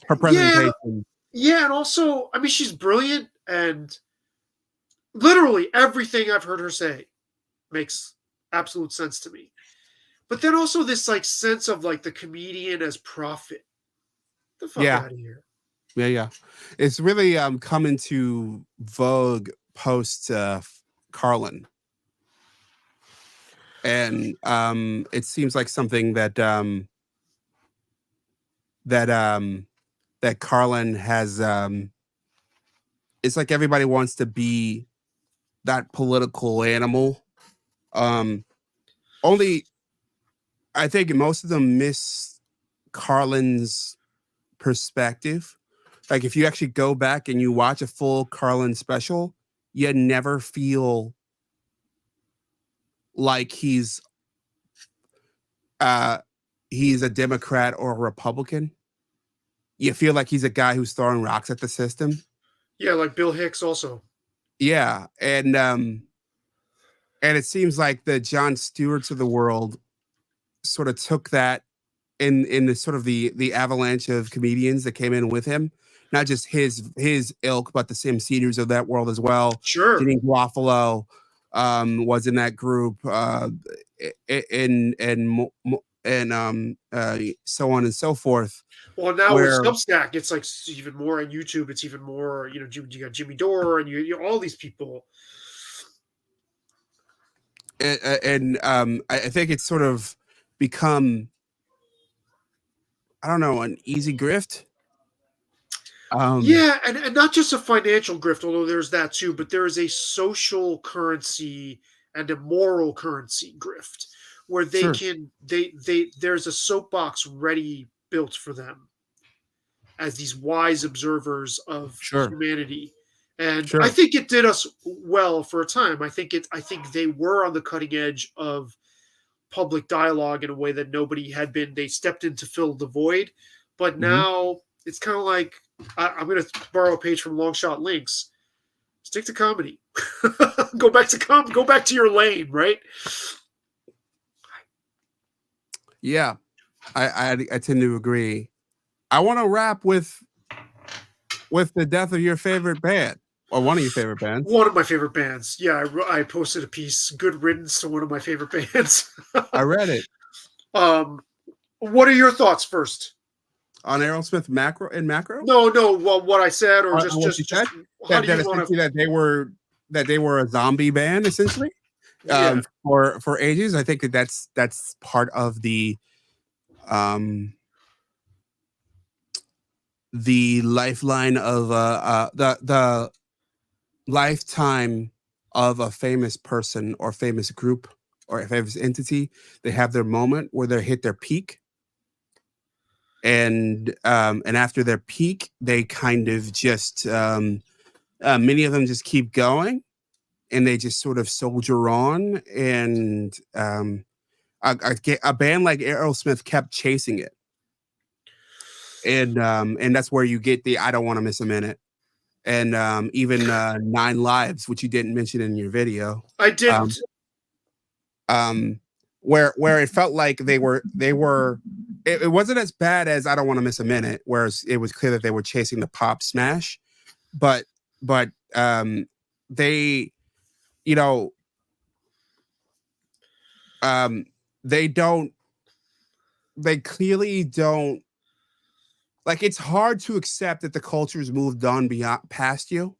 her presentation. Yeah. And also, I mean, she's brilliant, and literally everything I've heard her say makes absolute sense to me. But then also this like sense of like the comedian as prophet. Get the fuck Yeah. out of here. Yeah. It's really come into vogue post Carlin. And it seems like something that that Carlin has it's like everybody wants to be that political animal. Only I think most of them miss Carlin's perspective. Like if you actually go back and you watch a full Carlin special, you never feel like he's a Democrat or a Republican. You feel like he's a guy who's throwing rocks at the system. Yeah, like Bill Hicks also. Yeah, and it seems like the Jon Stewarts of the world sort of took that in the sort of the avalanche of comedians that came in with him, not just his ilk, but the Sam Cedars of that world as well. Sure. Janine Garofalo was in that group, and so on and so forth. Well, now where- with Substack, it's like even more on YouTube. It's even more, you got Jimmy Dore and you all these people. And I think it's sort of become, I don't know, an easy grift. Yeah, and not just a financial grift, although there's that too, but there is a social currency and a moral currency grift where they Sure. can there's a soapbox ready built for them as these wise observers of Sure. humanity. And Sure. I think it did us well for a time. I think they were on the cutting edge of public dialogue in a way that nobody had been. They stepped in to fill the void, but now it's kind of like I'm going to borrow a page from Long Shot Links. Stick to comedy. Go back to your lane, right? Yeah, I tend to agree. I want to wrap with the death of your favorite band, or one of your favorite bands. One of my favorite bands. Yeah, I posted a piece. Good riddance to one of my favorite bands. I read it What are your thoughts first? on Aerosmith macro. No. Well, what I said, or On just what you said? how do That you want essentially to? that they were a zombie band essentially. Yeah. For ages. I think that's part of the lifeline of the lifetime of a famous person or famous group or a famous entity. They have their moment where they hit their peak, and after their peak, they kind of just many of them just keep going, and they just sort of soldier on, and a band like Aerosmith kept chasing it. And that's where you get the I don't want to miss a minute. And even 9 Lives, which you didn't mention in your video. I didn't. Where it felt like they were it wasn't as bad as I don't want to miss a minute, whereas it was clear that they were chasing the pop smash. But they, they clearly don't, like, it's hard to accept that the culture's moved on past you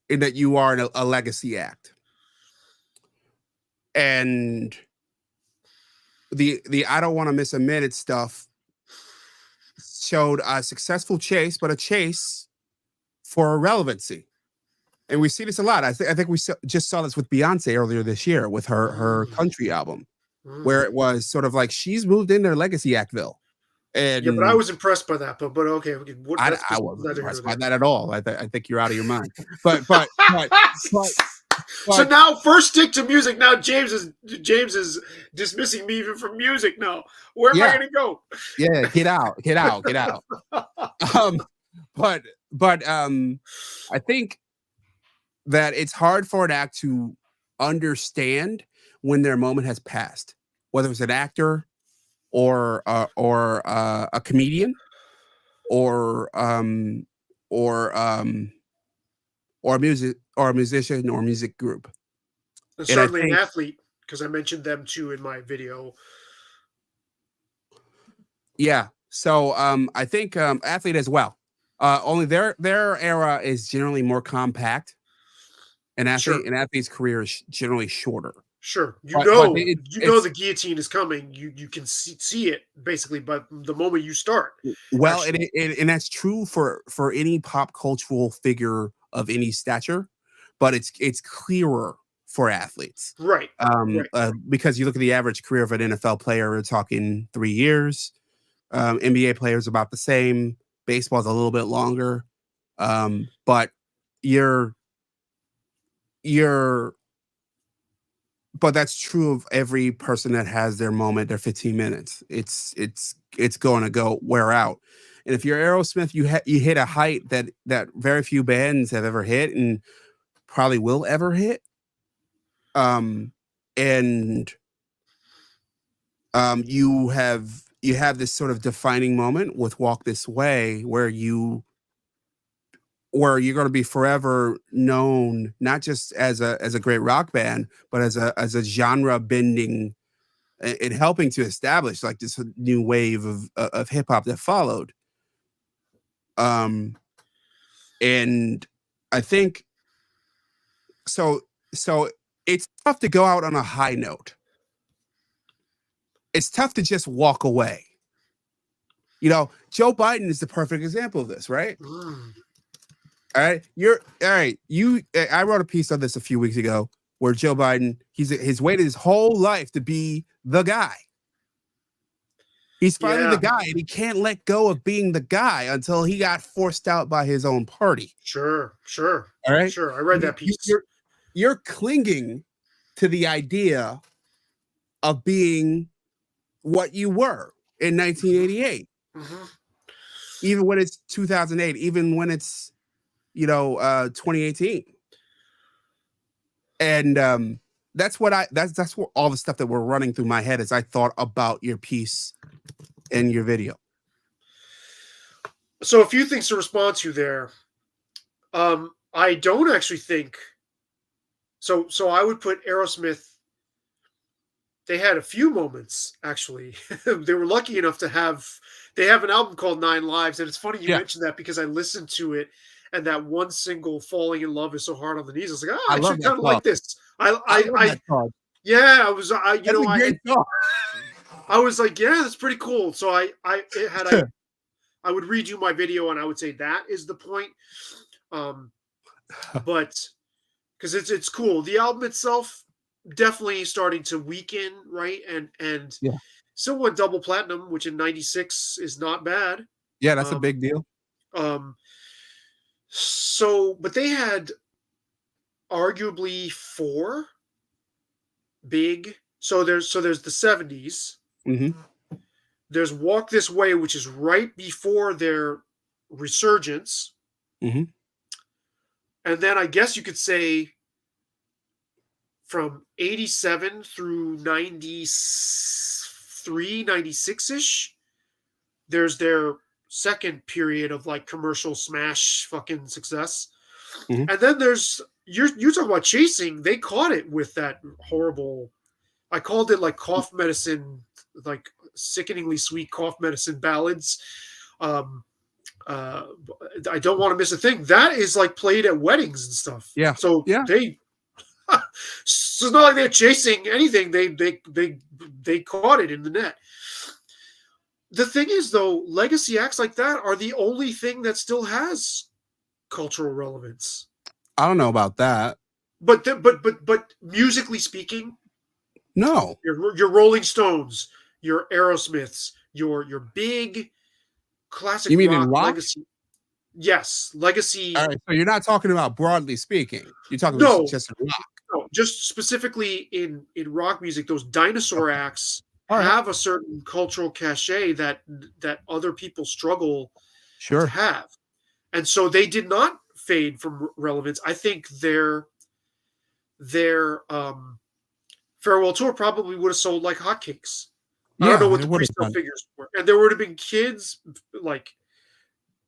and that you are a legacy act. And the I don't want to miss a minute stuff showed a successful chase, but a chase for relevancy. And we see this a lot. I think we just saw this with Beyonce earlier this year with her country album, where it was sort of like she's moved into legacy actville. And yeah, but I was impressed by that. But okay, I wasn't impressed by that at all. I think you're out of your mind. But so now first stick to music. Now James is dismissing me even from music. Now where am I going to go? Yeah, get out. But I think that it's hard for an act to understand when their moment has passed, whether it's an actor or a comedian or a musician or music group. And certainly an athlete. because I mentioned them too in my video. Yeah. So I think athlete as well. Only their era is generally more compact. Sure. An athlete's career is generally shorter. Sure. But it's The guillotine is coming. You can see it basically, but the moment you start. well, actually. and that's true for any pop cultural figure of any stature, but it's clearer for athletes. Right. Right. Because you look at the average career of an NFL player, we're talking 3 years. NBA players about the same. Baseball's a little bit longer. But you're but that's true of every person that has their moment, their 15 minutes. It's going to go wear out. And if you're Aerosmith, you hit a height that very few bands have ever hit and probably will ever hit. And you have this sort of defining moment with Walk This Way where you're going to be forever known, not just as a great rock band, but as a genre bending and helping to establish like this new wave of hip hop that followed. And I think so it's tough to go out on a high note. It's tough to just walk away. Joe Biden is the perfect example of this, right? Mm. All right. I wrote a piece on this a few weeks ago where Joe Biden, he's waited his whole life to be the guy. He's finally the guy, and he can't let go of being the guy until he got forced out by his own party. Sure. All right. Sure. I read that piece. You're clinging to the idea of being what you were in 1988. Mm-hmm. Even when it's 2008, even when it's 2018. And that's what all the stuff that were running through my head as I thought about your piece and your video. So a few things to respond to there. I don't actually think so I would put Aerosmith. They had a few moments, actually. They were lucky enough to have an album called 9 Lives. And it's funny you mentioned that because I listened to it, and that one single, Falling in Love Is So Hard on the Knees. I was like, I actually kind of like this. I was like, yeah, that's pretty cool. So I would read you my video and I would say that is the point. But because it's cool. The album itself definitely starting to weaken, right? And still went double platinum, which in '96 is not bad. Yeah, that's a big deal. But they had arguably 4 big. So there's the 70s. Mm-hmm. There's Walk This Way, which is right before their resurgence. Mm-hmm. And then I guess you could say from 87 through 93, 96-ish, there's their second period of like commercial smash fucking success. Mm-hmm. And then there's you talk about chasing. They caught it with that horrible, I called it like cough medicine, like sickeningly sweet cough medicine ballads. I Don't Want to Miss a Thing. That is like played at weddings and stuff. Yeah. So they so it's not like they're chasing anything. They caught it in the net. The thing is, though, legacy acts like that are the only thing that still has cultural relevance. I don't know about that. But musically speaking, no. Your Rolling Stones, your Aerosmiths, your big classic. You mean rock in rock? Legacy? Yes, legacy. All right, so you're not talking about broadly speaking. You're talking about just in rock. No, just specifically in rock music, those dinosaur acts have a certain cultural cachet that other people struggle to have. And so they did not fade from relevance. I think their farewell tour probably would have sold like hotcakes. I don't know what the pre-sale figures were. And there would have been kids, like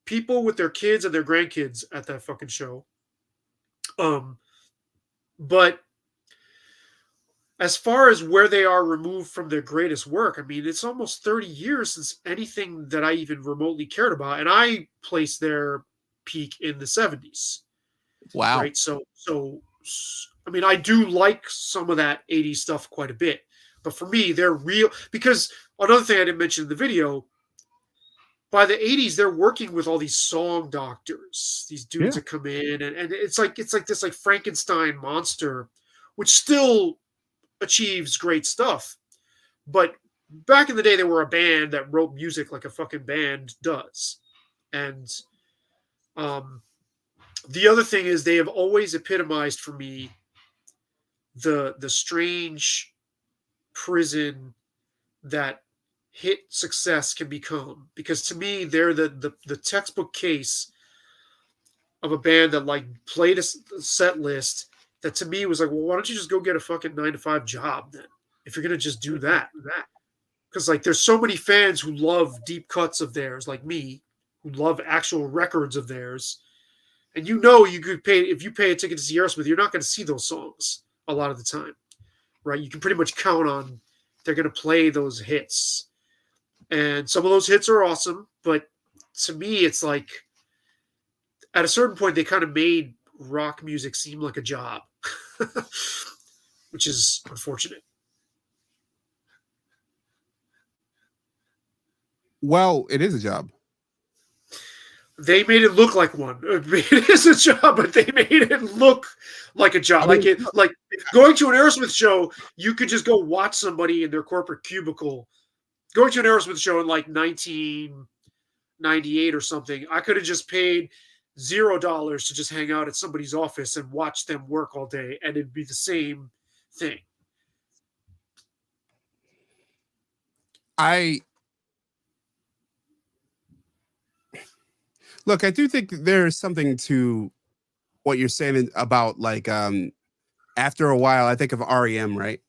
people with their kids and their grandkids at that fucking show. But as far as where they are removed from their greatest work, I mean, it's almost 30 years since anything that I even remotely cared about. And I placed their peak in the 70s, Wow. right? I mean, I do like some of that 80s stuff quite a bit. But for me, they're real. Because another thing I didn't mention in the video, by the 80s, they're working with all these song doctors, these dudes Yeah. that come in, and it's like this like Frankenstein monster, which still achieves great stuff. But back in the day, they were a band that wrote music like a fucking band does. And the other thing is they have always epitomized for me the strange prison that hit success can become. Because to me, they're the textbook case of a band that like played a set list that to me was like, well, why don't you just go get a fucking 9 to 5 job then? If you're gonna just do that. Because like there's so many fans who love deep cuts of theirs, like me, who love actual records of theirs. And you could pay, if you pay a ticket to see Aerosmith, you're not going to see those songs a lot of the time, right? You can pretty much count on they're going to play those hits. And some of those hits are awesome, but to me, it's like at a certain point, they kind of made rock music seem like a job, which is unfortunate. Well, it is a job. They made it look like one. It is a job, but they made it look like a job. I mean, Like going to an Aerosmith show, you could just go watch somebody in their corporate cubicle. Going to an Aerosmith show in like 1998 or something, I could have just paid $0 to just hang out at somebody's office and watch them work all day, and it'd be the same thing. Look, I do think there's something to what you're saying about like after a while, I think of REM, right?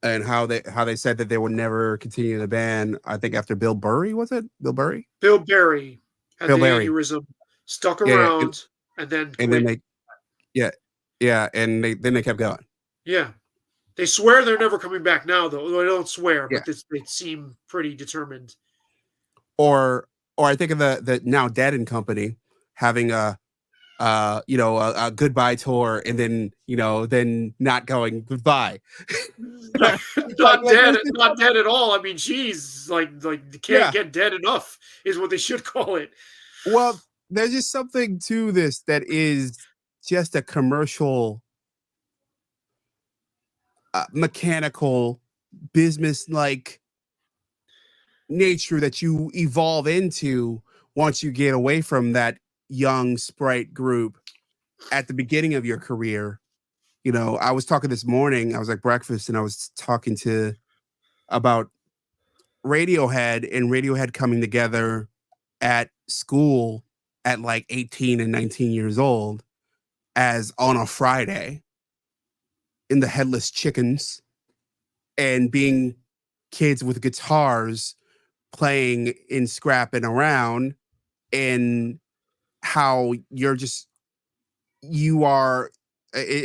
And how they said that they would never continue the band. I think after Bill Burry, was it? Bill Burry? Bill Berry had Bill the Berry. aneurysm, stuck Yeah, around, and then quit. and then they kept going. Yeah. They swear they're never coming back now, though. They don't swear, Yeah. but they seem pretty determined. Or I think of the now dead and company having a goodbye tour and then then not going goodbye. not dead at all. I mean, geez, like you can't get dead enough is what they should call it. Well, there's just something to this that is just a commercial, mechanical, business-like nature that you evolve into once you get away from that young sprite group at the beginning of your career. I was talking this morning, I was at breakfast and I was talking about Radiohead and Radiohead coming together at school at like 18 and 19 years old as on a Friday in the Headless Chickens and being kids with guitars playing and scrapping around, and how it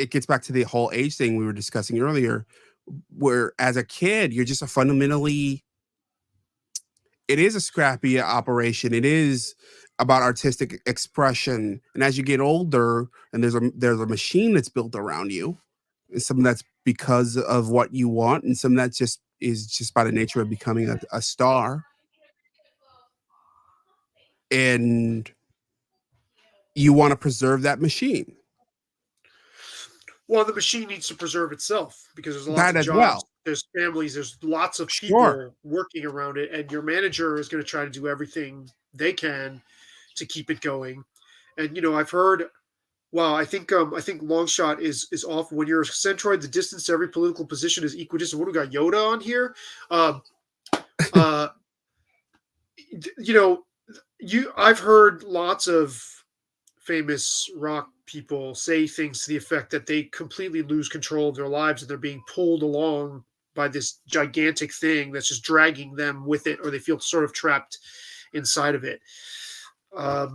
gets back to the whole age thing we were discussing earlier, where as a kid, you're just it is a scrappy operation. It is about artistic expression. And as you get older and there's a machine that's built around you, and some that's because of what you want, and some that is just by the nature of becoming a star. And you want to preserve that machine. Well, the machine needs to preserve itself because there's lots That of as jobs, well. there's families, there's lots of people working around it, and your manager is going to try to do everything they can to keep it going. And I've heard, wow, I think Longshot is off. When you're a centroid, the distance to every political position is equidistant. What do we got? Yoda on here. I've heard lots of famous rock people say things to the effect that they completely lose control of their lives and they're being pulled along by this gigantic thing that's just dragging them with it, or they feel sort of trapped inside of it. I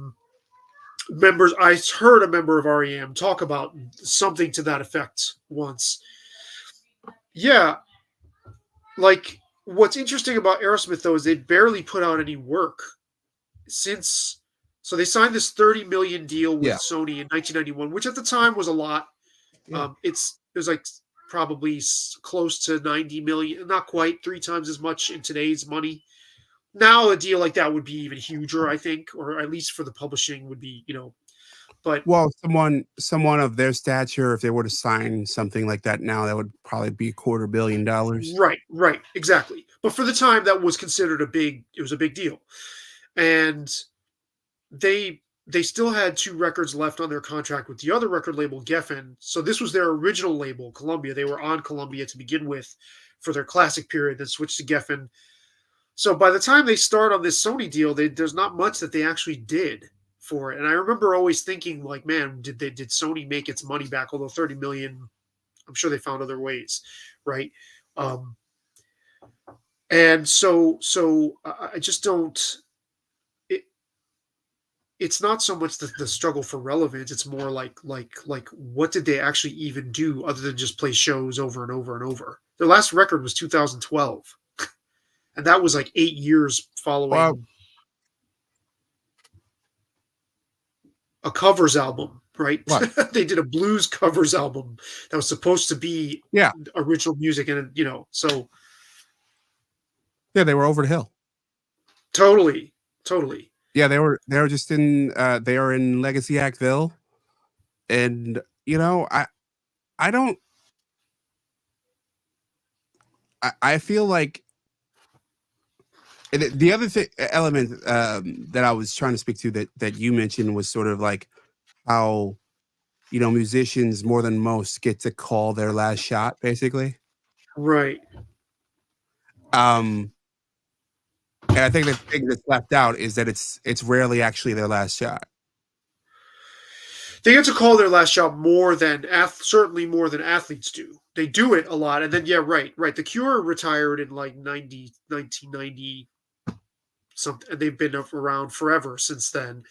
heard a member of REM talk about something to that effect once. Yeah, like what's interesting about Aerosmith though is they barely put out any work since. So they signed this 30 million deal with Yeah. Sony in 1991, which at the time was a lot. Yeah. It was like probably close to 90 million, not quite 3 times as much in today's money. Now a deal like that would be even huger, I think, or at least for the publishing would be, but Well, someone of their stature, if they were to sign something like that now, that would probably be $250 million. right, exactly. But for the time that was considered it was a big deal. And they still had 2 records left on their contract with the other record label, Geffen. So this was their original label, Columbia. They were on Columbia to begin with for their classic period, then switched to Geffen. So by the time they start on this Sony deal, there's not much that they actually did for it. And I remember always thinking, like, man, did Sony make its money back? Although 30 million, I'm sure they found other ways, right? And so I just don't. It's not so much the struggle for relevance. It's more like what did they actually even do other than just play shows over and over and over? Their last record was 2012, and that was like 8 years following Well, a covers album, right? Right. They did a blues covers album that was supposed to be Yeah. original music, and so Yeah, they were over the hill. totally. Yeah, they were just in they are in Legacy Actville. And I don't I feel like the other element that I was trying to speak to that you mentioned was sort of like how musicians more than most get to call their last shot, basically. Right. And I think the thing that's left out is that it's rarely actually their last shot. They get to call their last shot certainly more than athletes do. They do it a lot, and then right. The Cure retired in like 1990 something, and they've been around forever since then.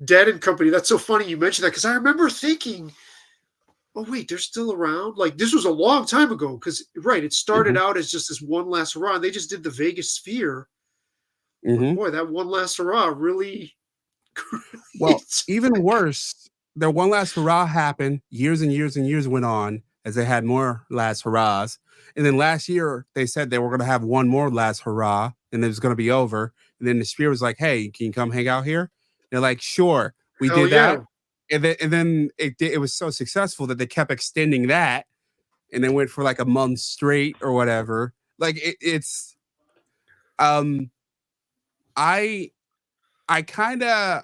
Dead and Company. That's so funny you mentioned that because I remember thinking, oh wait, they're still around. Like this was a long time ago because it started out as just this one last hurrah. And they just did the Vegas Sphere. Mm-hmm. Boy, that one last hurrah really. Well, even worse, their one last hurrah happened. Years and years and years went on as they had more last hurrahs. And then last year, they said they were going to have one more last hurrah and it was going to be over. And then the Sphere was like, hey, can you come hang out here? They're like, sure, we Hell did yeah. that. And then it was so successful that they kept extending that and then went for like a month straight or whatever. Like it's I kind of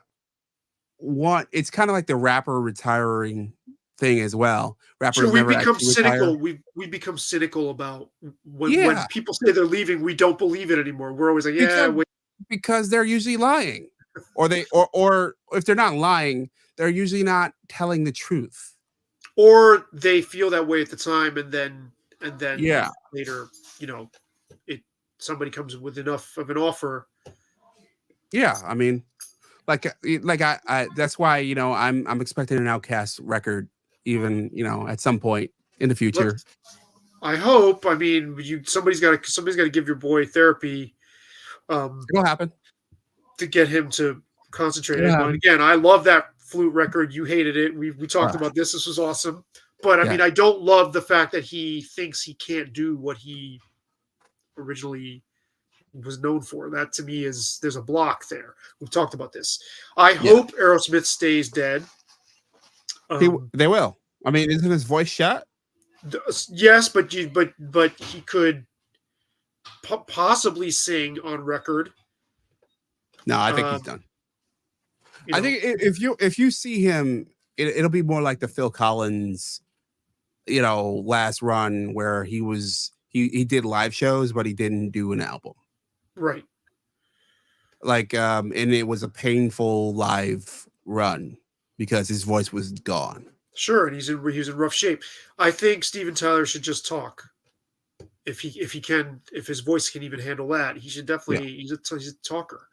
it's kind of like the rapper retiring thing as well. Rappers Sure, we've never become actually cynical. retire. We've become cynical about when people say they're leaving. We don't believe it anymore. We're always like, because they're usually lying, or or if they're not lying, they're usually not telling the truth, or they feel that way at the time, and then later, somebody comes with enough of an offer. Yeah, I mean, like I that's why I'm expecting an Outkast record, even at some point in the future. I hope. I mean, somebody's got to give your boy therapy. It'll happen to get him to concentrate. And again, I love that Flute record. You hated it. We talked about this. This was awesome. But I mean, I don't love the fact that he thinks he can't do what he originally was known for. That to me there's a block there. We've talked about this. I hope Aerosmith stays dead. They will. I mean, isn't his voice shot? Yes, but he could possibly sing on record. No, I think he's done. I think if you see him, it'll be more like the Phil Collins, last run where he did live shows, but he didn't do an album. Right. Like, and it was a painful live run because his voice was gone. Sure, and he's in rough shape. I think Steven Tyler should just talk. If his voice can even handle that, he should definitely. He's a talker.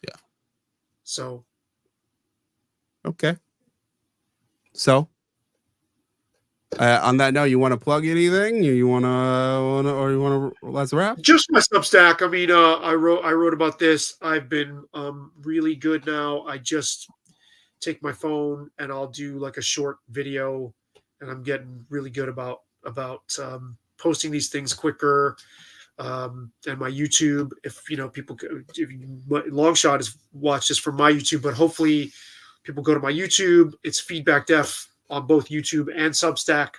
Yeah. So. Okay. So. On that note, you want to plug anything? You want to let's wrap? Just my Substack. I mean, I wrote about this. I've been really good now. I just take my phone and I'll do like a short video, and I'm getting really good about posting these things quicker. And my YouTube, if people, long shot is watch this from my YouTube, but hopefully people go to my YouTube. It's Feedback Def on both YouTube and Substack.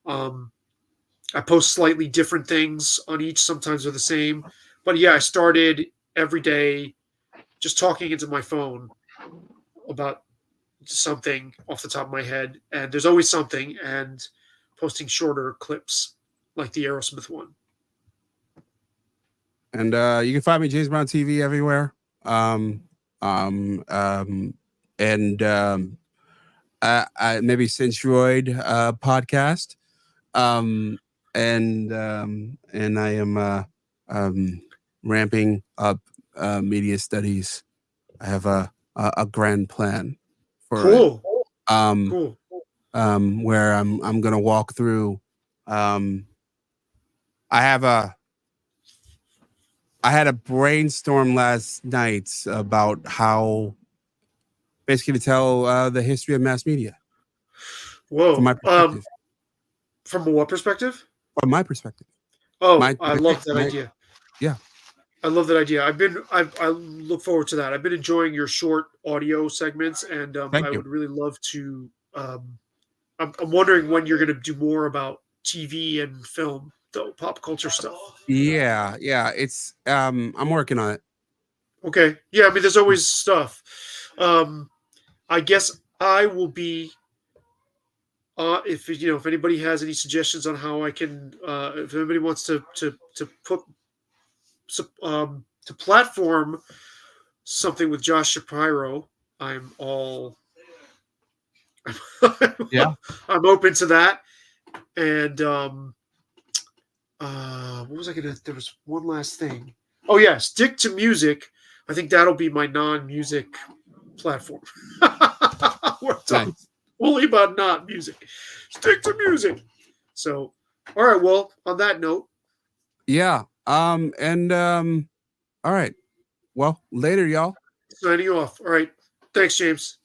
I post slightly different things on each. Sometimes they're the same, but yeah, I started every day just talking into my phone about something off the top of my head, and there's always something, and posting shorter clips like the Aerosmith one. And you can find me James Brown TV everywhere. Maybe Centroid podcast. And I am ramping up media studies. I have a grand plan for Cool. it. Cool. Where I'm gonna walk through. I had a brainstorm last night about how basically to tell the history of mass media. Whoa. From my perspective. From what perspective? From my perspective. Oh, My- I love that idea. Yeah. I love that idea. I look forward to that. I've been enjoying your short audio segments, and Thank I you. would really love to. I'm wondering when you're going to do more about TV and film, though, pop culture stuff. Yeah. It's I'm working on it. Okay. Yeah, I mean, there's always stuff. I guess I will be. If anybody has any suggestions on how I can, if anybody wants to put to platform something with Josh Shapiro, I'm all. Yeah. I'm open to that. And what was I gonna? There was one last thing. Oh yeah, stick to music. I think that'll be my non-music platform. We're talking only about not music. Stick to music. So, all right. Well, on that note, Yeah. All right. Well, later, y'all. signing off. All right. Thanks, James.